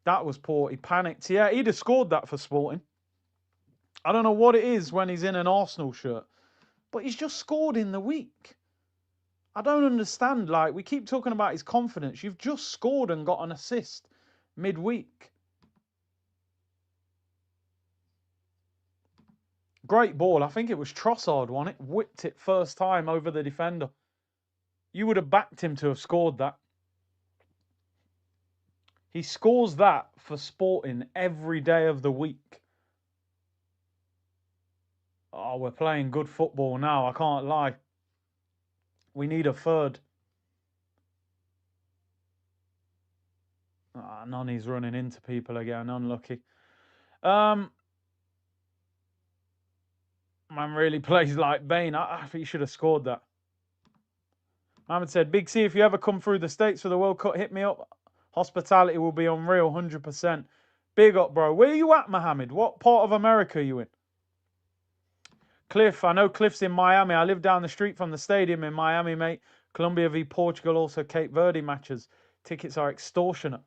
That was poor. He panicked. Yeah, he'd have scored that for Sporting. I don't know what it is when he's in an Arsenal shirt, but he's just scored in the week. I don't understand. Like, we keep talking about his confidence. You've just scored and got an assist midweek. Great ball. I think it was Trossard won it. Whipped it first time over the defender. You would have backed him to have scored that. He scores that for Sporting every day of the week. Oh, we're playing good football now. I can't lie. We need a third. Ah, Nani's running into people again. Unlucky. Man really plays like Bane. I think he should have scored that. Mohammed said, Big C, if you ever come through the States for the World Cup, hit me up. Hospitality will be unreal, 100%. Big up, bro. Where are you at, Mohammed? What part of America are you in? Cliff, I know Cliff's in Miami. I live down the street from the stadium in Miami, mate. Colombia v Portugal, also Cape Verde matches. Tickets are extortionate.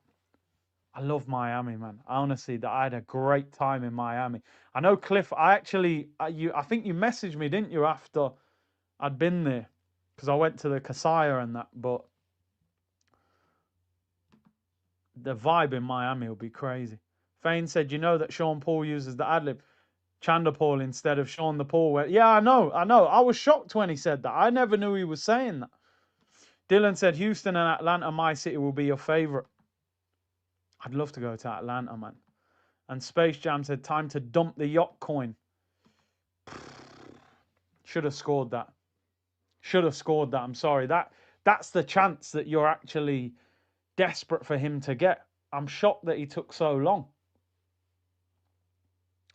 I love Miami, man. Honestly, I had a great time in Miami. I know Cliff. I think you messaged me, didn't you, after I'd been there, because I went to the Casaya and that. But the vibe in Miami will be crazy. Fane said, you know that Sean Paul uses the ad lib Chanderpaul instead of Sean the Paul. Yeah, I know. I was shocked when he said that. I never knew he was saying that. Dylan said, Houston and Atlanta, my city, will be your favorite. I'd love to go to Atlanta, man. And Space Jam said, time to dump the yacht coin. Should have scored that. Should have scored that. I'm sorry. That's the chance that you're actually desperate for him to get. I'm shocked that he took so long.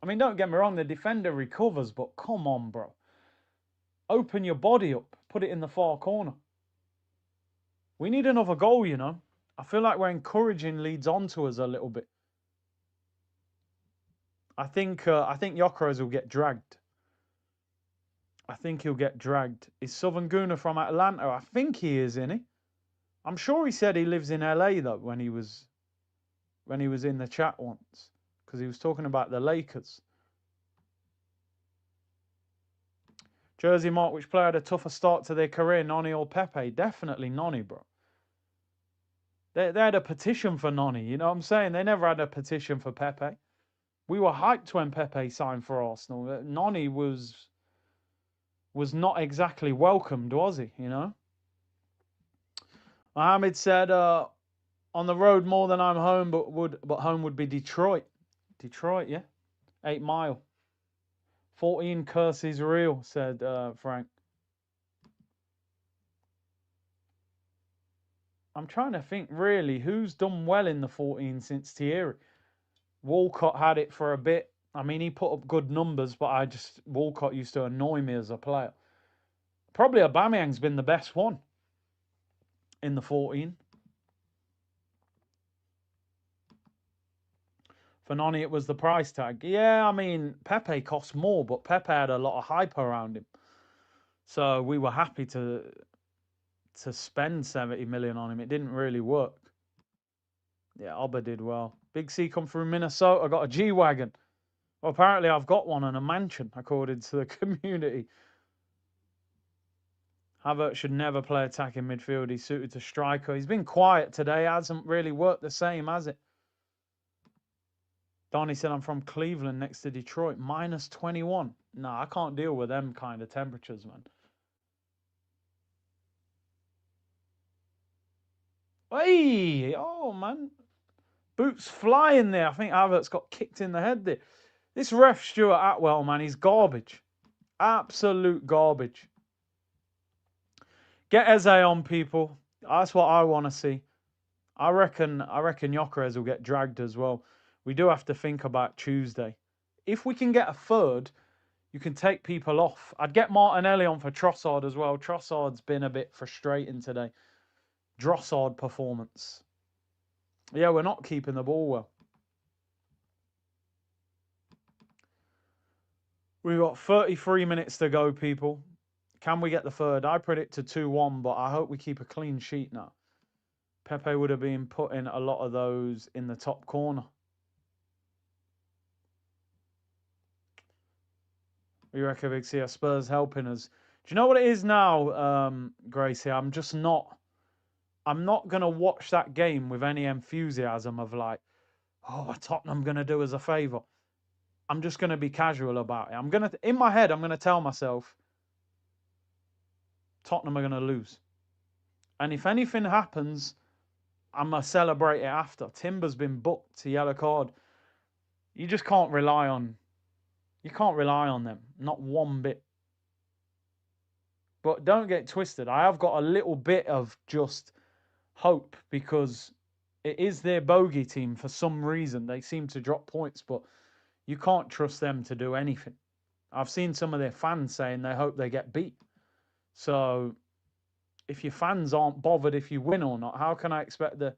I mean, don't get me wrong, the defender recovers, but come on, bro. Open your body up. Put it in the far corner. We need another goal, you know. I feel like we're encouraging Leeds onto us a little bit. I think Gyökeres will get dragged. I think he'll get dragged. Is Southern Gooner from Atlanta? I think he is, isn't he? I'm sure he said he lives in LA though when he was in the chat once, because he was talking about the Lakers. Jersey Mark, which player had a tougher start to their career, Noni or Pepe? Definitely Noni, bro. They had a petition for Noni, you know what I'm saying? They never had a petition for Pepe. We were hyped when Pepe signed for Arsenal. Noni was not exactly welcomed, was he, you know? Mohammed said, on the road more than I'm home, but home would be Detroit. Detroit, yeah. 8 Mile. 14 curses real, said Frank. I'm trying to think, really, who's done well in the 14 since Thierry? Walcott had it for a bit. I mean, he put up good numbers, but Walcott used to annoy me as a player. Probably Aubameyang's been the best one in the 14. For Noni, it was the price tag. Yeah, I mean, Pepe cost more, but Pepe had a lot of hype around him. So we were happy to spend 70 million on him. It didn't really work. Yeah, Oba did well. Big C come through Minnesota, got a G-Wagon. Well, apparently I've got one and a mansion, according to the community. Havertz should never play attacking midfield. He's suited to striker. He's been quiet today. Hasn't really worked the same, has it? Donnie said, I'm from Cleveland next to Detroit. Minus 21. No, I can't deal with them kind of temperatures, man. Hey! Oh, man. Boots flying there. I think Havertz got kicked in the head there. This ref, Stuart Atwell, man, he's garbage. Absolute garbage. Get Eze on, people. That's what I want to see. I reckon Gyökeres will get dragged as well. We do have to think about Tuesday. If we can get a third, you can take people off. I'd get Martinelli on for Trossard as well. Trossard's been a bit frustrating today. Drossard performance. Yeah, we're not keeping the ball well. We've got 33 minutes to go, people. Can we get the third? I predict to 2-1, but I hope we keep a clean sheet now. Pepe would have been putting a lot of those in the top corner. We reckon Big C, Spurs helping us. Do you know what it is now, Gracie? I'm not going to watch that game with any enthusiasm of like, oh, Tottenham going to do us a favour. I'm just going to be casual about it. In my head, I'm going to tell myself, Tottenham are going to lose. And if anything happens, I'm going to celebrate it after. Timber's been booked to yellow card. You just can't rely on... You can't rely on them. Not one bit. But don't get twisted. I have got a little bit of just hope because it is their bogey team for some reason. They seem to drop points, but you can't trust them to do anything. I've seen some of their fans saying they hope they get beat. So if your fans aren't bothered if you win or not, how can I expect the...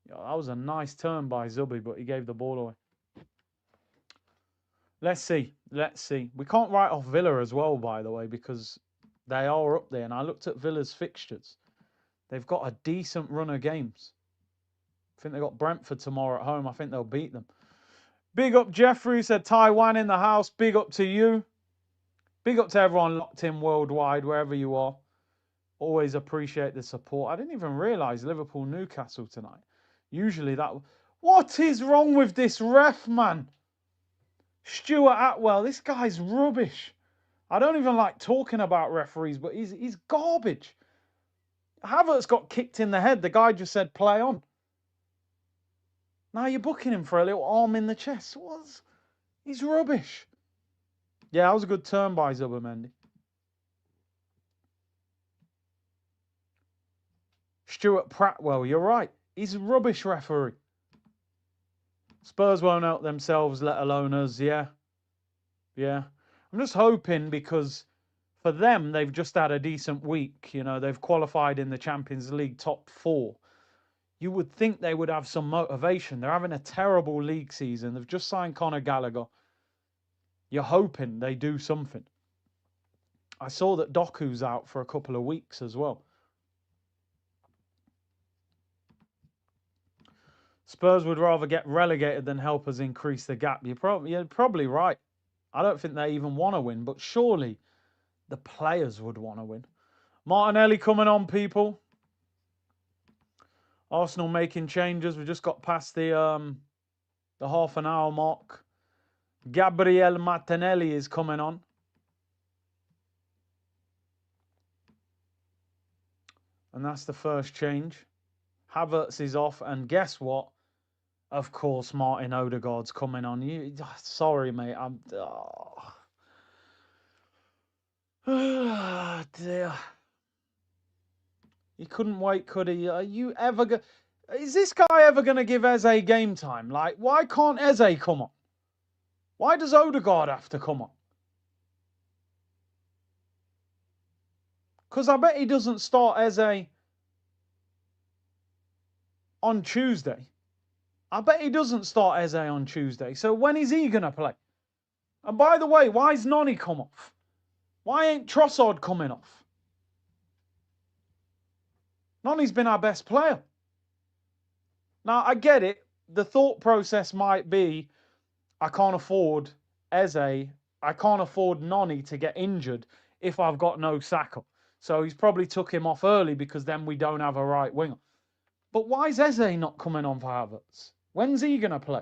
That was a nice turn by Zubi, but he gave the ball away. Let's see. Let's see. We can't write off Villa as well, by the way, because they are up there. And I looked at Villa's fixtures. They've got a decent run of games. I think they've got Brentford tomorrow at home. I think they'll beat them. Big up Jeffrey, said Taiwan in the house. Big up to you. Big up to everyone locked in worldwide, wherever you are. Always appreciate the support. I didn't even realise Liverpool-Newcastle tonight. Usually that... What is wrong with this ref, man? Stuart Atwell, this guy's rubbish. I don't even like talking about referees, but he's garbage. Havertz got kicked in the head. The guy just said, play on. Now you're booking him for a little arm in the chest. What? He's rubbish. Yeah, that was a good turn by Zubermendi. Stuart Pratwell, you're right. He's a rubbish referee. Spurs won't help themselves, let alone us. Yeah. Yeah. I'm just hoping, because for them, they've just had a decent week. You know, they've qualified in the Champions League top 4. You would think they would have some motivation. They're having a terrible league season. They've just signed Conor Gallagher. You're hoping they do something. I saw that Doku's out for a couple of weeks as well. Spurs would rather get relegated than help us increase the gap. You're probably right. I don't think they even want to win, but surely the players would want to win. Martinelli coming on, people. Arsenal making changes. We just got past the half an hour mark. Gabriel Martinelli is coming on. And that's the first change. Havertz is off. And guess what? Of course, Martin Odegaard's coming on. Sorry, mate. Oh, dear. He couldn't wait, could he? Are you ever Is this guy ever going to give Eze game time? Like, why can't Eze come on? Why does Odegaard have to come on? Because I bet he doesn't start Eze on Tuesday. I bet he doesn't start Eze on Tuesday. So when is he going to play? And by the way, why is Noni come off? Why ain't Trossard coming off? Noni's been our best player. Now, I get it. The thought process might be, I can't afford Eze. I can't afford Noni to get injured if I've got no Saka. So he's probably took him off early because then we don't have a right winger. But why is Eze not coming on for Havertz? When's he going to play?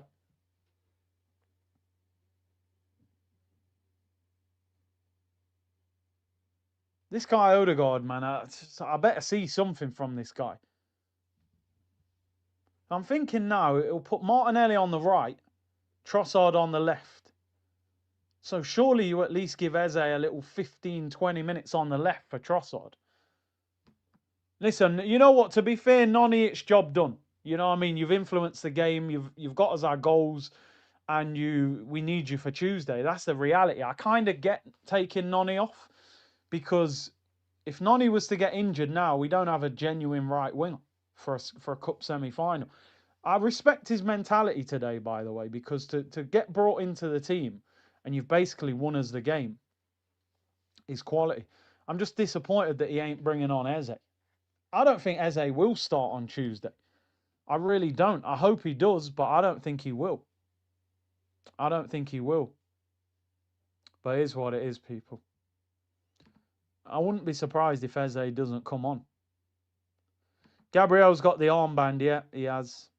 This guy Odegaard, man, I better see something from this guy. I'm thinking now it'll put Martinelli on the right, Trossard on the left. So surely you at least give Eze a little 15, 20 minutes on the left for Trossard. Listen, you know what? To be fair, Noni, it's job done. You know what I mean? You've influenced the game. You've got us our goals, and we need you for Tuesday. That's the reality. I kind of get taking Noni off, because if Noni was to get injured now, we don't have a genuine right winger for a cup semi-final. I respect his mentality today, by the way, because to get brought into the team and you've basically won us the game is quality. I'm just disappointed that he ain't bringing on Eze. I don't think Eze will start on Tuesday. I really don't. I hope he does, but I don't think he will. I don't think he will. But it is what it is, people. I wouldn't be surprised if Eze doesn't come on. Gabriel's got the armband, yeah, he has.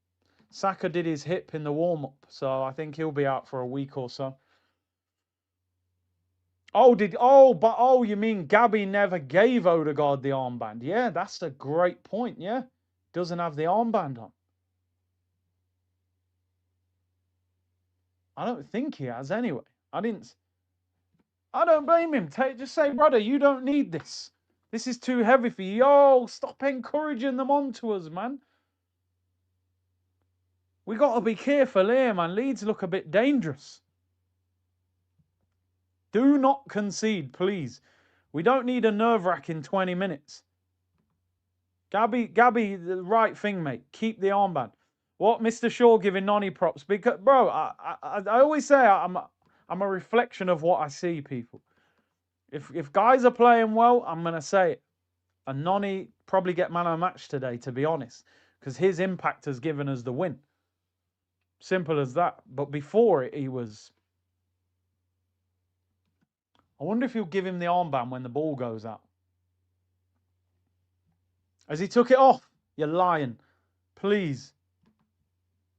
Saka did his hip in the warm-up, so I think he'll be out for a week or so. You mean Gabby never gave Odegaard the armband? Yeah, that's a great point, yeah. Doesn't have the armband on. I don't think he has anyway. I don't blame him. Just say, brother, you don't need this. This is too heavy for you. Yo, stop encouraging them onto us, man. We got to be careful here, man. Leeds look a bit dangerous. Do not concede, please. We don't need a nerve-wracking 20 minutes. Gabby, the right thing, mate. Keep the armband. What, Mr. Shaw giving Nonny props? Because, bro, I always say I'm a reflection of what I see, people. If guys are playing well, I'm going to say it. And Nonny probably get man of the match today, to be honest, because his impact has given us the win. Simple as that. But before it, he was... I wonder if he'll give him the armband when the ball goes out. As he took it off. You're lying. Please.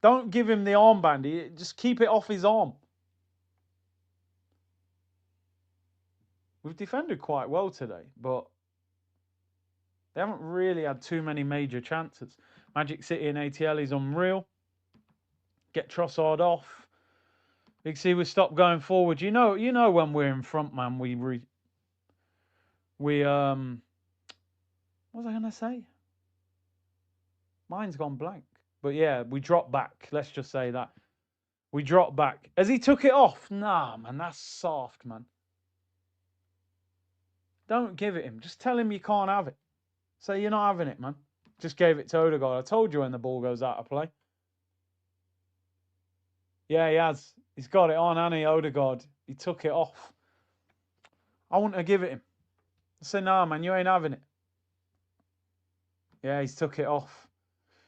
Don't give him the armband. Just keep it off his arm. We've defended quite well today, but they haven't really had too many major chances. Magic City and ATL is unreal. Get Trossard off. Big C, we stop going forward. You know when we're in front, man, we what was I gonna say? Mine's gone blank. But yeah, we drop back. Let's just say that. We drop back. As he took it off. Nah, man, that's soft, man. Don't give it him. Just tell him you can't have it. Say you're not having it, man. Just gave it to Odegaard. I told you when the ball goes out of play. Yeah, he has. He's got it on, hasn't he, Odegaard? He took it off. I wouldn't have given it him. I said, nah, man, you ain't having it. Yeah, he's took it off.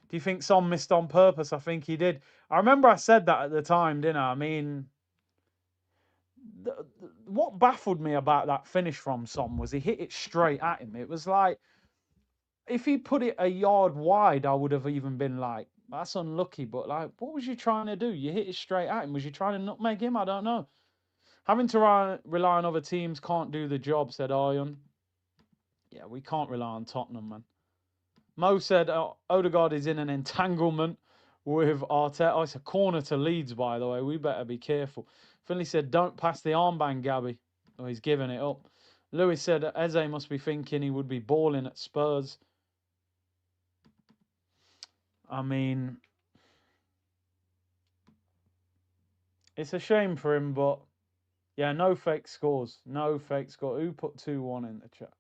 Do you think Son missed on purpose? I think he did. I remember I said that at the time, didn't I? I mean, what baffled me about that finish from Son was he hit it straight at him. It was like, if he put it a yard wide, I would have even been like, that's unlucky. But like, what was you trying to do? You hit it straight at him. Was you trying to nutmeg him? I don't know. Having to rely on other teams can't do the job, said Aryon. Yeah, we can't rely on Tottenham, man. Mo said Odegaard is in an entanglement with Arteta. Oh, it's a corner to Leeds, by the way. We better be careful. Finley said, don't pass the armband, Gabby. Oh, he's giving it up. Lewis said Eze must be thinking he would be balling at Spurs. I mean, it's a shame for him, but yeah, no fake scores. No fake score. Who put 2-1 in the chat?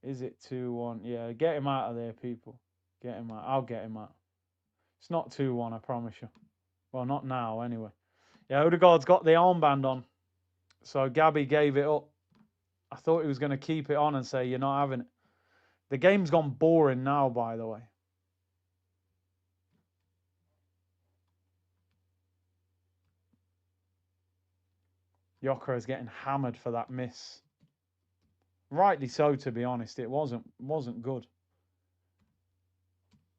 Is it 2-1? Yeah, get him out of there, people. Get him out. I'll get him out. It's not 2-1, I promise you. Well, not now, anyway. Yeah, Odegaard's got the armband on. So Gabby gave it up. I thought he was going to keep it on and say, you're not having it. The game's gone boring now, by the way. Yoker is getting hammered for that miss. Rightly so, to be honest. It wasn't good.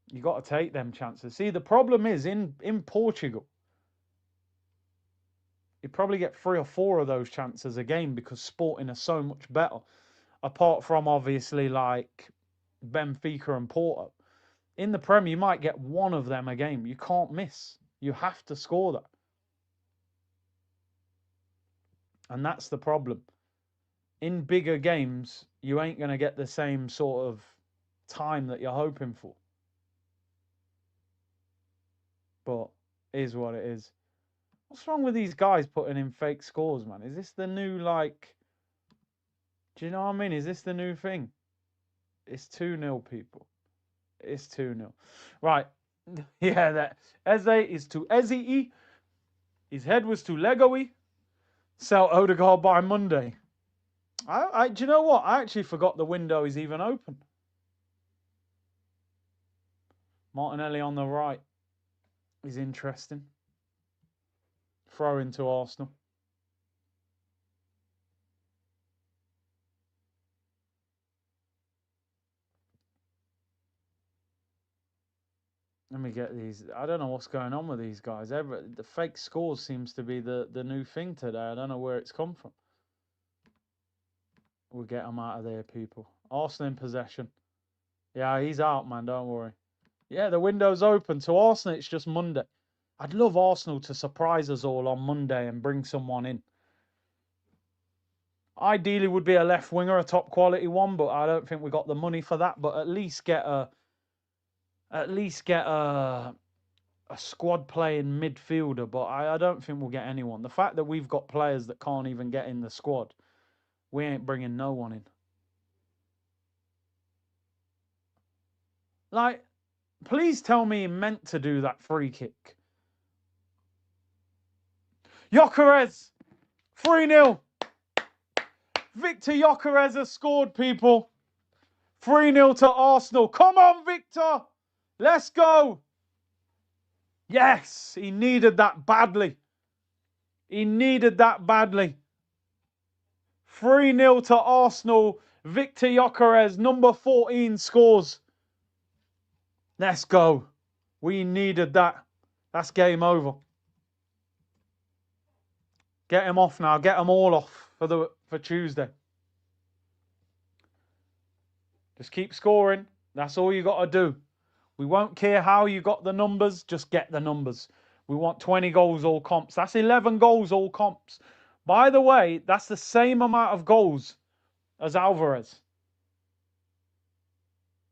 You got to take them chances. See, the problem is in Portugal, you probably get 3 or 4 of those chances a game because Sporting are so much better. Apart from obviously like Benfica and Porto. In the Premier, you might get 1 of them a game. You can't miss. You have to score that. And that's the problem. In bigger games, you ain't going to get the same sort of time that you're hoping for. But it is what it is. What's wrong with these guys putting in fake scores, man? Is this the new, like... Do you know what I mean? Is this the new thing? It's 2-0, people. It's 2-0. Right. Yeah, that Eze is to Eze. His head was to Lego-y. Sell Odegaard by Monday. Do you know what? I actually forgot the window is even open. Martinelli on the right is interesting. Throw into Arsenal. Let me get these. I don't know what's going on with these guys. The fake scores seems to be the new thing today. I don't know where it's come from. We'll get them out of there, people. Arsenal in possession. Yeah, he's out, man. Don't worry. Yeah, the window's open. To Arsenal, it's just Monday. I'd love Arsenal to surprise us all on Monday and bring someone in. Ideally would be a left winger, a top quality one, but I don't think we got the money for that. But at least get a a squad playing midfielder, but I don't think we'll get anyone. The fact that we've got players that can't even get in the squad, we ain't bringing no one in. Like, please tell me he meant to do that free kick. Gyökeres, 3-0. Victor Gyökeres has scored, people. 3-0 to Arsenal. Come on, Victor. Let's go. Yes, he needed that badly. He needed that badly. 3-0 to Arsenal. Victor Gyökeres, number 14, scores. Let's go. We needed that. That's game over. Get him off now. Get them all off for Tuesday. Just keep scoring. That's all you got to do. We won't care how you got the numbers. Just get the numbers. We want 20 goals all comps. That's 11 goals all comps. By the way, that's the same amount of goals as Alvarez.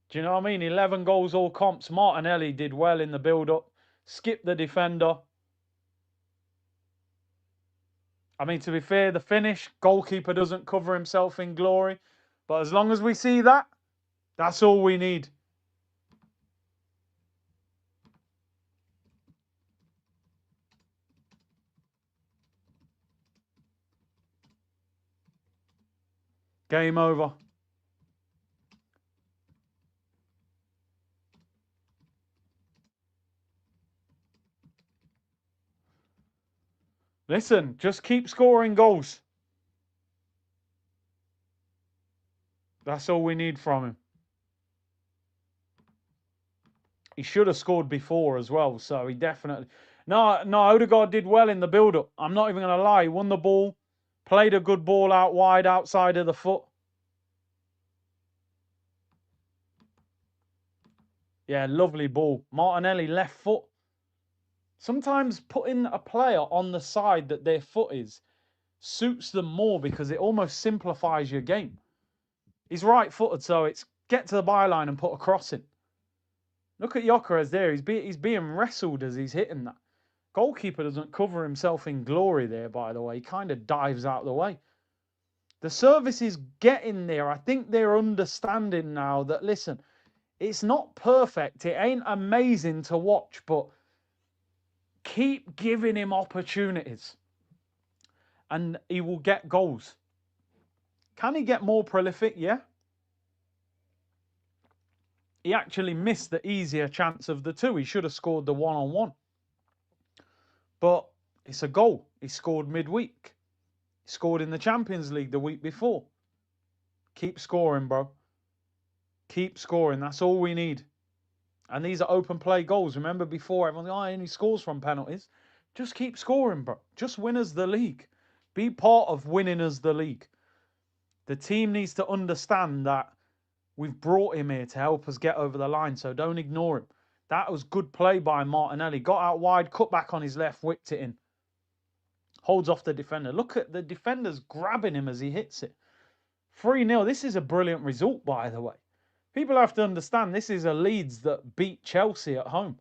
Do you know what I mean? 11 goals all comps. Martinelli did well in the build-up. Skipped the defender. I mean, to be fair, the finish, goalkeeper doesn't cover himself in glory. But as long as we see that, that's all we need. Game over. Listen, just keep scoring goals. That's all we need from him. He should have scored before as well, so he definitely... No, Odegaard did well in the build-up. I'm not even going to lie. He won the ball, played a good ball out wide, outside of the foot. Yeah, lovely ball. Martinelli, left foot. Sometimes putting a player on the side that their foot is suits them more because it almost simplifies your game. He's right-footed, so it's get to the byline and put a cross in. Look at Gyökeres there. He's being wrestled as he's hitting that. Goalkeeper doesn't cover himself in glory there, by the way. He kind of dives out of the way. The service is getting there. I think they're understanding now that, listen, it's not perfect. It ain't amazing to watch, but keep giving him opportunities and he will get goals. Can he get more prolific? Yeah. He actually missed the easier chance of the two. He should have scored the one-on-one. But it's a goal. He scored midweek. He scored in the Champions League the week before. Keep scoring, bro. Keep scoring. That's all we need. And these are open play goals. Remember before, everyone's like, oh, he only scores from penalties. Just keep scoring, bro. Just win us the league. Be part of winning us the league. The team needs to understand that we've brought him here to help us get over the line, so don't ignore him. That was good play by Martinelli. Got out wide, cut back on his left, whipped it in. Holds off the defender. Look at the defenders grabbing him as he hits it. 3-0. This is a brilliant result, by the way. People have to understand this is a Leeds that beat Chelsea at home.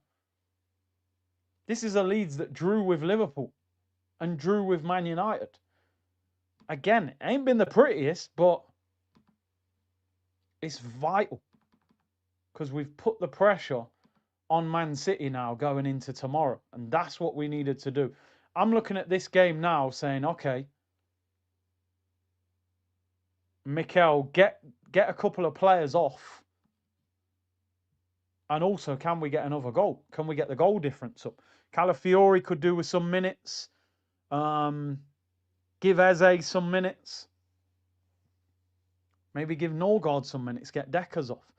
This is a Leeds that drew with Liverpool and drew with Man United. Again, it ain't been the prettiest, but it's vital because we've put the pressure on Man City now going into tomorrow, and that's what we needed to do. I'm looking at this game now saying, okay, Mikel, get a couple of players off. And also, can we get another goal? Can we get the goal difference up? Calafiori could do with some minutes. Give Eze some minutes. Maybe give Norgard some minutes. Get Deckers off.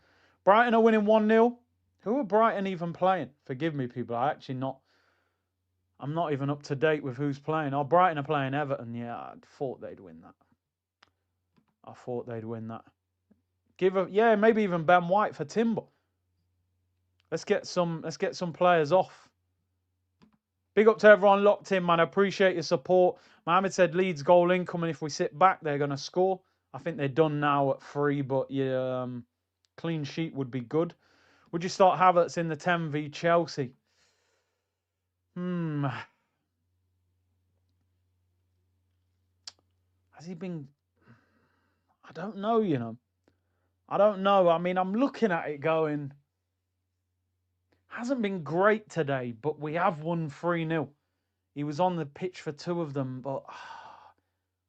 Brighton are winning 1-0. Who are Brighton even playing? Forgive me, people. I'm not even up to date with who's playing. Oh, Brighton are playing Everton. Yeah, I thought they'd win that. Yeah, maybe even Ben White for Timber. Let's get some players off. Big up to everyone locked in, man. I appreciate your support. Mohammed said Leeds goal incoming. If we sit back, they're going to score. I think they're done now at 3, but yeah, clean sheet would be good. Would you start Havertz in the 10 v Chelsea? Has he been? I don't know, you know. I don't know. I mean, I'm looking at it going, hasn't been great today, but we have won 3-0. He was on the pitch for 2 of them, but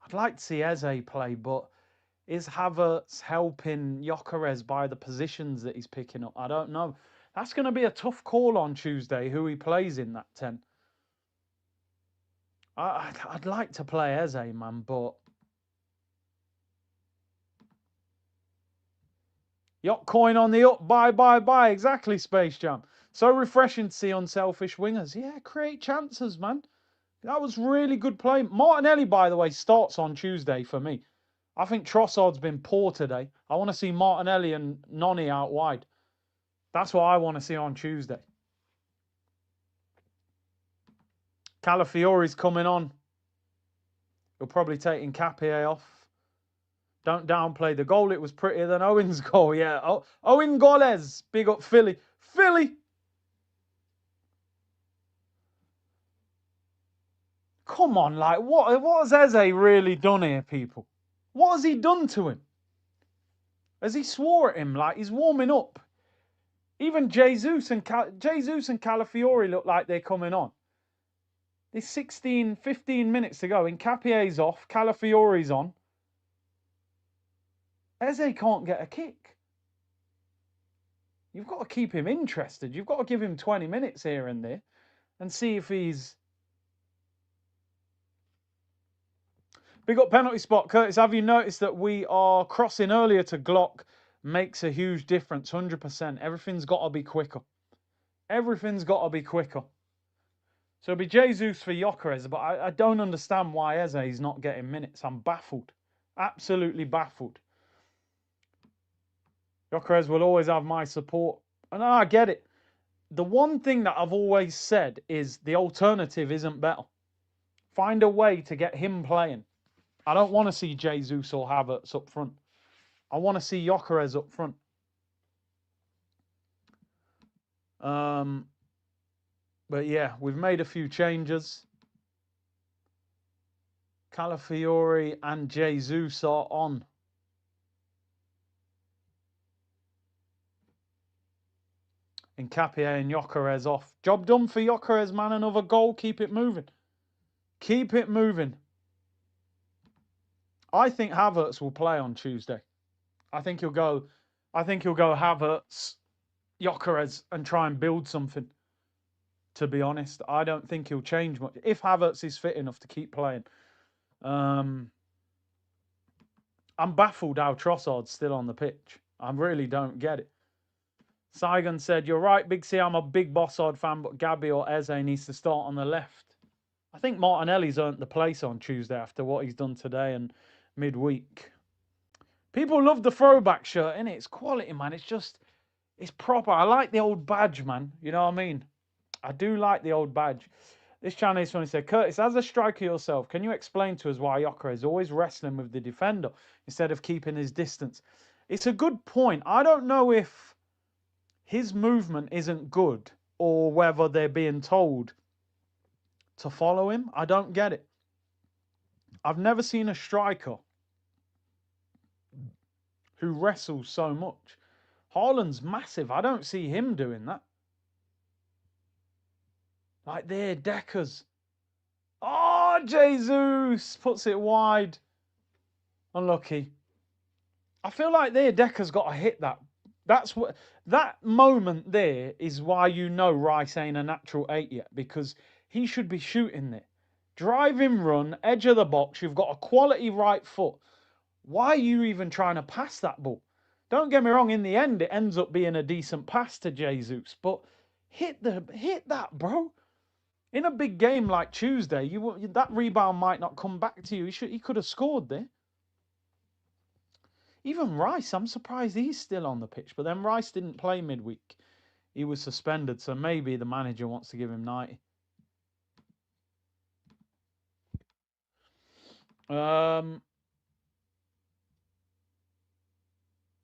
I'd like to see Eze play, but is Havertz helping Gyökeres by the positions that he's picking up? I don't know. That's going to be a tough call on Tuesday, who he plays in that 10. I'd like to play Eze, man, but Yacht coin on the up. Bye. Exactly, Space Jam. So refreshing to see unselfish wingers. Yeah, create chances, man. That was really good play. Martinelli, by the way, starts on Tuesday for me. I think Trossard's been poor today. I want to see Martinelli and Noni out wide. That's what I want to see on Tuesday. Calafiori's coming on. He'll probably take Nkapie off. Don't downplay the goal. It was prettier than Owen's goal. Yeah. Oh, Owen Goles. Big up Philly. Philly. Come on, like, what has Eze really done here, people? What has he done to him? Has he swore at him? Like, he's warming up. Even Jesus and Calafiori look like they're coming on. There's 16, 15 minutes to go. Nkapie's off. Calafiori's on. Eze can't get a kick. You've got to keep him interested. You've got to give him 20 minutes here and there and see if he's... Big up penalty spot, Curtis. Have you noticed that we are crossing earlier to Glock? Makes a huge difference, 100%. Everything's got to be quicker. Everything's got to be quicker. So it'll be Jesus for Gyökeres, but I don't understand why Eze is not getting minutes. I'm baffled. Absolutely baffled. Gyökeres will always have my support. And I get it. The one thing that I've always said is the alternative isn't better. Find a way to get him playing. I don't want to see Jesus or Havertz up front. I want to see Gyökeres up front. But yeah, we've made a few changes. Calafiori and Jesus are on. Nkapie and Gyökeres off. Job done for Gyökeres, man. Another goal. Keep it moving. Keep it moving. I think Havertz will play on Tuesday. I think he'll go Havertz, Gyökeres, and try and build something. To be honest, I don't think he'll change much. If Havertz is fit enough to keep playing. I'm baffled how Trossard's still on the pitch. I really don't get it. Saigon said, you're right, Big C, I'm a big Bossard fan, but Gabby or Eze needs to start on the left. I think Martinelli's earned the place on Tuesday after what he's done today and midweek. People love the throwback shirt, innit? It's quality, man. It's proper. I like the old badge, man. You know what I mean? I do like the old badge. This Chinese one said, Curtis, as a striker yourself, can you explain to us why Gyökeres is always wrestling with the defender instead of keeping his distance? It's a good point. I don't know if his movement isn't good or whether they're being told to follow him. I don't get it. I've never seen a striker who wrestles so much. Haaland's massive. I don't see him doing that. Like there, Deckers. Oh, Jesus puts it wide. Unlucky. I feel like there, Decker's got to hit that. That's what that moment there is why you know Rice ain't a natural 8 yet, because he should be shooting there. Driving run, edge of the box. You've got a quality right foot. Why are you even trying to pass that ball? Don't get me wrong. In the end, it ends up being a decent pass to Jesus, but hit that, bro. In a big game like Tuesday, that rebound might not come back to you. He could have scored there. Even Rice, I'm surprised he's still on the pitch. But then Rice didn't play midweek. He was suspended, so maybe the manager wants to give him 90.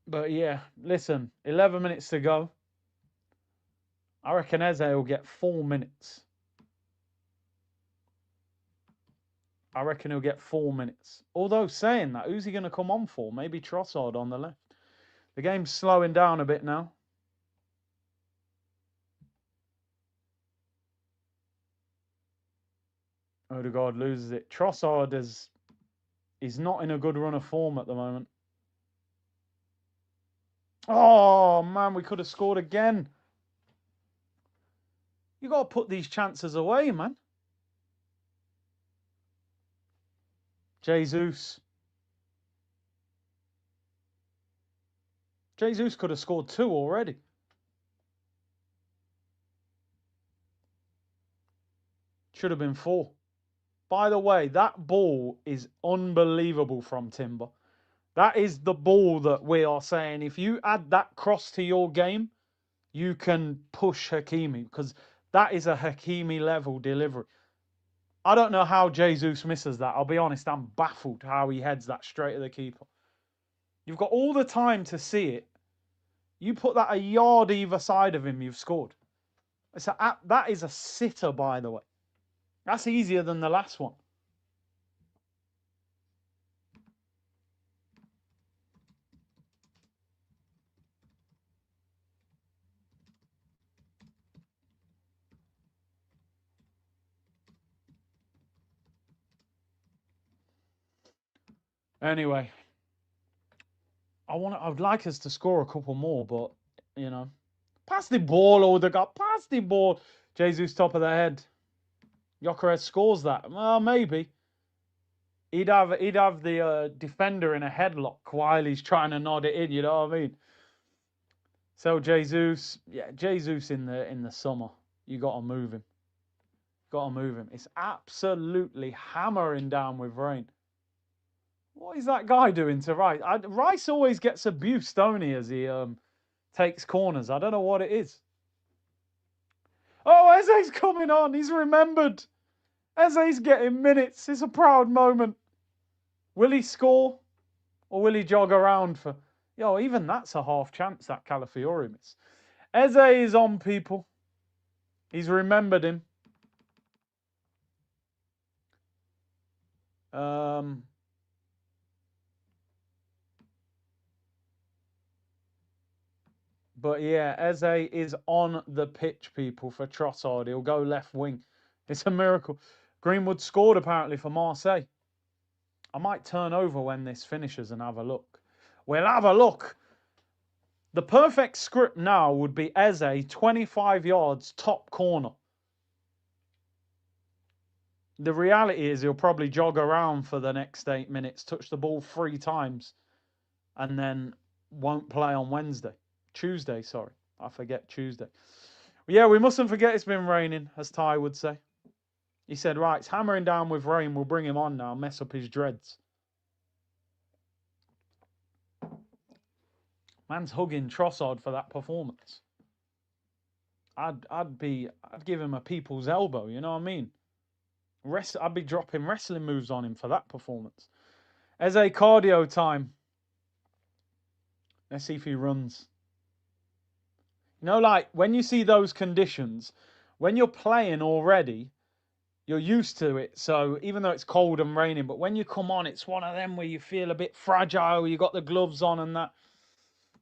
But yeah, listen, 11 minutes to go. I reckon Eze will get 4 minutes. I reckon he'll get 4 minutes. Although saying that, who's he going to come on for? Maybe Trossard on the left. The game's slowing down a bit now. Odegaard loses it. Trossard he's not in a good run of form at the moment. Oh, man, we could have scored again. You got to put these chances away, man. Jesus. Jesus could have scored 2 already. Should have been 4. By the way, that ball is unbelievable from Timber. That is the ball that we are saying. If you add that cross to your game, you can push Hakimi, because that is a Hakimi level delivery. I don't know how Jesus misses that. I'll be honest, I'm baffled how he heads that straight at the keeper. You've got all the time to see it. You put that a yard either side of him, you've scored. That is a sitter, by the way. That's easier than the last one. Anyway, I'd like us to score a couple more, but you know, pass the ball, Odegaard. Pass the ball. Jesus top of the head. Gyökeres scores that. Well, maybe. He'd have the defender in a headlock while he's trying to nod it in. You know what I mean? So Jesus, yeah, Jesus in the summer, you got to move him. Got to move him. It's absolutely hammering down with rain. What is that guy doing to Rice? Rice always gets abused, don't he, as he takes corners. I don't know what it is. Oh, Eze's coming on. He's remembered. Eze's getting minutes. It's a proud moment. Will he score? Or will he jog around for... Yo, even that's a half chance, that Calafiori miss. Eze is on, people. He's remembered him. But yeah, Eze is on the pitch, people, for Trossard. He'll go left wing. It's a miracle. Greenwood scored, apparently, for Marseille. I might turn over when this finishes and have a look. We'll have a look. The perfect script now would be Eze, 25 yards, top corner. The reality is he'll probably jog around for the next 8 minutes, touch the ball 3 times, and then won't play on Tuesday, sorry. I forget Tuesday. Yeah, we mustn't forget it's been raining, as Ty would say. He said, right, it's hammering down with rain. We'll bring him on now, mess up his dreads. Man's hugging Trossard for that performance. I'd give him a people's elbow, you know what I mean? I'd be dropping wrestling moves on him for that performance. Eze cardio time. Let's see if he runs. You know, like, when you see those conditions, when you're playing already, you're used to it. So even though it's cold and raining, but when you come on, it's one of them where you feel a bit fragile. You got the gloves on and that.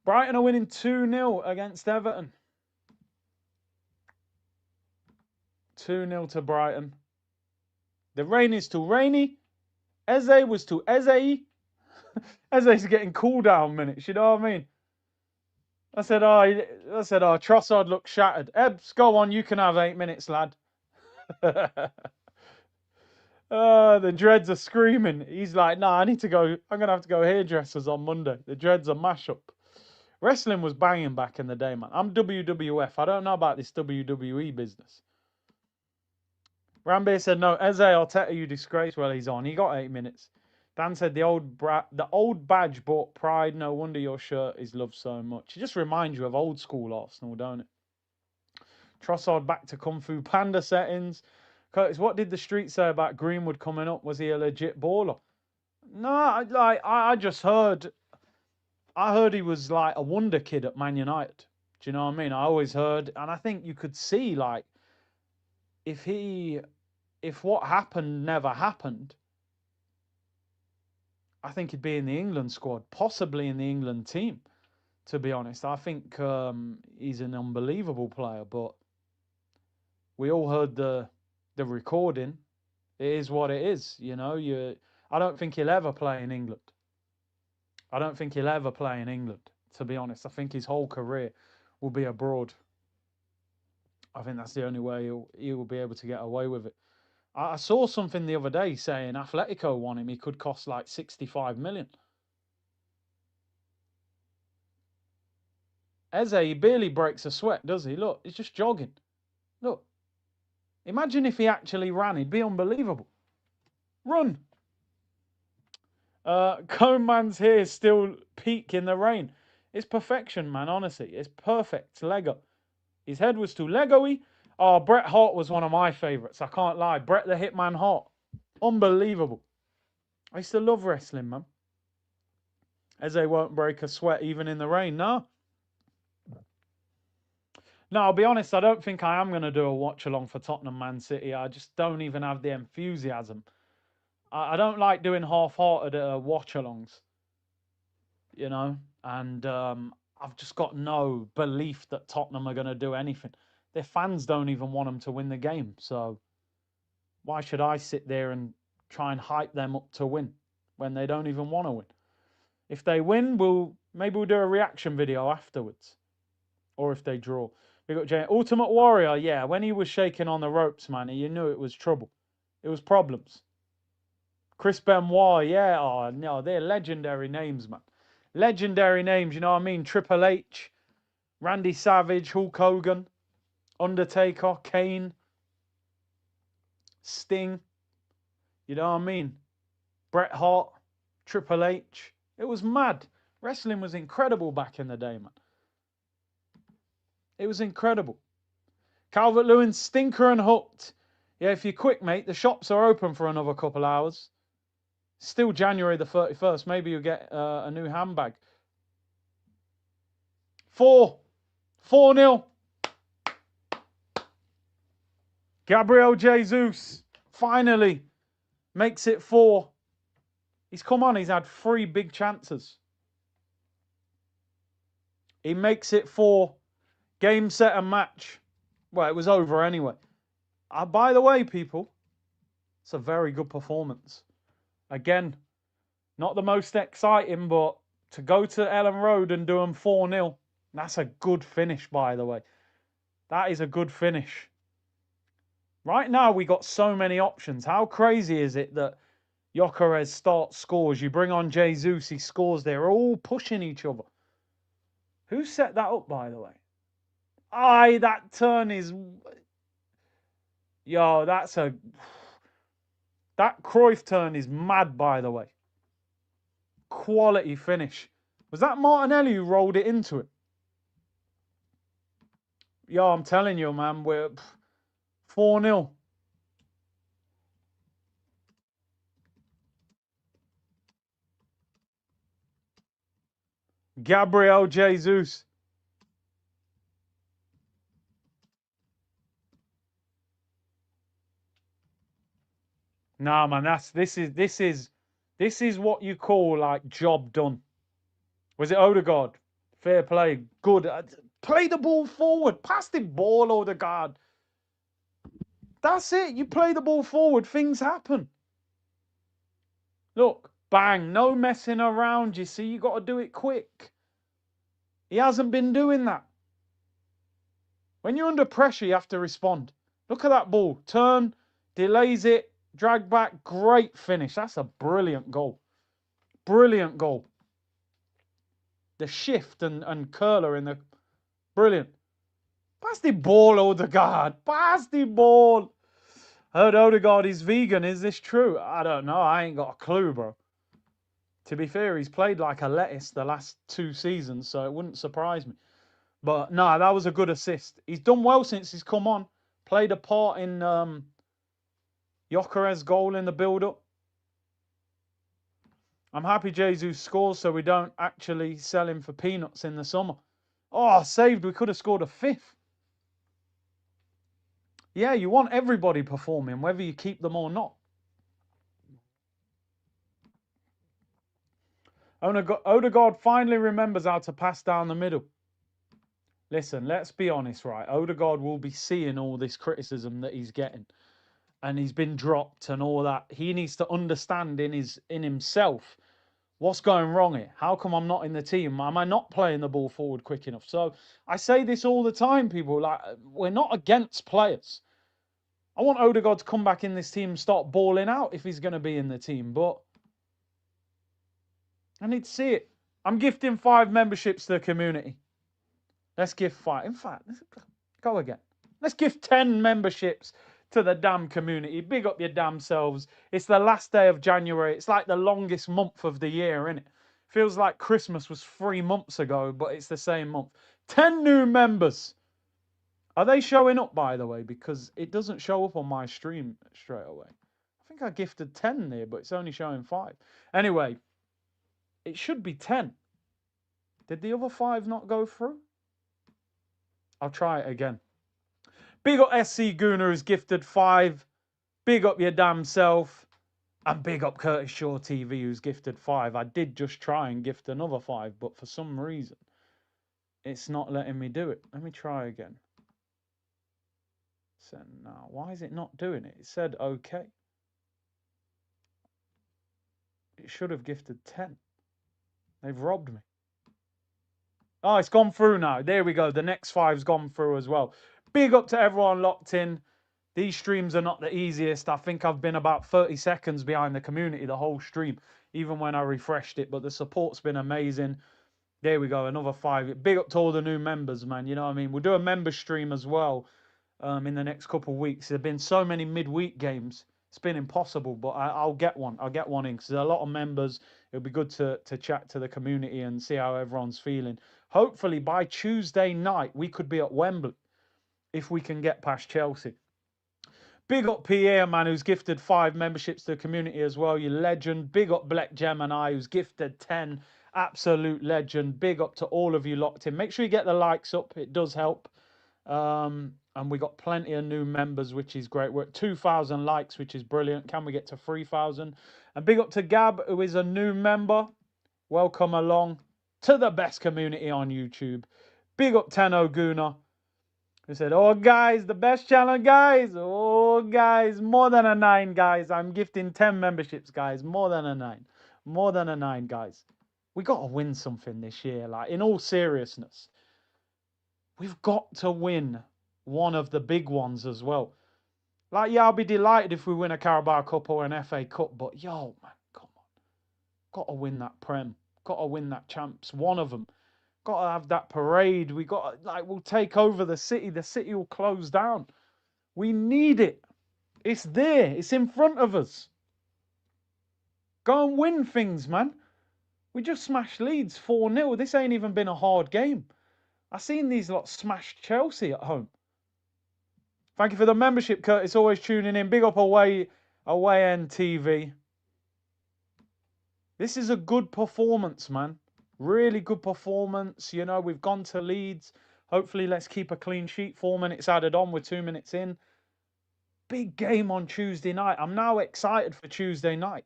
Brighton are winning 2-0 against Everton. 2-0 to Brighton. The rain is too rainy. Eze was too Eze. Eze's getting cool down minutes, you know what I mean? I said, Trossard looks shattered. Ebbs, go on, you can have 8 minutes, lad. The dreads are screaming. He's like, nah, I need to go. I'm going to have to go hairdressers on Monday. The dreads are mash up. Wrestling was banging back in the day, man. I'm WWF. I don't know about this WWE business. Rambe said, no, Eze Arteta, you disgrace. Well, he's on. He got 8 minutes. Dan said, the old badge brought pride. No wonder your shirt is loved so much. It just reminds you of old school Arsenal, don't it? Trossard back to Kung Fu Panda settings. Curtis, what did the street say about Greenwood coming up? Was he a legit baller? No, I just heard. I heard he was like a wonder kid at Man United. Do you know what I mean? I always heard, and I think you could see, like, if what happened never happened, I think he'd be in the England squad, possibly in the England team. To be honest, I think he's an unbelievable player. But we all heard the recording. It is what it is, you know. I don't think he'll ever play in England. I don't think he'll ever play in England. To be honest, I think his whole career will be abroad. I think that's the only way he'll be able to get away with it. I saw something the other day saying Atletico want him. He could cost like 65 million. Eze, he barely breaks a sweat, does he? Look, he's just jogging. Look. Imagine if he actually ran. He'd be unbelievable. Run. Coman's here still peak in the rain. It's perfection, man, honestly. It's perfect. Lego. His head was too Lego-y. Oh, Bret Hart was one of my favourites. I can't lie. Bret the Hitman Hart. Unbelievable. I used to love wrestling, man. Eze won't break a sweat even in the rain, no. No, I'll be honest, I don't think I am going to do a watch-along for Tottenham Man City. I just don't even have the enthusiasm. I don't like doing half-hearted watch-alongs, you know, and I've just got no belief that Tottenham are going to do anything. Their fans don't even want them to win the game, so why should I sit there and try and hype them up to win when they don't even want to win? If they win, maybe we'll do a reaction video afterwards, or if they draw. We got Ultimate Warrior, yeah, when he was shaking on the ropes, man, you knew it was trouble. It was problems. Chris Benoit, yeah, oh no, they're legendary names, man. Legendary names, you know what I mean? Triple H, Randy Savage, Hulk Hogan, Undertaker, Kane, Sting, you know what I mean? Bret Hart, Triple H. It was mad. Wrestling was incredible back in the day, man. It was incredible. Calvert-Lewin, stinker and hooked. Yeah, if you're quick, mate, the shops are open for another couple hours. Still January the 31st. Maybe you'll get a new handbag. 4-0. Gabriel Jesus finally makes it 4. He's come on. He's had 3 big chances. He makes it 4. Game, set, and match. Well, it was over anyway. By the way, people, it's a very good performance. Again, not the most exciting, but to go to Ellen Road and do them 4-0, that's a good finish, by the way. That is a good finish. Right now, we got so many options. How crazy is it that Gyökeres starts, scores, you bring on Jesus, he scores. They're all pushing each other. Who set that up, by the way? Aye, that turn is... Yo, that's a... That Cruyff turn is mad, by the way. Quality finish. Was that Martinelli who rolled it into it? Yo, I'm telling you, man, we're 4-0. Gabriel Jesus. Nah, man, this is what you call like job done. Was it Odegaard? Fair play, good. Play the ball forward. Pass the ball, Odegaard. That's it. You play the ball forward, things happen. Look, bang, no messing around. You see, you got to do it quick. He hasn't been doing that. When you're under pressure, you have to respond. Look at that ball. Turn, delays it, drag back. Great finish. That's a brilliant goal. Brilliant goal. The shift and curler in the... Brilliant. Pass the ball, Odegaard. Pass the ball. I heard Odegaard is vegan. Is this true? I don't know. I ain't got a clue, bro. To be fair, he's played like a lettuce the last 2 seasons, so it wouldn't surprise me. But no, that was a good assist. He's done well since he's come on. Played a part in Gyökeres' goal in the build-up. I'm happy Jesus scores so we don't actually sell him for peanuts in the summer. Oh, saved. We could have scored a 5th. Yeah, you want everybody performing, whether you keep them or not. Odegaard finally remembers how to pass down the middle. Listen, let's be honest, right? Odegaard will be seeing all this criticism that he's getting, and he's been dropped and all that. He needs to understand in himself what's going wrong here. How come I'm not in the team? Am I not playing the ball forward quick enough? So I say this all the time, people. Like, we're not against players. I want Odegaard to come back in this team and start balling out if he's going to be in the team, but I need to see it. I'm gifting 5 memberships to the community. Let's gift 5. In fact, let's go again. Let's gift 10 memberships to the damn community. Big up your damn selves. It's the last day of January. It's like the longest month of the year, innit? Feels like Christmas was 3 months ago, but it's the same month. 10 new members. Are they showing up, by the way? Because it doesn't show up on my stream straight away. I think I gifted 10 there, but it's only showing 5. Anyway, it should be 10. Did the other 5 not go through? I'll try it again. Big up SC Gooner who's gifted 5. Big up your damn self. And big up Curtis Shaw TV who's gifted 5. I did just try and gift another 5, but for some reason, it's not letting me do it. Let me try again. Send now. Why is it not doing it? It said okay. It should have gifted 10. They've robbed me. Oh, it's gone through now. There we go. The next 5's gone through as well. Big up to everyone locked in. These streams are not the easiest. I think I've been about 30 seconds behind the community the whole stream, even when I refreshed it. But the support's been amazing. There we go. Another 5. Big up to all the new members, man. You know what I mean? We'll do a member stream as well in the next couple of weeks. There have been so many midweek games. It's been impossible, but I'll get one. I'll get one in because there's a lot of members. It'll be good to chat to the community and see how everyone's feeling. Hopefully by Tuesday night, we could be at Wembley if we can get past Chelsea. Big up Pierre, man, who's gifted 5 memberships to the community as well. You legend. Big up Black Gemini, who's gifted 10. Absolute legend. Big up to all of you locked in. Make sure you get the likes up. It does help. And we got plenty of new members, which is great. We're at 2,000 likes, which is brilliant. Can we get to 3,000? And big up to Gab, who is a new member. Welcome along to the best community on YouTube. Big up Tenno Guna, who said, oh, guys, the best channel, guys. Oh, guys, more than a 9, guys. I'm gifting 10 memberships, guys. More than a 9. More than a 9, guys. We got to win something this year. Like, in all seriousness, we've got to win one of the big ones as well. Like, yeah, I'll be delighted if we win a Carabao Cup or an FA Cup, but yo, man, come on. Got to win that Prem. Got to win that Champs. One of them. Got to have that parade. We got to, like, we'll take over the city. The city will close down. We need it. It's there. It's in front of us. Go and win things, man. We just smashed Leeds 4-0. This ain't even been a hard game. I seen these lot smash Chelsea at home. Thank you for the membership, Curtis. Always tuning in. Big up Away End TV. This is a good performance, man. Really good performance. You know, we've gone to Leeds. Hopefully, let's keep a clean sheet. 4 minutes added on. We're 2 minutes in. Big game on Tuesday night. I'm now excited for Tuesday night.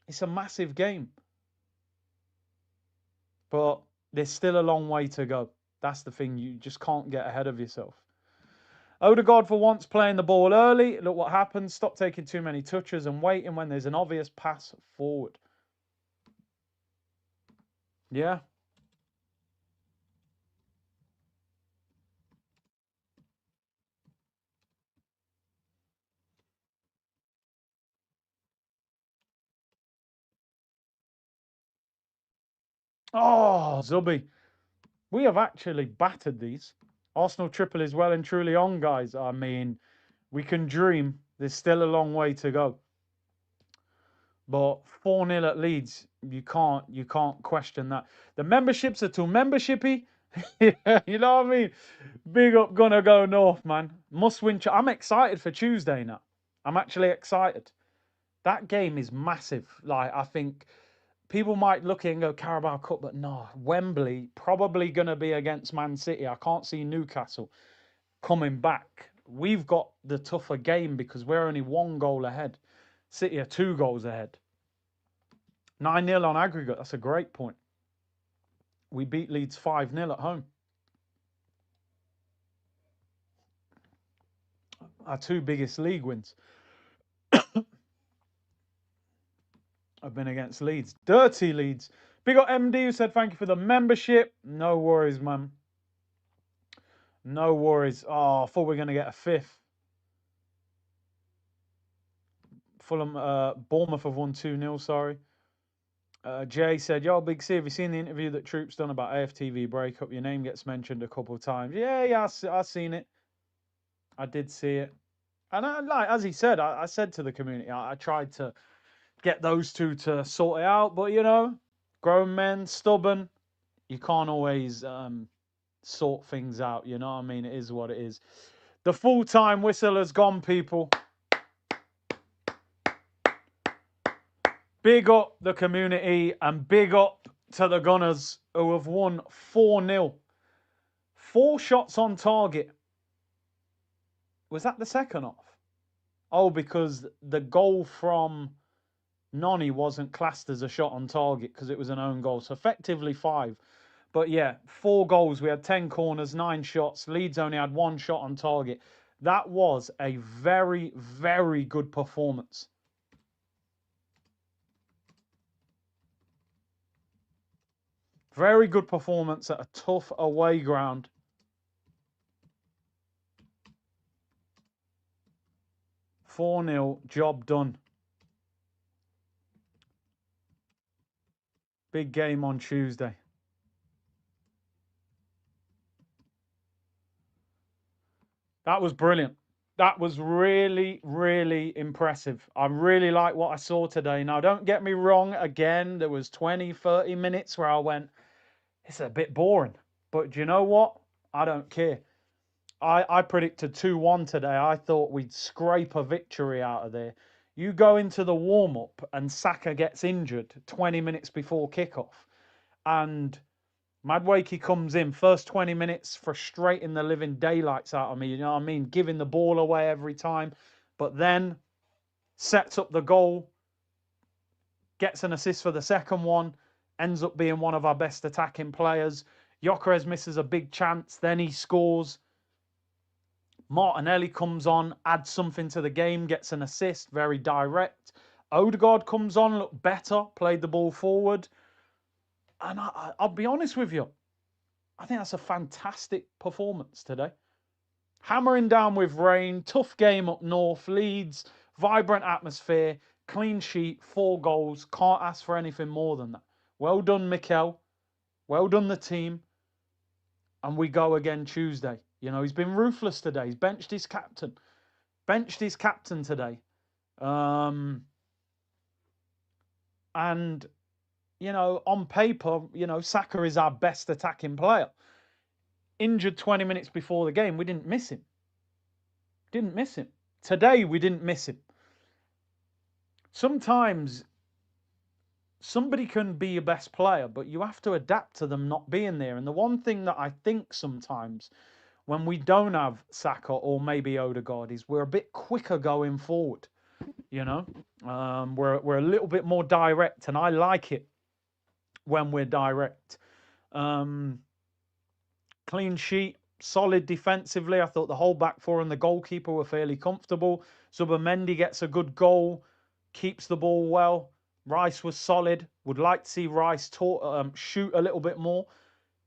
It's a massive game. But there's still a long way to go. That's the thing. You just can't get ahead of yourself. Odegaard for once playing the ball early. Look what happens. Stop taking too many touches and waiting when there's an obvious pass forward. Yeah. Oh, Zubby. We have actually battered these. Arsenal triple is well and truly on, guys. I mean, we can dream. There's still a long way to go. But 4-0 at Leeds, you can't question that. The memberships are too membershipy. Yeah, you know what I mean? Big up, gonna go north, man. Must win. I'm excited for Tuesday now. I'm actually excited. That game is massive. Like, I think people might look at it and go Carabao Cup, but no, Wembley probably gonna be against Man City. I can't see Newcastle coming back. We've got the tougher game because we're only 1 goal ahead. City are 2 goals ahead. 9-0 on aggregate. That's a great point. We beat Leeds 5-0 at home. Our two biggest league wins have been against Leeds. Dirty Leeds. Big up MD who said thank you for the membership. No worries, man. No worries. Oh, I thought we were going to get a fifth. Fulham, Bournemouth have won 2-0, sorry. Jay said, yo, Big C, have you seen the interview that Troop's done about AFTV breakup? Your name gets mentioned a couple of times. Yeah, I've seen it. I did see it. And as he said, I said to the community, I tried to get those two to sort it out. But, grown men, stubborn, you can't always sort things out. You know what I mean? It is what it is. The full-time whistle has gone, people. Big up the community and big up to the Gunners who have won 4-0. 4 shots on target. Was that the second half? Oh, because the goal from Noni wasn't classed as a shot on target because it was an own goal. So effectively 5. But yeah, 4 goals. We had 10 corners, 9 shots. Leeds only had 1 shot on target. That was a very, very good performance. Very good performance at a tough away ground. "4-0, job done." Big game on Tuesday. That was brilliant. That was really, really impressive. I really like what I saw today. Now, don't get me wrong. Again, there was 20, 30 minutes where I went, it's a bit boring. But do you know what? I don't care. I predicted 2-1 today. I thought we'd scrape a victory out of there. You go into the warm-up and Saka gets injured 20 minutes before kickoff. And Madueke comes in, first 20 minutes, frustrating the living daylights out of me, you know what I mean? Giving the ball away every time. But then sets up the goal, gets an assist for the second one, ends up being one of our best attacking players. Gyökeres misses a big chance, then he scores. Martinelli comes on, adds something to the game, gets an assist, very direct. Odegaard comes on, looked better, played the ball forward. And I'll be honest with you, I think that's a fantastic performance today. Hammering down with rain, tough game up north, Leeds, vibrant atmosphere, clean sheet, 4 goals. Can't ask for anything more than that. Well done, Mikel. Well done, the team. And we go again Tuesday. He's been ruthless today. He's benched his captain. Benched his captain today. And, on paper, Saka is our best attacking player. Injured 20 minutes before the game, we didn't miss him. Didn't miss him. Today, we didn't miss him. Sometimes somebody can be your best player, but you have to adapt to them not being there. And the one thing that I think sometimes when we don't have Saka or maybe Odegaard is we're a bit quicker going forward. We're a little bit more direct, and I like it when we're direct. Clean sheet, solid defensively. I thought the whole back four and the goalkeeper were fairly comfortable. Zubimendi gets a good goal, keeps the ball well. Rice was solid. Would like to see Rice shoot a little bit more.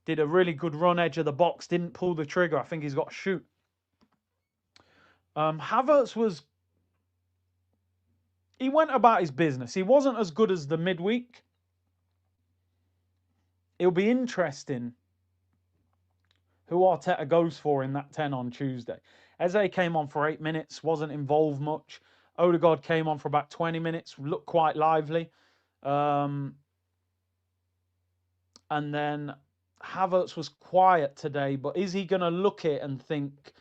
Did a really good run edge of the box. Didn't pull the trigger. I think he's got to shoot. Havertz he went about his business. He wasn't as good as the midweek. It'll be interesting who Arteta goes for in that 10 on Tuesday. Eze came on for 8 minutes, wasn't involved much. Odegaard came on for about 20 minutes, looked quite lively. And then Havertz was quiet today, but is he going to look at it and think,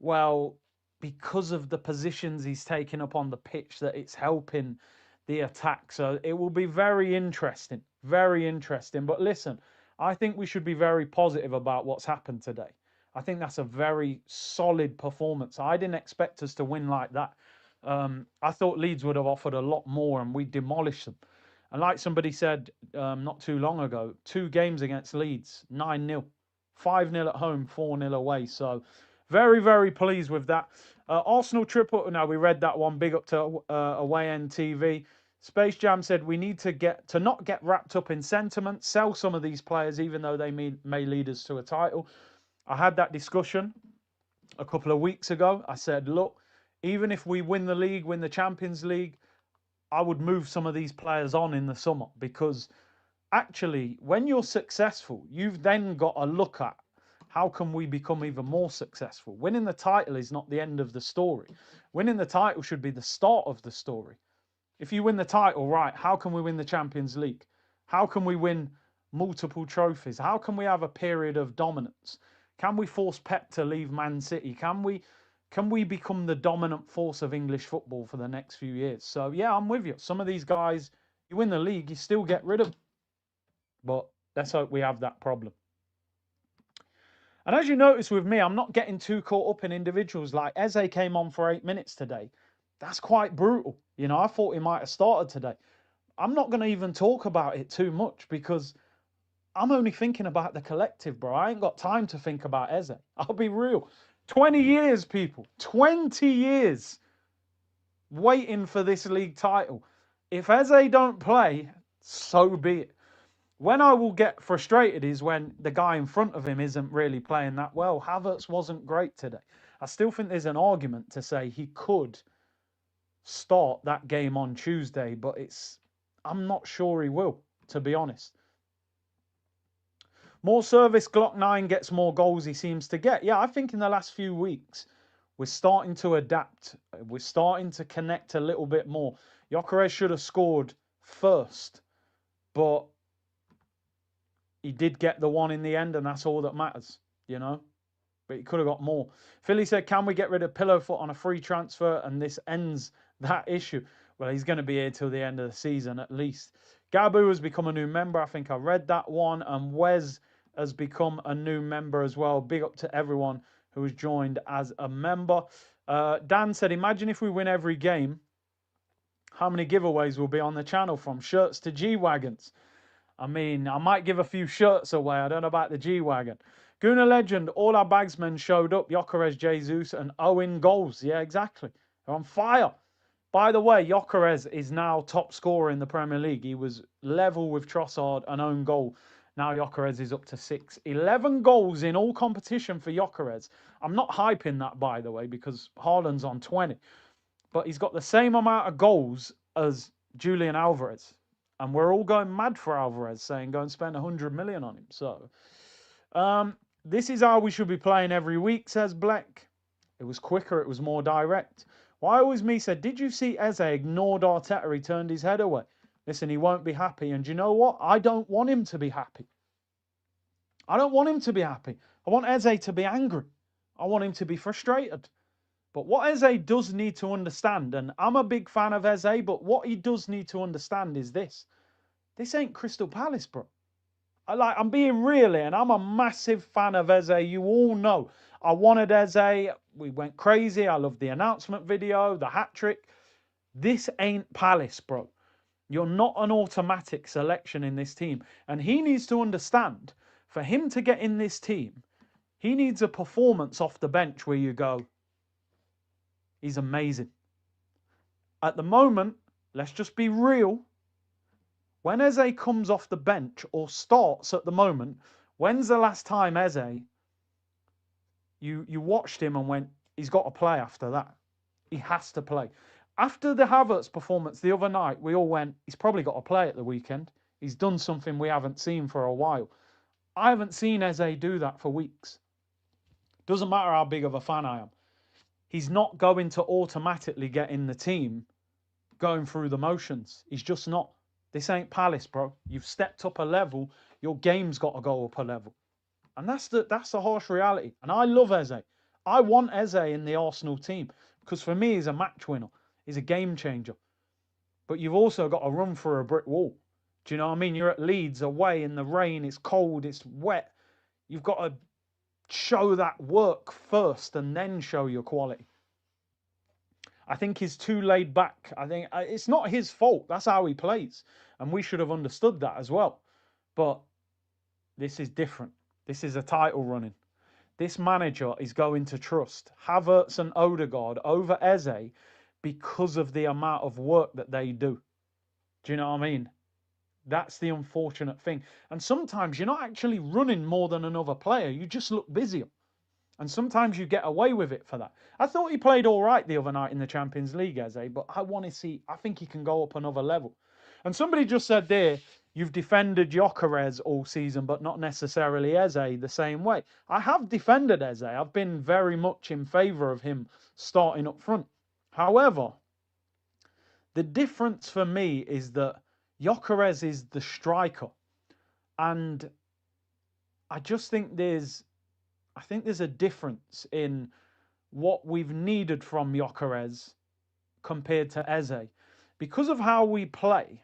well, because of the positions he's taking up on the pitch, that it's helping the attack? So it will be very interesting, very interesting. But listen, I think we should be very positive about what's happened today. I think that's a very solid performance. I didn't expect us to win like that. I thought Leeds would have offered a lot more and we demolished them. And like somebody said not too long ago, 2 games against Leeds, 9-0, 5-0 at home, 4-0 away. So very, very pleased with that. Arsenal triple. Now we read that one. Big up to Away End TV. Space Jam said we need to not get wrapped up in sentiment, sell some of these players, even though they may lead us to a title. I had that discussion a couple of weeks ago. I said, look, even if we win the league, win the Champions League, I would move some of these players on in the summer, because actually, when you're successful, you've then got to look at how can we become even more successful. Winning the title is not the end of the story. Winning the title should be the start of the story. If you win the title, right, how can we win the Champions League? How can we win multiple trophies? How can we have a period of dominance? Can we force Pep to leave Man City? Can we become the dominant force of English football for the next few years? So yeah, I'm with you. Some of these guys, you win the league, you still get rid of them. But let's hope we have that problem. And as you notice with me, I'm not getting too caught up in individuals. Like Eze came on for 8 minutes today. That's quite brutal. You know, I thought he might have started today. I'm not going to even talk about it too much, because I'm only thinking about the collective, bro. I ain't got time to think about Eze. I'll be real. 20 years, people. 20 years waiting for this league title. If Eze don't play, so be it. When I will get frustrated is when the guy in front of him isn't really playing that well. Havertz wasn't great today. I still think there's an argument to say he could start that game on Tuesday, but I'm not sure he will, to be honest. More service, Glock 9 gets more goals he seems to get. Yeah, I think in the last few weeks, we're starting to adapt. We're starting to connect a little bit more. Gyökeres should have scored first, but he did get the one in the end, and that's all that matters, you know. But he could have got more. Philly said, can we get rid of Pillowfoot on a free transfer and this ends that issue? Well, he's going to be here till the end of the season at least. Gabu has become a new member. I think I read that one. And Wes has become a new member as well. Big up to everyone who has joined as a member. Dan said, imagine if we win every game, how many giveaways will be on the channel, from shirts to G-Wagons? I mean, I might give a few shirts away. I don't know about the G-Wagon. Guna Legend, all our bagsmen showed up. Gyökeres, Jesus, and Owen goals. Yeah, exactly. They're on fire. By the way, Gyökeres is now top scorer in the Premier League. He was level with Trossard, an own goal. Now Gyökeres is up to 6. 11 goals in all competition for Gyökeres. I'm not hyping that, by the way, because Haaland's on 20. But he's got the same amount of goals as Julian Alvarez. And we're all going mad for Alvarez, saying go and spend 100 million on him. So, this is how we should be playing every week, says Black. It was quicker, it was more direct. Why always me said, did you see Eze ignored Arteta? He turned his head away. Listen, he won't be happy. And you know what? I don't want him to be happy. I don't want him to be happy. I want Eze to be angry. I want him to be frustrated. But what Eze does need to understand, and I'm a big fan of Eze, but what he does need to understand is this. This ain't Crystal Palace, bro. I'm being real here, and I'm a massive fan of Eze. You all know. I wanted Eze. We went crazy. I loved the announcement video, the hat-trick. This ain't Palace, bro. You're not an automatic selection in this team. And he needs to understand, for him to get in this team, he needs a performance off the bench where you go, he's amazing. At the moment, let's just be real. When Eze comes off the bench or starts at the moment, when's the last time Eze, you watched him and went, he's got to play after that. He has to play. After the Havertz performance the other night, we all went, he's probably got to play at the weekend. He's done something we haven't seen for a while. I haven't seen Eze do that for weeks. Doesn't matter how big of a fan I am. He's not going to automatically get in the team going through the motions. He's just not. This ain't Palace, bro. You've stepped up a level. Your game's got to go up a level. And that's the harsh reality. And I love Eze. I want Eze in the Arsenal team because for me, he's a match winner. He's a game changer. But you've also got to run through a brick wall. Do you know what I mean? You're at Leeds away in the rain. It's cold. It's wet. You've got to show that work first and then show your quality. I think he's too laid back. I think it's not his fault. That's how he plays. And we should have understood that as well. But this is different. This is a title running. This manager is going to trust Havertz and Odegaard over Eze because of the amount of work that they do. Do you know what I mean? That's the unfortunate thing. And sometimes you're not actually running more than another player. You just look busier. And sometimes you get away with it for that. I thought he played all right the other night in the Champions League, Eze, but I want to see, I think he can go up another level. And somebody just said there, you've defended Gyökeres all season, but not necessarily Eze the same way. I have defended Eze. I've been very much in favour of him starting up front. However, the difference for me is that Gyökeres is the striker. And I just think there's a difference in what we've needed from Gyökeres compared to Eze. Because of how we play,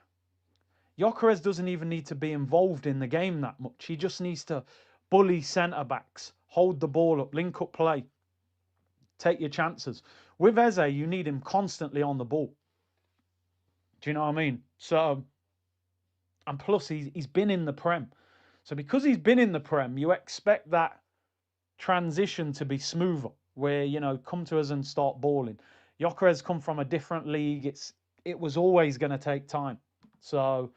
Gyökeres doesn't even need to be involved in the game that much. He just needs to bully centre-backs, hold the ball up, link up play, take your chances. With Eze, you need him constantly on the ball. Do you know what I mean? So, and plus he's been in the Prem. So because he's been in the Prem, you expect that transition to be smoother, where, you know, come to us and start balling. Gyökeres come from a different league. It was always going to take time. So,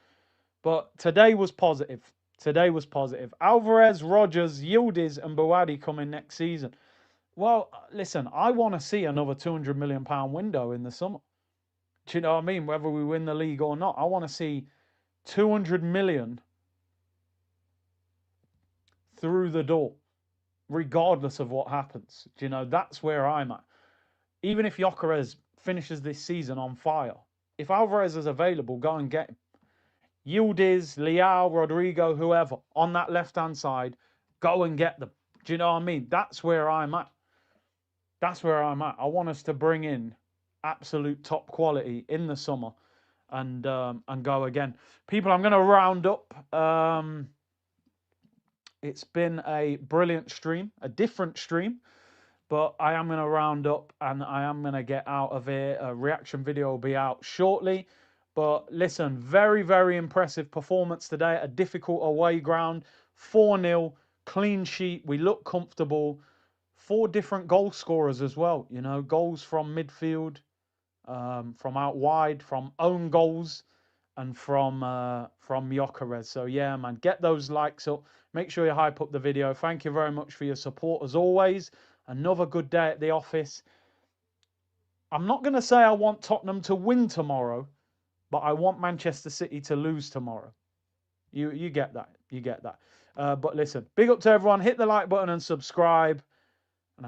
but today was positive. Today was positive. Alvarez, Rodgers, Yildiz, and Buwadi coming next season. Well, listen, I want to see another £200 million window in the summer. Do you know what I mean? Whether we win the league or not, I want to see 200 million through the door, regardless of what happens. Do you know, that's where I'm at. Even if Gyökeres finishes this season on fire, if Alvarez is available, go and get him. Yildiz, Leao, Rodrigo, whoever, on that left-hand side, go and get them. Do you know what I mean? That's where I'm at. That's where I'm at. I want us to bring in absolute top quality in the summer and go again. People, I'm going to round up. It's been a brilliant stream, a different stream, but I am going to round up and I am going to get out of here. A reaction video will be out shortly. But listen, very, very impressive performance today. A difficult away ground, 4-0, clean sheet. We look comfortable. 4 different goal scorers as well. You know, goals from midfield, from out wide, from own goals, and from Gyökeres. So yeah, man, get those likes up. Make sure you hype up the video. Thank you very much for your support as always. Another good day at the office. I'm not going to say I want Tottenham to win tomorrow, but I want Manchester City to lose tomorrow. You get that. You get that. But listen, big up to everyone. Hit the like button and subscribe.